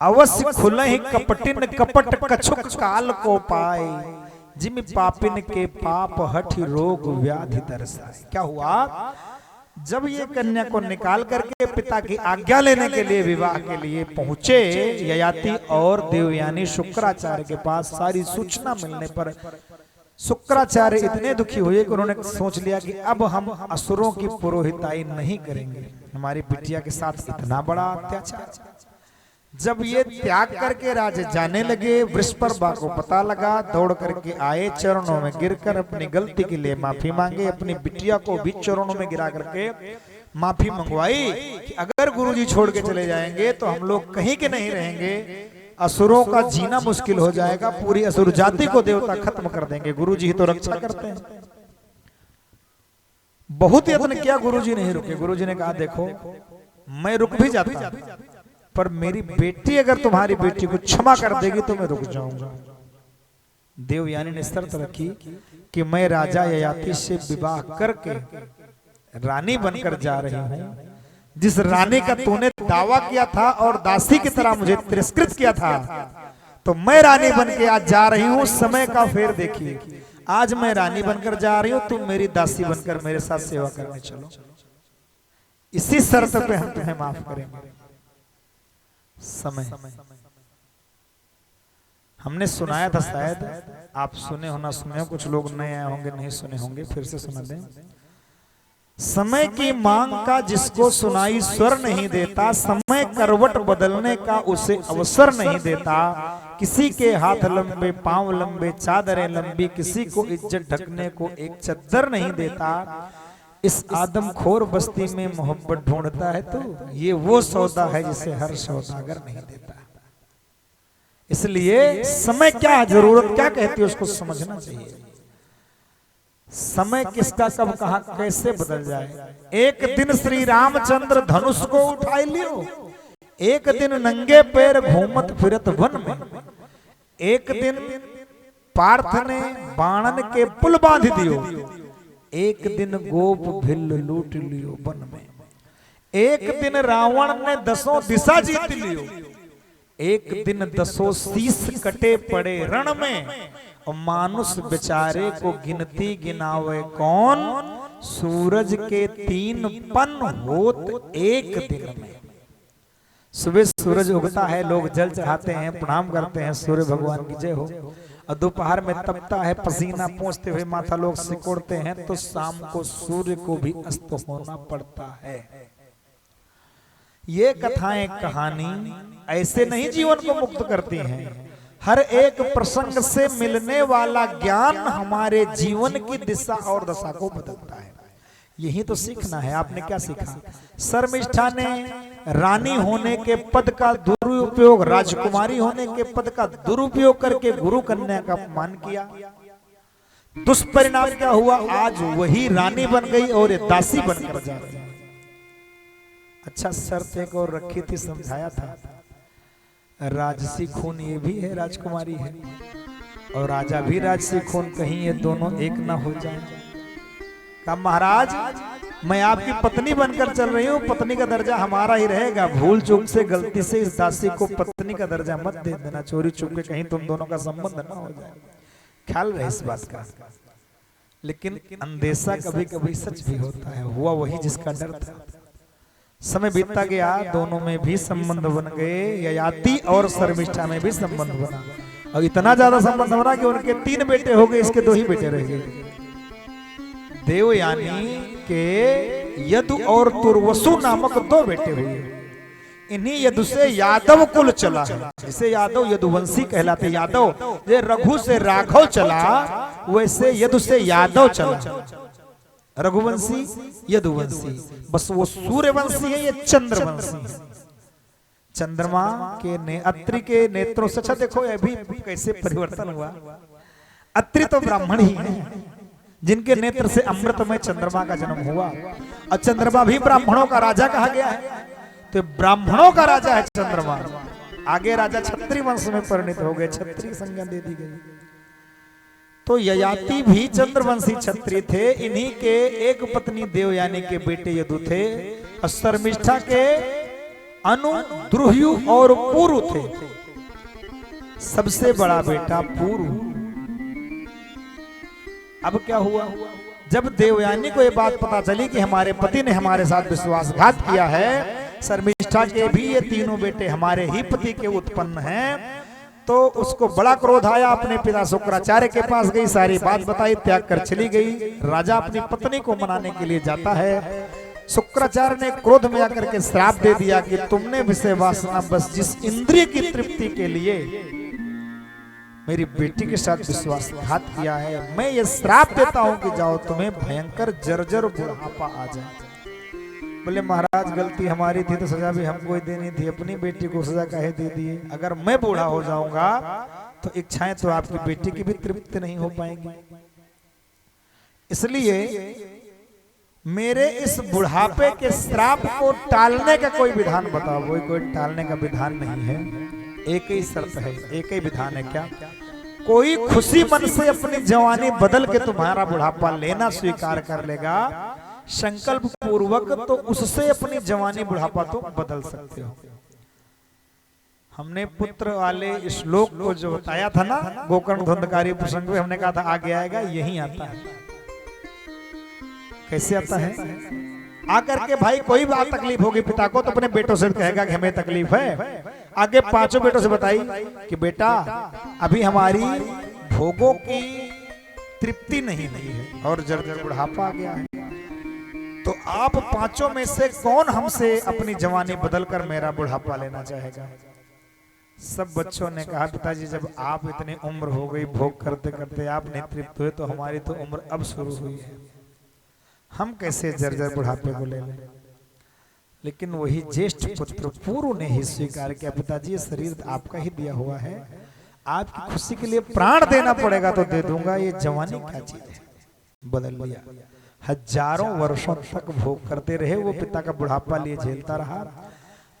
अवश्य खुले ही कपटिन कपट कछुक काल को पाए, जिम पापिन के पाप हठि रोग व्याधि दर्शाए। क्या हुआ? जब ये कन्या को निकाल करके पिता की आज्ञा लेने के लिए विवाह के लिए पहुंचे ययाति और देवयानी शुक्राचार्य के पास, सारी सूचना मिलने पर शुक्राचार्य इतने दुखी हुए कि उन्होंने सोच लिया कि अब हम असुरों की पुरोहिताई नहीं करेंगे, हमारी बिटिया के साथ इतना बड़ा अत्याचार। जब ये त्याग करके राजे जाने लगे, वृषपर्वा को पता लगा, दौड़ करके आए, चरणों में गिरकर अपनी गलती के लिए माफी मांगे, अपनी बिटिया को भी चरणों में गिरा करके माफी मंगवाई कि अगर गुरुजी छोड़ के चले जाएंगे तो हम लोग कहीं के नहीं रहेंगे, असुरों का जीना मुश्किल हो जाएगा, पूरी असुर जाति को देवता खत्म कर देंगे, गुरुजी ही तो रक्षा करते हैं। बहुत यत्न किया, गुरुजी नहीं रुके। गुरुजी ने कहा देखो मैं रुक भी जाता, पर मेरी बेटी अगर तुम्हारी बेटी को क्षमा कर देगी तो मैं रुक जाऊंगा। देवयानी ने शर्त रखी कि मैं राजा ययाति से विवाह करके रानी बनकर जा रही हूं, जिस रानी का तूने दावा किया था और दासी की तरह मुझे तिरस्कृत किया था, तो मैं रानी बनके आज जा रही हूं। समय का फेर देखिए, आज मैं रानी बनकर जा रही हूं, तुम मेरी दासी बनकर मेरे साथ सेवा करने चलो। इसी शर्त पे हम तुम्हें माफ करेंगे। समय हमने सुनाया था, शायद आप सुने हो ना सुने हो, कुछ लोग नए आए होंगे नहीं सुने होंगे, फिर से सुना दें। समय की मांग का जिसको सुनाई स्वर नहीं देता, समय करवट बदलने का उसे अवसर नहीं देता, किसी के हाथ लंबे पांव लंबे चादरें लंबी, किसी को इज्जत ढकने को एक चद्दर नहीं देता। इस आदमखोर बस्ती में मोहब्बत ढूंढता है तो ये वो सौदा है जिसे हर सौदागर नहीं देता। इसलिए समय क्या है, जरूरत क्या कहती है, उसको समझना चाहिए। समय किसका कब कहां कैसे बदल जाए। एक दिन श्री रामचंद्र धनुष को उठाई लियो, एक दिन नंगे पैर घूमत फिरत वन में, एक दिन पार्थ ने बाणन के पुल बांध दियो, एक दिन गोप भिल्ल लूट लियो वन में, एक दिन रावण ने 10 दिशा जीत लियो, एक दिन 10 शीश कटे पड़े रण में, और मानुष बेचारे को गिनती गिनावे कौन, सूरज के 3 पन होत एक दिन में। सुबह सूरज उगता है, लोग जल चढ़ाते हैं, प्रणाम करते हैं, सूर्य भगवान की जय हो, और दोपहर में तपता है, पसीना पोंछते हुए माथा लोग सिकोड़ते हैं, तो शाम को सूर्य को भी अस्त होना पड़ता है। ये कथाएं कहानी ऐसे नहीं जीवन को मुक्त करती हैं, हर एक प्रसंग से मिलने वाला ज्ञान हमारे जीवन की दिशा और दशा को बदलता है। यही तो सीखना है। आपने क्या सीखा? शर्मिष्ठा ने रानी होने के पद का दुरुपयोग, राजकुमारी होने के पद का दुरुपयोग करके गुरु कन्या का अपमान किया। दुष्परिणाम क्या हुआ? आज वही रानी बन गई और दासी बनकर जा रही है। अच्छा, शर्त एक और रखी थी, समझाया था, राजसी खून ये भी है, राजकुमारी है, और राजा भी राजसी खून, कहीं ये दोनों एक ना हो जाए। कहा महाराज मैं आपकी पत्नी बनकर चल रही हूँ, पत्नी का दर्जा हमारा ही रहेगा, भूल चूक से गलती से इस दासी को पत्नी का दर्जा मत दे देना, चोरी चुप के कहीं तुम दोनों का संबंध ना हो जाए। ख्याल रहे इस बात का। लेकिन अंदेशा कभी कभी सच भी होता है, हुआ वही जिसका डर था। समय बीतता गया, दोनों में भी संबंध बन गए, ययाति और शर्मिष्ठा में भी संबंध बना, और इतना ज्यादा संबंध बना कि उनके 3 बेटे हो गए, इसके 2 ही बेटे रह गए। देवयानी के यदु और तुर्वसु नामक 2 बेटे हुए। इन्हीं यदु से यादव कुल चला है, जिसे यादव यदुवंशी कहलाते। यादव जे रघु से राघव चला, वैसे यदु से यादव चला, रघुवंशी यदुवंशी। बस वो सूर्यवंशी है, ये चंद्रवंशी। चंद्रमा के अत्रि के नेत्रों से, अच्छा देखो अभी कैसे परिवर्तन हुआ। अत्रि तो ब्राह्मण ही है, जिनके नेत्र से अमृतमय चंद्रमा का जन्म हुआ, और चंद्रमा भी ब्राह्मणों का राजा कहा गया है, तो ब्राह्मणों का राजा है चंद्रमा। आगे राजा क्षत्रिय वंश में परिणत हो गए, क्षत्रिय संज्ञा दे दी गई। तो ययाति भी चंद्रवंशी क्षत्रिय थे। इन्हीं के एक पत्नी देवयानी के बेटे यदु थे, और शर्मिष्ठा के अनु, द्रुह्यु और पुरु थे। सबसे बड़ा बेटा पुरु। अब क्या हुआ, जब देवयानी को यह बात पता चली कि हमारे पति ने हमारे साथ विश्वासघात किया है, शर्मिष्ठा के भी ये 3 बेटे हमारे ही पति के उत्पन्न हैं, तो उसको बड़ा क्रोध आया। अपने पिता शुक्राचार्य के पास गई, सारी बात बताई, त्याग कर चली गई। राजा अपनी पत्नी को मनाने के लिए जाता है। शुक्राचार्य ने क्रोध में आकर के श्राप दे दिया कि तुमने विषय वासना बस जिस इंद्रिय की तृप्ति के लिए मेरी बेटी के साथ विश्वासघात किया है, मैं ये श्राप देता हूं कि जाओ तुम्हें भयंकर जर्जर बुढ़ापा आ जाए। बोले महाराज गलती हमारी थी, तो सजा भी हमको ही देनी थी, अपनी बेटी को सजा काहे दे दिए। अगर मैं बूढ़ा हो जाऊंगा तो इच्छाएं तो आपकी बेटी की भी तृप्त नहीं हो पाएंगी। इसलिए मेरे इस बुढ़ापे के श्राप को टालने का कोई विधान बताओ। कोई टालने का विधान नहीं है, एक ही शर्त है, एक ही विधान है। क्या? कोई खुशी मन से अपनी जवानी बदल के तुम्हारा बुढ़ापा लेना स्वीकार कर लेगा संकल्प पूर्वक, तो उससे अपनी जवानी बुढ़ापा तो बदल सकते हो। हमने पुत्र वाले श्लोक को जो बताया था ना, गोकर्ण धुंधकारी प्रसंग में, हमने कहा था आगे आएगा, यही आता है। कैसे आता है? आकर के भाई कोई बात तकलीफ होगी पिता को, तो अपने बेटों से कहेगा कि हमें तकलीफ है। आगे 5 बेटों से बताई कि बेटा अभी हमारी भोगों की तृप्ति नहीं है और जर्जर बुढ़ापा आ गया है, तो आप 5 में से कौन हमसे अपनी जवानी बदलकर मेरा बुढ़ापा लेना चाहेगा? सब बच्चों ने कहा पिताजी जब आप इतनी उम्र हो गई, भोग करते करते आप नहीं तृप्त हुए, तो हमारी तो उम्र अब शुरू हुई है, हम कैसे जर्जर बुढ़ापे को ले लें। लेकिन वही ज्येष्ठ पुत्र पुरु ने ही स्वीकार किया, पिताजी ये शरीर आपका ही दिया हुआ है, आपकी खुशी के लिए प्राण देना पड़ेगा तो दे दूंगा, ये जवानी क्या चीज है। बदल लिया। हजारों वर्षों तक भोग करते रहे, वो पिता का बुढ़ापा लिए झेलता रहा।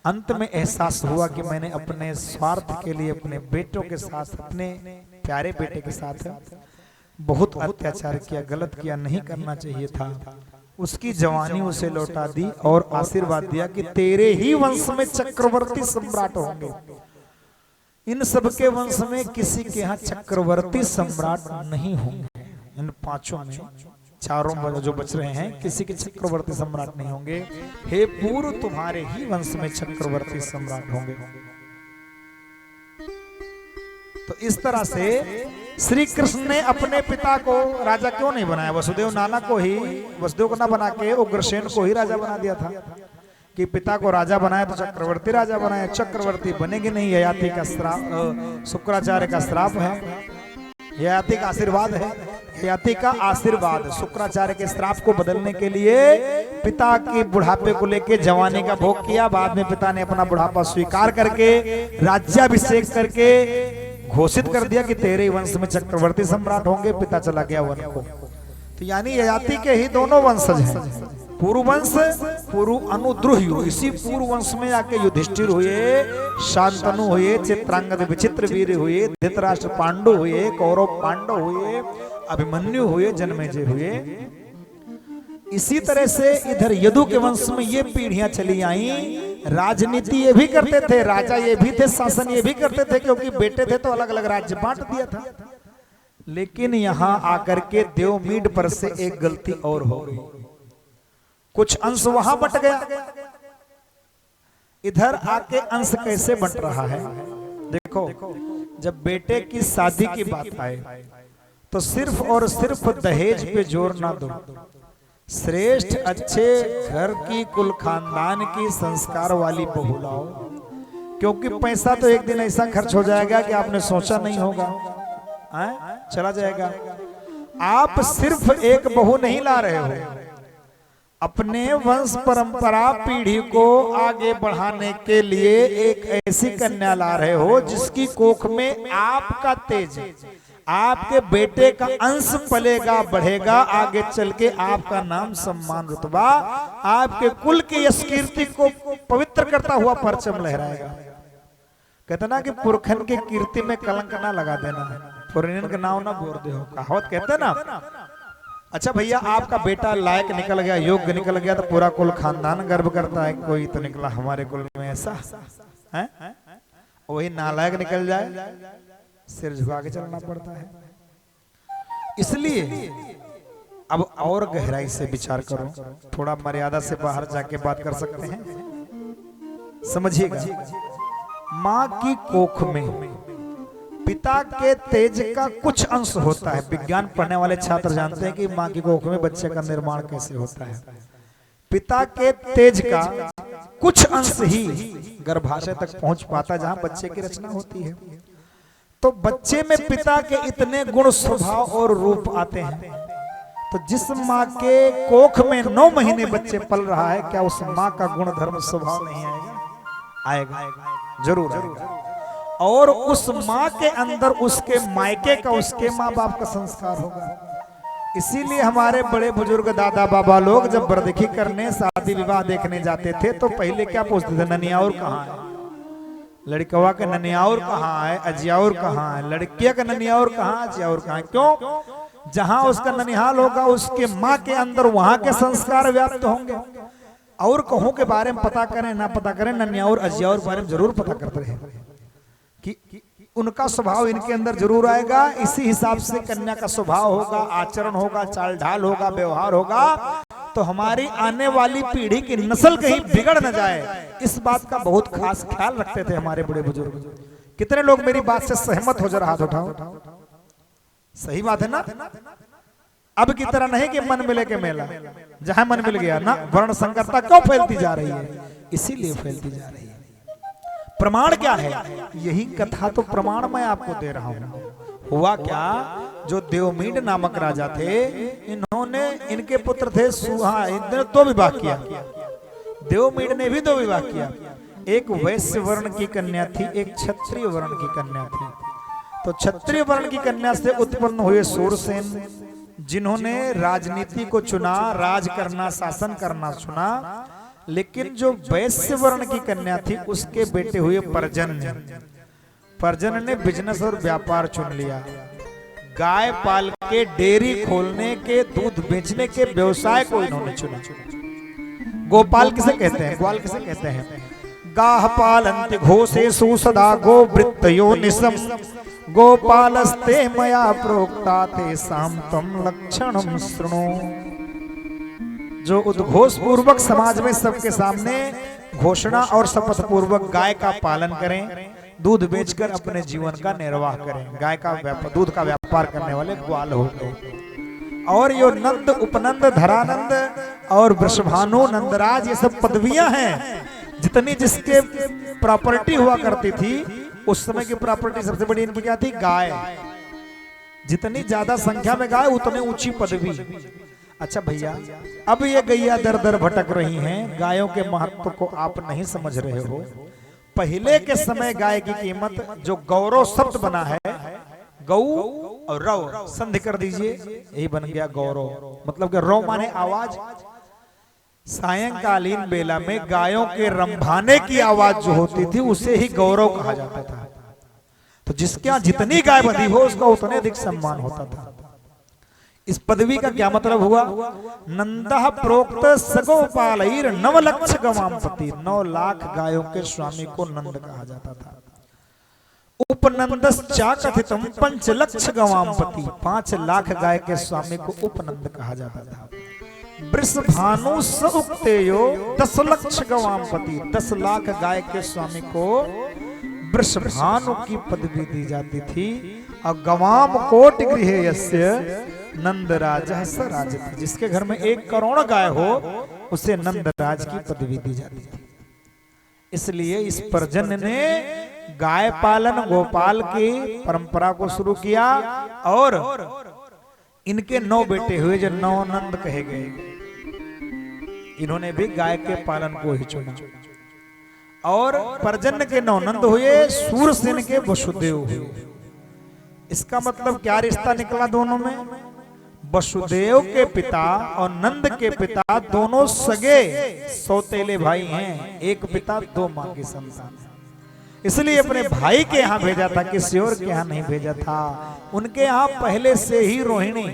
अंत में एहसास हुआ कि मैंने अपने स्वार्थ के लिए अपने बेटों के साथ, अपने प्यारे बेटे के साथ बहुत अत्याचार किया, गलत किया, नहीं करना चाहिए था। उसकी जवानी उसे लौटा दी और आशीर्वाद दिया कि तेरे ही वंश में चक्रवर्ती सम्राट होंगे। इन सबके वंश में किसी के यहाँ चक्रवर्ती सम्राट नहीं होंगे। इन 5 में 4 जो बच रहे हैं, किसी के चक्रवर्ती सम्राट नहीं होंगे। हे पूर्व, तुम्हारे ही वंश में चक्रवर्ती सम्राट होंगे। तो इस तरह से श्री कृष्ण ने अपने पिता को राजा क्यों नहीं बनाया? वसुदेव नाना को ही, वसुदेव को ना बना के उग्रसेन को ही राजा बना दिया था कि पिता को राजा बनाया तो चक्रवर्ती राजा बनाया। चक्रवर्ती बनेगी नहीं, ययाति का श्राप, शुक्राचार्य का श्राप है, ययाति का आशीर्वाद है। ययाति का आशीर्वाद शुक्राचार्य के श्राप को बदलने के लिए पिता की बुढ़ापे को लेके जवानी का भोग किया। बाद में पिता ने अपना बुढ़ापा स्वीकार करके राज्याभिषेक करके घोषित कर दिया कि तेरे वंश में चक्रवर्ती सम्राट होंगे। पिता चला गया वन को। तो यानी ययाति के ही दोनों वंशज हैं, पुरु वंश, पुरु अनुद्रुह्यु। इसी पुरु वंश में आके युधिष्ठिर हुए, शांतनु हुए, चित्रांगद विचित्र वीर हुए, धृतराष्ट्र पांडु हुए, कौरव पांडव हुए, अभिमन्यु हुए, जन्मेजय हुए। इसी तरह से इधर यदु के वंश में ये पीढ़ियां चली आई। राजनीति ये भी करते थे, राजा ये भी थे, शासन ये भी करते थे, क्योंकि बेटे थे तो अलग अलग राज्य बांट दिया था। लेकिन यहां आकर के देवमीढ़ पर से एक गलती और हो गई। कुछ अंश वहां बट गया इधर आके अंश कैसे बंट रहा है। देखो, जब बेटे की शादी की बात आए तो सिर्फ और सिर्फ दहेज पे जोर ना दो, श्रेष्ठ अच्छे घर की कुल खानदान की संस्कार वाली बहू लाओ, क्योंकि पैसा तो एक दिन ऐसा खर्च हो जाएगा कि आपने सोचा नहीं होगा, चला जाएगा। आप सिर्फ एक बहू नहीं ला रहे हो, अपने वंश परंपरा पीढ़ी को आगे बढ़ाने के लिए एक ऐसी कन्या ला रहे हो जिसकी कोख में आपका तेज, आपके बेटे का अंश पलेगा बढ़ेगा, आगे चल के आपका नाम सम्मान रुतबा आपके कुल की यश कीर्ति को पवित्र करता हुआ परचम लहराएगा। कहते ना कि पुरखन की कीर्ति में कलंक ना लगा देना, पुरनियन का नाम ना बोर दे हो, कहावत कहते ना। अच्छा भैया, आपका बेटा लायक निकल गया, योग्य निकल गया तो पूरा कुल खानदान गर्व करता है, कोई तो निकला हमारे कुल में ऐसा है। वही नालायक निकल जाए, सिर झुका के चलना पड़ता है। इसलिए अब और गहराई से विचार करो, थोड़ा मर्यादा से बाहर जाके बात कर सकते हैं। समझिएगा, माँ की कोख में पिता के तेज का कुछ अंश होता है। विज्ञान पढ़ने वाले छात्र जानते हैं कि माँ की कोख में बच्चे का निर्माण कैसे होता है। पिता के तेज का कुछ अंश ही गर्भाशय तक पहुंच पाता है, जहां बच्चे की रचना होती है। तो बच्चे में पिता के इतने गुण स्वभाव और रूप आते हैं, तो जिस माँ के कोख में 9 महीने बच्चे पल रहा है, क्या उस माँ का गुण धर्म स्वभाव नहीं आएगा? आएगा, जरूर आएगा। और उस माँ के अंदर उसके मायके का, उसके माँ बाप का संस्कार होगा। इसीलिए हमारे बड़े बुजुर्ग दादा बाबा लोग जब बरदखी करने, शादी विवाह देखने जाते थे तो पहले क्या पूछते थे? ननियाउर कहाँ है? लड़कवा का ननियाउर कहाँ है, अजियाउर कहाँ है? लड़किया का ननियाउर कहाँ, अजियाउर कहाँ है? क्यों? जहां उसका ननिहाल होगा उसके माँ के अंदर वहां के संस्कार व्याप्त होंगे। और कहूं के बारे में पता करें ना पता करें, ननियाउर अजियाउर के बारे में जरूर पता करते रहे कि उनका स्वभाव इनके अंदर जरूर आएगा। इसी हिसाब से कन्या का स्वभाव होगा, आचरण होगा, चाल ढाल होगा, व्यवहार होगा, तो हमारी आने वाली पीढ़ी की नस्ल कहीं बिगड़ न जाए, इस बात का बहुत खास ख्याल रखते थे हमारे बड़े बुजुर्ग। कितने लोग मेरी बात से सहमत हो? जरा हाथ उठाओ। सही बात है ना? अब की तरह नहीं कि मन मिले के मेला, जहां मन मिल गया ना। वर्ण संकरता क्यों फैलती जा रही है? इसीलिए फैलती जा रही है। प्रमाण क्या है? यही कथा तो प्रमाण मैं आपको दे रहा हूं। हुआ क्या, जो देवमीड नामक राजा थे, इन्होंने, इनके पुत्र थे सुहा, इन्होंने 2 विवाह किया। देवमीड ने भी 2 विवाह किया। एक वैश्य वर्ण की कन्या थी, एक क्षत्रिय वर्ण की कन्या थी। तो क्षत्रिय वर्ण की कन्या से उत्पन्न हुए सूरसेन, जिन्होंने राजनीति को चुना, राज करना, शासन करना चुना। लेकिन जो वैश्य वर्ण की कन्या थी, उसके बेटे हुए पर्जन्य। पर्जन्य ने बिजनेस और व्यापार चुन लिया। गाय पाल के, डेयरी खोलने के, दूध बेचने के व्यवसाय को इन्होंने चुना। गोपाल किसे कहते हैं? ग्वाल किसे कहते हैं? गाह पालन्ति घोषेषु सदा गोवृत्तयो निशम गोपालस्ते मया प्रोक्ता ते सामतम लक्षणम शृणु। जो उद्घोष पूर्वक समाज में सबके सामने घोषणा और शपथ पूर्वक गाय का पालन करें, दूध बेचकर अपने जीवन का निर्वाह करें, गाय का दूध का व्यापार करने वाले ग्वाल हो गए। और यो नंद, उपनंद, धरानंद और वृषभानु, नंदराज, ये सब पदवियां हैं। जितनी जिसके प्रॉपर्टी हुआ करती थी, उस समय की प्रॉपर्टी सबसे बड़ी इनकी क्या थी? गाय। जितनी ज्यादा संख्या में गाय, उतने ऊंची पदवी। अच्छा भैया, अब ये गैया दर दर भटक रही हैं, गायों के महत्व को आप नहीं समझ रहे हो। पहले के समय गाय की कीमत, जो गौरव शब्द बना है, गौ और रव संधि कर दीजिए, यही बन गया गौरव। मतलब कि रव माने आवाज। सायंकालीन बेला में गायों के रंभाने की आवाज जो होती थी, उसे ही गौरव कहा जाता था। तो जिसके यहाँ जितनी गाय बंधी हो, उसका उतने अधिक सम्मान होता था। इस पदवी का क्या मतलब हुआ? नंदा प्रोक्त सगोपालैर 9 लक्ष गवामपति। 9 लाख गायों के स्वामी को नंद कहा जाता था। उपनंदश्चा कथितम 5 लक्ष गवामपति। 5 लाख गाय के स्वामी को उपनंद कहा जाता था। वृषभानु स उक्तेयो 10 लक्ष गवामपति, 10 लाख गाय के स्वामी को वृषभानु की पदवी दी जाती थी। और गवाम कोटि गृह यस्य नंदराज स राजति, जिसके घर में 1 करोड़ गाय हो उसे नंदराज की पदवी दी जाती थी। इसलिए इस पर्जन्य ने गाय पालन गोपाल की परंपरा को शुरू किया और इनके 9 बेटे हुए जो 9 नंद कहे गए। इन्होंने भी गाय के पालन को ही चुना और पर्जन्य के 9 नंद हुए, सूरसेन के वसुदेव हुए। इसका मतलब क्या रिश्ता निकला दोनों में? वसुदेव के पिता और नंद के पिता दोनों सगे सौतेले भाई हैं, एक पिता 2 मां की संतान। इसलिए अपने भाई के यहाँ भेजा था, किसी और के यहाँ नहीं भेजा था। उनके यहाँ पहले से ही रोहिणी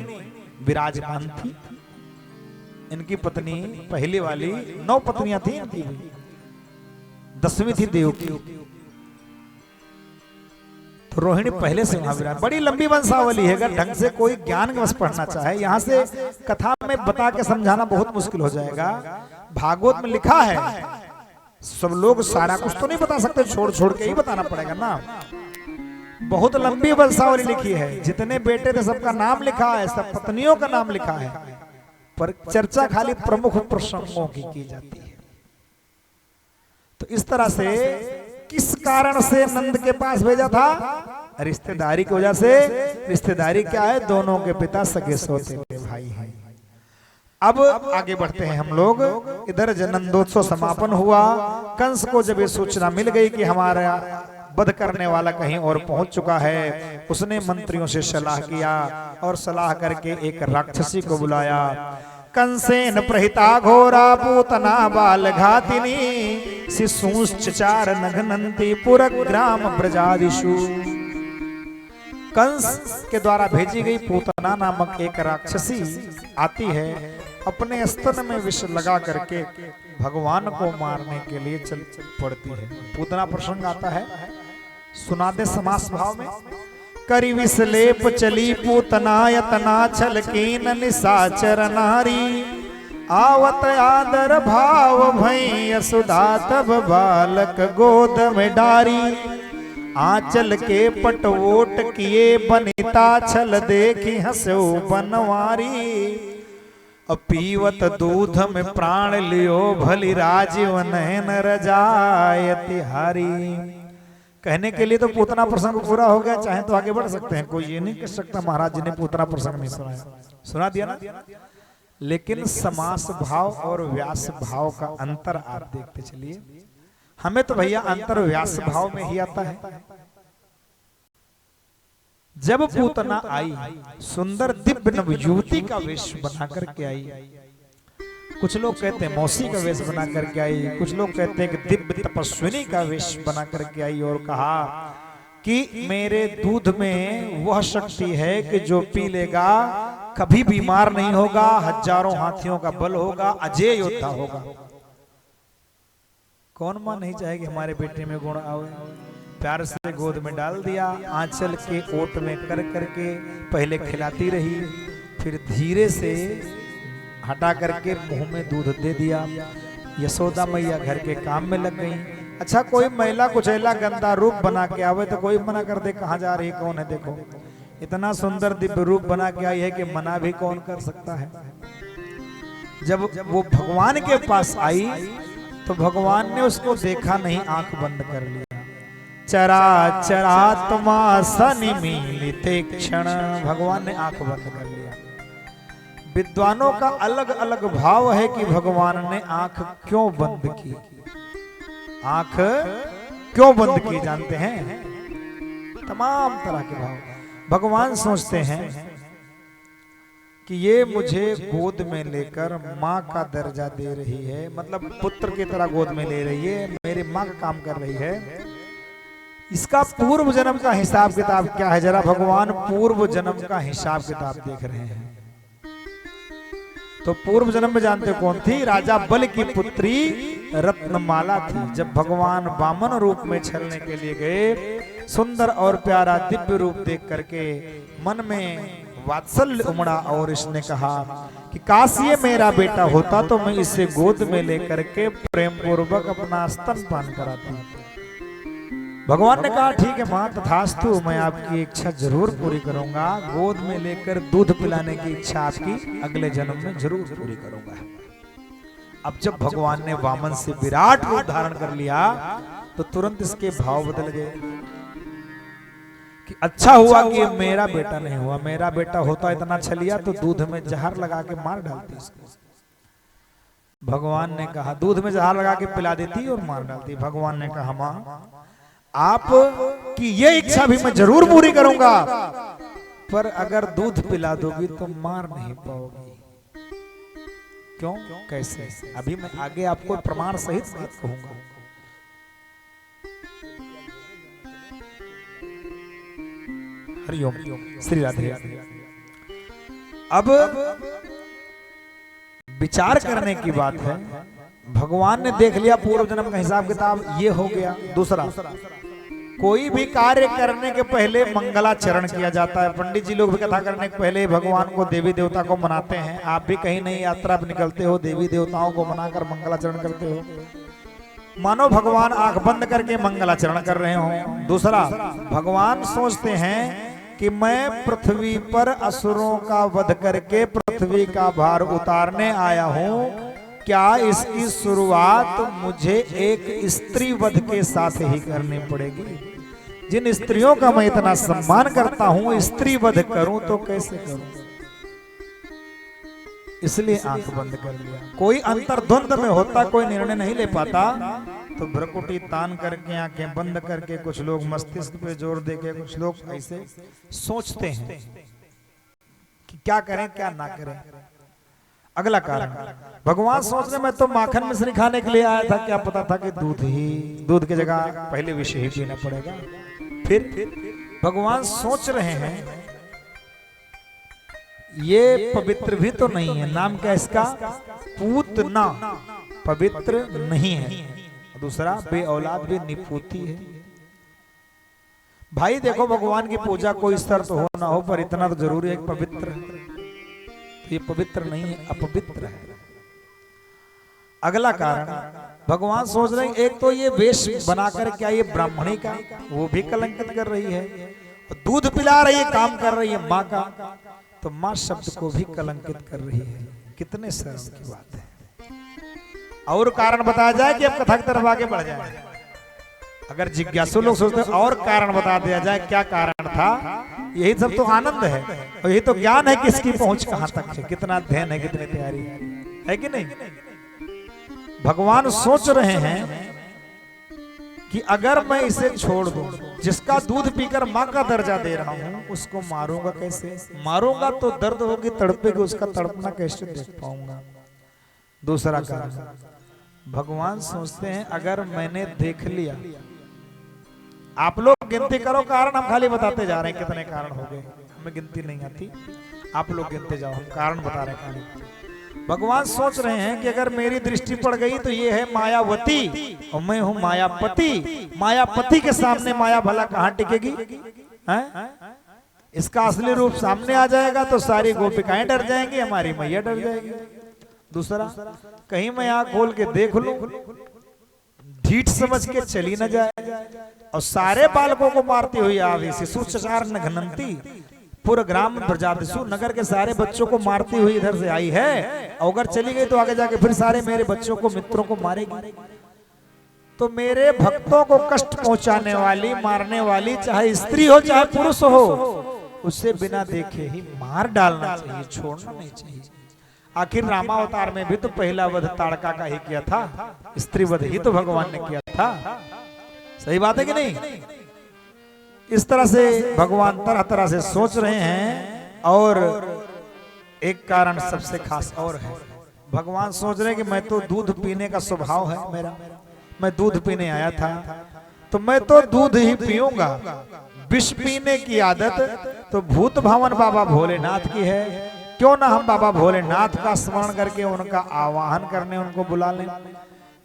विराजमान थी। इनकी पत्नी पहली वाली, 9 पत्नियां थी इनकी, 10वीं थी देव की। तो रोहिणी पहले से वहां विराज। बड़ी लंबी वंशावली है, अगर ढंग से कोई ज्ञान बस पढ़ना चाहे, यहाँ से कथा में बता के समझाना बहुत मुश्किल हो जाएगा। भागवत में लिखा है, सब लोग सारा कुछ तो नहीं बता सकते, छोड़ छोड़ के ही बताना पड़ेगा ना। बहुत लंबी वंशावली लिखी है, जितने बेटे थे सबका नाम लिखा है, सब पत्नियों का नाम लिखा है, पर चर्चा खाली प्रमुख प्रसंगों की जाती है। तो इस तरह से किस कारण से नंद के पास भेजा था? रिश्तेदारी की वजह से। रिश्तेदारी क्या है? दोनों के पिता सगे सौतेले भाई हैं। अब आगे बढ़ते हैं हम लोग। इधर नंदोत्सव समापन हुआ। कंस को जब ये सूचना मिल गई कि हमारा वध करने वाला कहीं और पहुंच चुका है, उसने मंत्रियों से सलाह किया और सलाह करके एक राक्षसी को बुलाया। कंसेन प्रहिता घोरा पूतना बाल घातिनी शिशुश्चार नघनंती पुरग्राम ब्रजादिषु। कंस के द्वारा भेजी गई पूतना नामक एक राक्षसी आती है, अपने स्तन में विष लगा करके भगवान को मारने के लिए चल पड़ती है। पूतना प्रसंग आता है, सुना दे समास भाव में। करी विषलेप चली पूतना यतना छल कीन निशाचर नारी, आवत आदर भाव भई यशोदा तब बालक गोद में डारी। आंचल के पटवोट किए बनिता छल देखी हंसो बनवारी। पीवत दूध में प्राण लियो भली राजीव नयन रजाय तिहारी। कहने के लिए तो पूतना प्रसंग पूरा हो गया, चाहे तो आगे बढ़ सकते हैं, कोई ये नहीं कह सकता महाराज जी ने पूतना प्रसंग नहीं सुनाया। सुना दिया ना। लेकिन समास भाव और व्यास भाव का अंतर आप देखते चलिए। हमें तो भैया अंतर व्यास भाव में ही आता है। जब पूतना आई, सुंदर दिव्य नव युवती का वेश बना करके आई। कुछ लोग कहते हैं मौसी का वेश बना करके आई, कुछ लोग कहते हैं कि दिव्य तपस्विनी का वेश बना करके आई और कहा कि मेरे दूध में वह शक्ति है कि जो पी लेगा कभी बीमार नहीं होगा, हजारों हाथियों का बल होगा, अजय योद्धा होगा। कौन मां नहीं चाहेगी हमारे बेटे में गुण आवे। प्यार से गोद में डाल दिया, आंचल के ओट में कर करके पहले खिलाती रही, फिर धीरे से हटा करके मुंह में दूध दे दिया। यशोदा मैया घर के काम में लग गई। अच्छा, कोई महिला कुचैला गंदा रूप बना के आवे तो कोई मना कर दे, कहाँ जा रही कौन है, देखो इतना सुंदर दिव्य रूप बना के आई है कि मना भी कौन कर सकता है। जब वो भगवान के पास आई तो भगवान ने उसको देखा नहीं, आंख बंद कर लिया। चरा चरात्मा सनिमीलिते क्षण, भगवान ने आंख बंद कर लिया। विद्वानों का अलग अलग भाव है कि भगवान ने आंख क्यों बंद की। आंख क्यों बंद की जानते हैं? तमाम तरह के भाव। भगवान सोचते हैं कि ये मुझे गोद में लेकर माँ का दर्जा दे रही है, मतलब पुत्र की तरह गोद में ले रही है, मेरी माँ का काम कर रही है। इसका पूर्व जन्म का हिसाब किताब क्या है? जरा भगवान पूर्व जन्म का हिसाब किताब देख रहे हैं। तो पूर्व जन्म में जानते कौन थी? राजा बल की पुत्री रत्नमाला थी। जब भगवान वामन रूप में छलने के लिए गए, सुंदर और प्यारा दिव्य रूप देख करके मन में वात्सल्य उमड़ा और इसने कहा कि काश ये मेरा बेटा होता तो मैं इसे गोद में लेकर के प्रेम पूर्वक अपना स्तनपान कराता। भगवान ने कहा ठीक है मां, तथास्तु, मैं आपकी इच्छा जरूर पूरी करूंगा। गोद में लेकर दूध पिलाने की इच्छा आपकी अगले जन्म में जरूर पूरी करूंगा। अब जब भगवान ने वामन से विराट रूप धारण कर लिया तो तुरंत इसके भाव बदल गए कि अच्छा हुआ कि ये मेरा बेटा नहीं हुआ। मेरा बेटा होता इतना छलिया तो दूध में जहर लगा के मार डालती इसको। भगवान ने कहा दूध में जहर लगा के पिला देती और मार डालती। भगवान ने कहा मां, आप की ये इच्छा भी मैं जरूर पूरी करूंगा, पर अगर दूध पिला दोगी तो मार नहीं पाओगी। क्यों, कैसे? अभी मैं आगे आपको प्रमाण सहित बात कहूंगा। हरिओम, श्री राधे। अब विचार करने की बात है। भगवान ने देख लिया पूर्व जन्म का हिसाब किताब, ये हो गया। दूसरा, कोई भी कार्य करने के पहले मंगलाचरण किया जाता है। पंडित जी लोग भी कथा करने के पहले भगवान को, देवी देवता को मनाते हैं। आप भी कहीं नई यात्रा पर निकलते हो, देवी देवताओं को मनाकर मंगलाचरण करते हो, मानो भगवान आंख बंद करके मंगलाचरण कर रहे हो। दूसरा, भगवान सोचते हैं कि मैं पृथ्वी पर असुरों का वध करके पृथ्वी का भार उतारने आया हूं, क्या इसकी शुरुआत मुझे एक स्त्री वध के साथ ही करनी पड़ेगी? जिन स्त्रियों का मैं इतना सम्मान करता हूं, स्त्री वध करूं तो कैसे करूं? इसलिए आंख बंद कर लिया। कोई अंतर्द्वंद में होता, कोई निर्णय नहीं ले पाता, तो भ्रकुटी तान करके आंखें बंद करके कुछ लोग मस्तिष्क पे जोर देके कुछ लोग ऐसे सोचते हैं कि क्या करें क्या ना करें। अगला कारण, भगवान सोच रहे मैं तो माखन मिश्री खाने के लिए आया था, क्या पता था कि दूध की जगह पहले विष ही पीना पड़ेगा। फिर भगवान सोच रहे हैं ये पवित्र भी तो नहीं है, नाम क्या इसका? पूतना, पवित्र नहीं है। दूसरा, बे औलाद भी निपुती है। भाई देखो, भगवान की पूजा कोई स्तर तो हो ना हो, पर इतना तो जरूरी है कि पवित्र है। ये पवित्र नहीं है, अपवित्र है। अगला कारण, भगवान सोच रहे हैं एक तो ये वेश बनाकर क्या ये ब्राह्मणी का, वो भी कलंकित कर रही है, दूध पिला रही है, काम कर रही है माँ का, तो माँ शब्द को भी कलंकित कर रही है। कितने शर्म की बात है। और कारण बताया जाए कि अब कथा की तरफ आगे बढ़ जाए। अगर जिज्ञासु लोग सोचते हैं और कारण बता दिया जाए, क्या कारण था, यही सब तो आनंद है और यही तो ज्ञान है कि इसकी पहुंच कहां तक है, कितना अध्ययन है, कितनी तैयारी है कि नहीं। भगवान सोच रहे हैं कि अगर मैं इसे छोड़ दूं, जिसका दूध पीकर मां का दर्जा दे रहा हूं, उसको मारूंगा कैसे? मारूंगा तो दर्द होगी, तड़पेगी, उसका तड़पना कैसे देख पाऊंगा? दूसरा कारण, भगवान सोचते हैं अगर मैंने देख लिया, आप लोग गिनती करो कारण, हम खाली बताते जा रहे हैं कितने कारण हो गए, हमें गिनती नहीं आती, आप लोग गिनते जाओ, हम कारण बता रहे हैं। भगवान सोच रहे हैं कि अगर मेरी दृष्टि पड़ गई तो ये है मायावती और मैं हूं मायापति। मायापति के सामने माया भला कहां टिकेगी? इसका असली रूप सामने आ जाएगा तो सारी गोपिकाएं डर जाएंगी, हमारी मैया डर जाएगी। दूसरा, कहीं मैं आंख खोल के देख लूं, ढीठ समझ के चली न जाए, और सारे बालकों को मारती हुई आवी शिशु चचार न घनंती, पूरा ग्राम ब्रजादिशु नगर के सारे बच्चों को मारती हुई इधर से आई है, अगर चली गई तो आगे जाके फिर सारे मेरे बच्चों को, मित्रों को मारेगी। तो मेरे भक्तों को कष्ट पहुंचाने वाली, मारने वाली, चाहे स्त्री हो चाहे पुरुष हो, उसे बिना देखे ही मार डालना चाहिए, छोड़ना नहीं चाहिए। आखिर रामावतार में भी तो पहला वध ताड़का का ही किया था, स्त्री वध ही तो भगवान ने किया था। सही बात है कि नहीं? इस तरह से भगवान तरह तरह से सोच रहे हैं। और एक कारण सबसे खास और है, भगवान सोच रहे हैं कि मैं तो दूध पीने का स्वभाव है मेरा, मैं दूध पीने आया था तो मैं तो दूध ही पीऊंगा। विष पीने की आदत तो भूत भावन बाबा भोलेनाथ की है, क्यों ना हम बाबा भोलेनाथ का स्मरण करके उनका आवाहन करने, उनको बुला लें।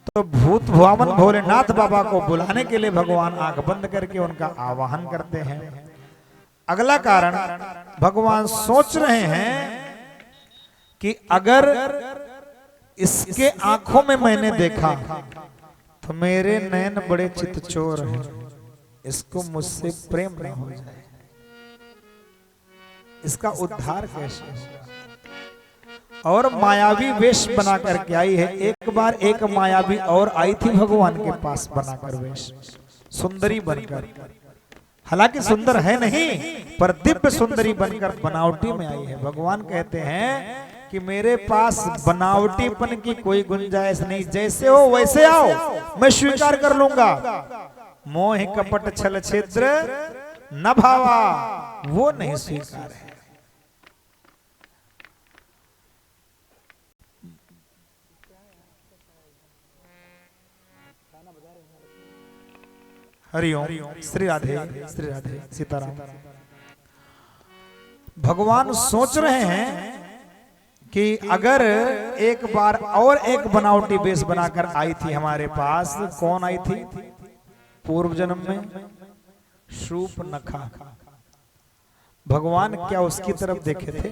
तो भूत भावन भोलेनाथ बाबा को बुलाने के लिए भगवान आंख बंद करके उनका आवाहन करते हैं। अगला कारण भगवान सोच रहे हैं कि अगर इसके आंखों में मैंने देखा तो मेरे नयन बड़े चितचोर हैं, इसको मुझसे प्रेम न हो जाए, इसका उद्धार कैसे होगा। और मायावी वेश बना करके आई है। एक बार एक मायावी और आई थी भगवान के पास बनाकर वेश, सुंदरी बनकर, हालांकि सुंदर है नहीं पर दिव्य सुंदरी बनकर बनावटी में आई है। भगवान कहते हैं कि मेरे पास बनावटीपन की कोई गुंजाइश नहीं, जैसे हो वैसे आओ, मैं स्वीकार कर लूंगा। मोह कपट छल छिद्र न भावा, वो नहीं स्वीकार है। हरिओम, श्री राधे, श्री राधे, सीताराम। भगवान सोच रहे हैं कि अगर एक बार और एक बनावटी वेश बनाकर आई थी हमारे पास, कौन आई थी? पूर्व जन्म में शूर्पणखा। भगवान क्या उसकी तरफ देखे थे?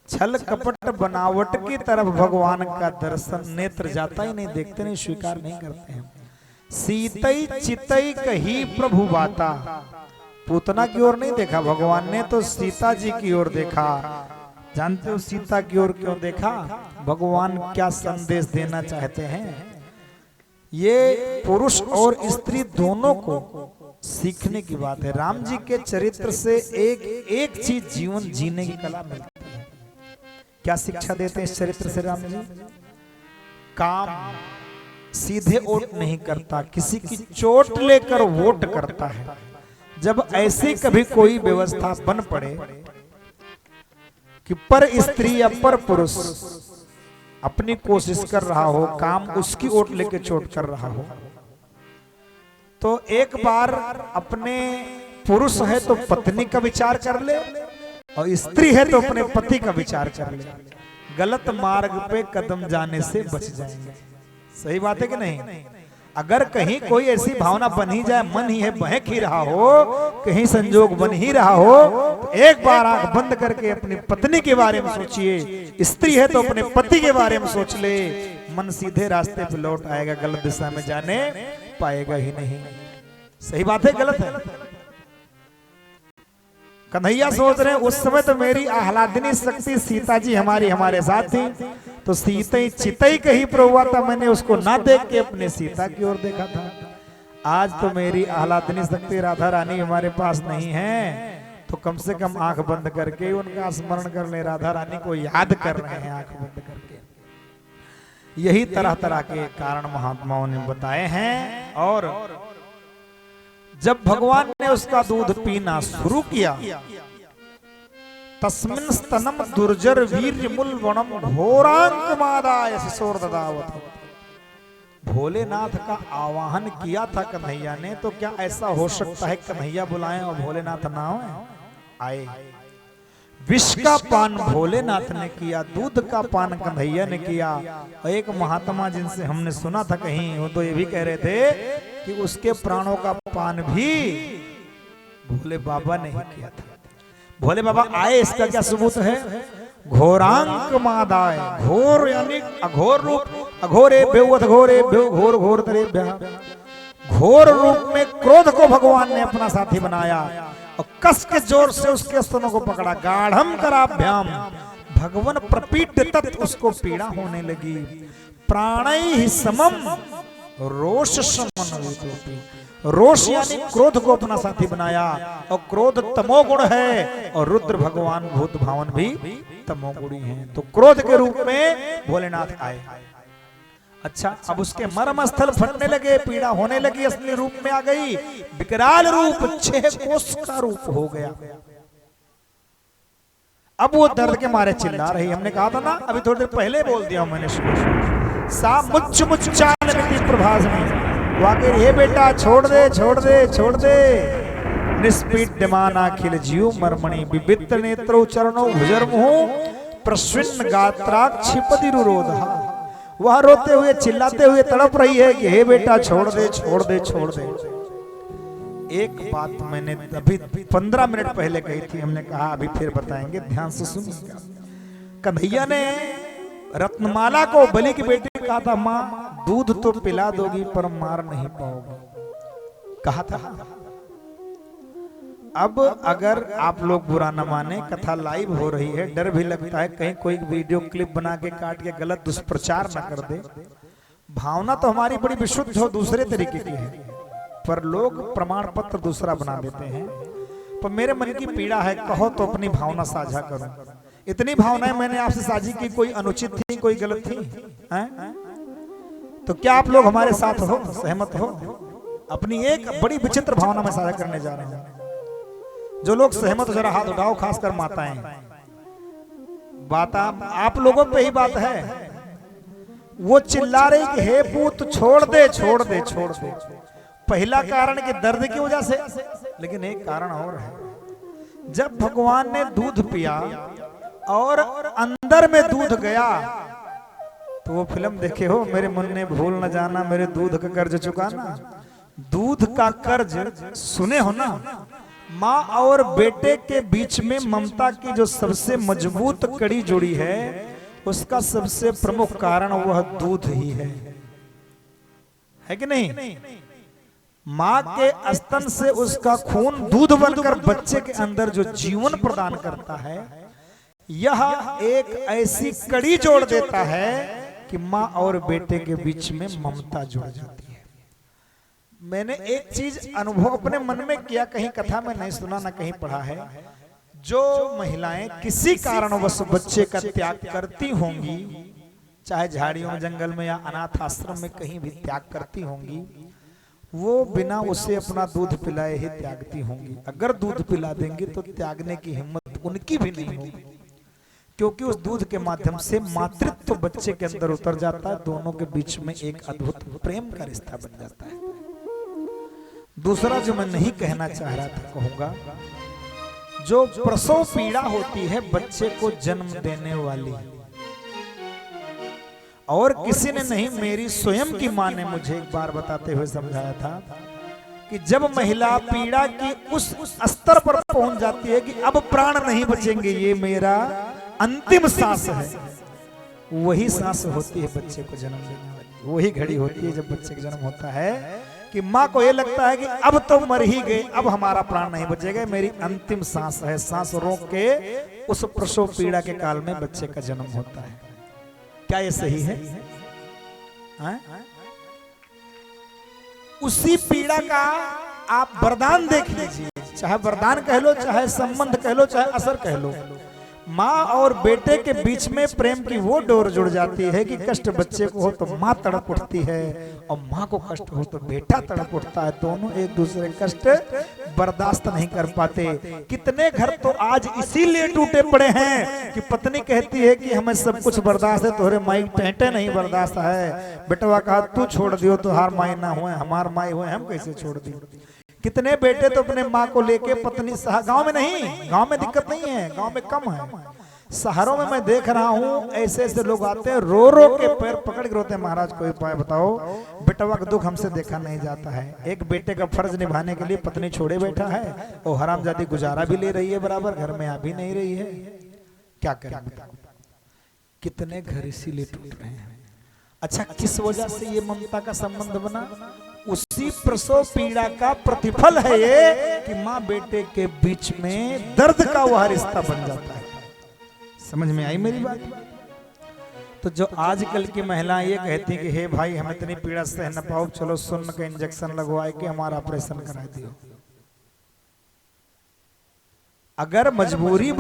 छल कपट बनावट की तरफ भगवान का दर्शन नेत्र जाता ही नहीं, देखते नहीं, स्वीकार नहीं करते हैं। सीतई चितई कही प्रभु बाता, पूतना की ओर नहीं देखा भगवान ने, तो सीता जी की ओर देखा। जानते हो सीता की ओर क्यों देखा? भगवान क्या संदेश देना चाहते हैं? ये पुरुष और स्त्री दोनों को सीखने की बात है। राम जी के चरित्र से एक एक चीज जीवन जीने की कला मिलती है। क्या शिक्षा देते हैं इस चरित्र से राम जी? काम सीधे वोट नहीं करता, किसी की चोट लेकर वोट करता है। जब ऐसी कभी कोई व्यवस्था बन पड़े कि पर स्त्री या पर पुरुष अपनी कोशिश कर रहा हो, काम उसकी वोट लेके चोट कर रहा हो, तो एक बार अपने पुरुष है तो पत्नी का विचार कर ले, और स्त्री है तो अपने पति का विचार कर ले। गलत मार्ग पे कदम जाने से बच जाएंगे। सही बात है कि नहीं? अगर कहीं कोई ऐसी भावना बन ही जाए, मन ही है बहक ही रहा हो, कहीं संजोग बन ही रहा हो, तो एक बार आंख बंद करके अपनी पत्नी के बारे में सोचिए। स्त्री है तो अपने पति के बारे में सोच ले, मन सीधे रास्ते पे लौट आएगा, गलत दिशा में जाने पाएगा ही नहीं। सही बात है, गलत है? कन्हैया सोच रहे हैं उस समय तो मेरी आह्लादिनी शक्ति सीता जी हमारे साथ थी, तो सीतई चितई कही प्रभुआ था, मैंने उसको ना देख के अपने सीता की ओर देखा था। आज तो मेरी आह्लादिनी शक्ति राधा रानी हमारे पास नहीं है, तो कम से कम आंख बंद करके उनका स्मरण कर ले, राधा रानी को याद कर रहे हैं आंख बंद करके। यही तरह तरह के कारण महात्माओं ने बताए हैं। और जब भगवान ने उसका दूध पीना शुरू किया, तस्मिन् स्तनम दुर्जर वीर्य मूल वनम घोरांक मादाय शिशोर ददावत। भोलेनाथ का आवाहन किया था कन्हैया ने, तो क्या ऐसा हो सकता है कन्हैया बुलाएं और भोलेनाथ ना आए? विष का पान भोलेनाथ ने किया, दूध का पान कन्हैया ने किया। और एक महात्मा जिनसे हमने सुना था कहीं, वो तो ये भी कह रहे थे कि उसके प्राणों का पान भी भोले बाबा ने ही किया था। भोले बाबा आए, इसका क्या सबूत है? घोरांक मादाय, घोर यानी अघोर रूप, अघोरे बेवत घोरे घोर घोर तरे घोर रूप में क्रोध को भगवान ने अपना साथी बनाया और कस के जोर से उसके स्तनों को पकड़ा। गाढ़म कराभ्याम भगवन प्रपीड तत्, उसको पीड़ा होने लगी। प्राणै समम रोष समन, रोष यानी क्रोध को अपना साथी बनाया, और क्रोध तमोगुण है, और रुद्र भगवान भूत भावन भी तमोगुणी हैं। तो क्रोध के रूप में भोलेनाथ आए। अच्छा, अब उसके मर्म स्थल फटने लगे, पीड़ा होने लगी, असली रूप में आ गई, विकराल रूप 6 कोस का रूप हो गया। अब वो दर्द के मारे चिल्ला रही। हमने कहा था ना, अभी थोड़ी देर पहले बोल दिया मैंने, सा मुच्च मुच्चान प्रभासनी, वाकई हे बेटा छोड़ दे छोड़ दे छोड़ दे। निष्पीड्यमान अखिल जीव मर्मणि विविध नेत्रो चरणों भुजर्मुहु प्रस्विन्न गात्राक्षिपतिरुरोधा। वह रोते हुए चिल्लाते हुए तड़प रही है कि हे बेटा छोड़ दे छोड़ दे छोड़ दे। एक बात मैंने अभी 15 मिनट पहले कही थी, हमने कहा अभी फिर बताएंगे, ध्यान से सुनिएगा। कन्हैया ने रत्नमाला को बलि की बेटी कहा था, मां दूध तो पिला दोगी पर मार नहीं पाओगी, कहा था। अब अगर आप लोग बुरा न माने, कथा लाइव हो रही है, डर भी लगता है कहीं कोई वीडियो क्लिप बना के काट के गलत दुष्प्रचार न कर दे। भावना तो हमारी बड़ी विशुद्ध हो, दूसरे तरीके की है, पर लोग प्रमाण पत्र दूसरा बना देते हैं। पर मेरे मन की पीड़ा है, कहो तो अपनी भावना साझा करूं। इतनी भावनाएं मैंने आपसे साझी की, कोई अनुचित थी, कोई गलत थी हैं? तो क्या आप लोग हमारे साथ हो, सहमत हो? अपनी एक बड़ी विचित्र भावना में साझा करने जा रहे हैं। जो लोग सहमत हो जरा हाथ उठाओ, खासकर माताएं। बात आप लोगों पे ही बात है। वो चिल्ला रही कि हे पूत छोड़ दे छोड़ दे छोड़ दे। पहला कारण कि दर्द की वजह से, लेकिन एक कारण और है। जब भगवान ने दूध पिया और अंदर में दूध गया, तो वो फिल्म देखे हो, मेरे मुन्ने भूल न जाना, मेरे दूध का कर्ज चुकाना। दूध का कर्ज सुने हो ना। माँ और बेटे के बीच में ममता की जो सबसे मजबूत कड़ी जुड़ी है, उसका सबसे प्रमुख कारण वह दूध ही है कि नहीं? माँ के स्तन से उसका खून दूध बनकर बच्चे के अंदर जो जीवन प्रदान करता है, यह एक ऐसी कड़ी जोड़ देता है कि माँ और बेटे के बीच में ममता जुड़ जाती है। मैंने एक चीज अनुभव अपने मन में किया, कहीं कथा में नहीं सुना, ना कहीं पढ़ा है। जो महिलाएं किसी कारणवश बच्चे का त्याग करती होंगी, चाहे झाड़ियों जंगल में या अनाथ आश्रम में कहीं भी त्याग करती होंगी, वो बिना उसे अपना दूध पिलाए ही त्यागती होंगी। अगर दूध पिला देंगे तो त्यागने की हिम्मत उनकी भी नहीं होगी, क्योंकि उस दूध के माध्यम से मातृत्व बच्चे के अंदर उतर जाता है। दोनों के बीच में एक अद्भुत प्रेम का रिश्ता बन जाता है। दूसरा जो मैं नहीं कहना चाह रहा था, कहूंगा, जो प्रसव पीड़ा होती है बच्चे को जन्म देने वाली, और किसी ने नहीं, मेरी स्वयं की मां ने मुझे एक बार बताते हुए समझाया था कि जब महिला पीड़ा की उस स्तर पर पहुंच जाती है कि अब प्राण नहीं बचेंगे, ये मेरा अंतिम सांस है, वही सांस होती है बच्चे को जन्म देने वाली। वही घड़ी होती है जब बच्चे का जन्म होता है कि माँ को ये लगता है कि अब तो मर ही गए, अब हमारा प्राण नहीं बचेगा, मेरी अंतिम सांस है। सांस रोक के उस प्रसव पीड़ा के काल में बच्चे का जन्म होता है। क्या ये सही है? उसी पीड़ा का आप वरदान देख लीजिए, चाहे वरदान कह लो, चाहे संबंध कह लो, चाहे असर कह लो। माँ और बेटे के बीच में प्रेम की वो डोर जुड़ जाती है कि कष्ट बच्चे को हो तो माँ तड़प उठती है, और माँ को कष्ट हो तो बेटा तड़प उठता है। दोनों एक दूसरे कष्ट बर्दाश्त नहीं कर पाते। कितने घर तो आज इसीलिए टूटे पड़े हैं कि पत्नी कहती है कि हमें सब कुछ बर्दाश्त है, तोहरे माई टेंटे नहीं बर्दाश्त है। बेटवा कहा तू छोड़ दियो तो हार माई ना हुए, हमार माई हुए, हम कैसे छोड़ दी। कितने बेटे तो अपने माँ को लेके पत्नी, गांव में नहीं, गांव में दिक्कत नहीं है, गांव में कम है। शहरों में मैं देख रहा हूँ ऐसे ऐसे लोग आते हैं, रो रो के पैर पकड़ के रोते हैं, महाराज कोई उपाय बताओ, बेटवा का दुख हमसे देखा नहीं जाता है। एक बेटे का फर्ज निभाने के लिए पत्नी छोड़े बैठा है, और हरामजादी गुजारा भी ले रही है बराबर, घर में आ भी नहीं रही है। क्या करें? कितने घर इसीलिए टूट रहे हैं। अच्छा, किस वजह से ये ममता का संबंध बना? उसी प्रसव पीड़ा का प्रतिफल है ये कि माँ बेटे के बीच में दर्द का वह रिश्ता बन जाता है। समझ में आई मेरी बात? तो जो आजकल की महिलाएं ये कहती हैं कि हे भाई हम इतनी पीड़ा सह न पाओ, चलो सुन्न का इंजेक्शन लगवाए के हमारा ऑपरेशन करा दियो। अगर मजबूरी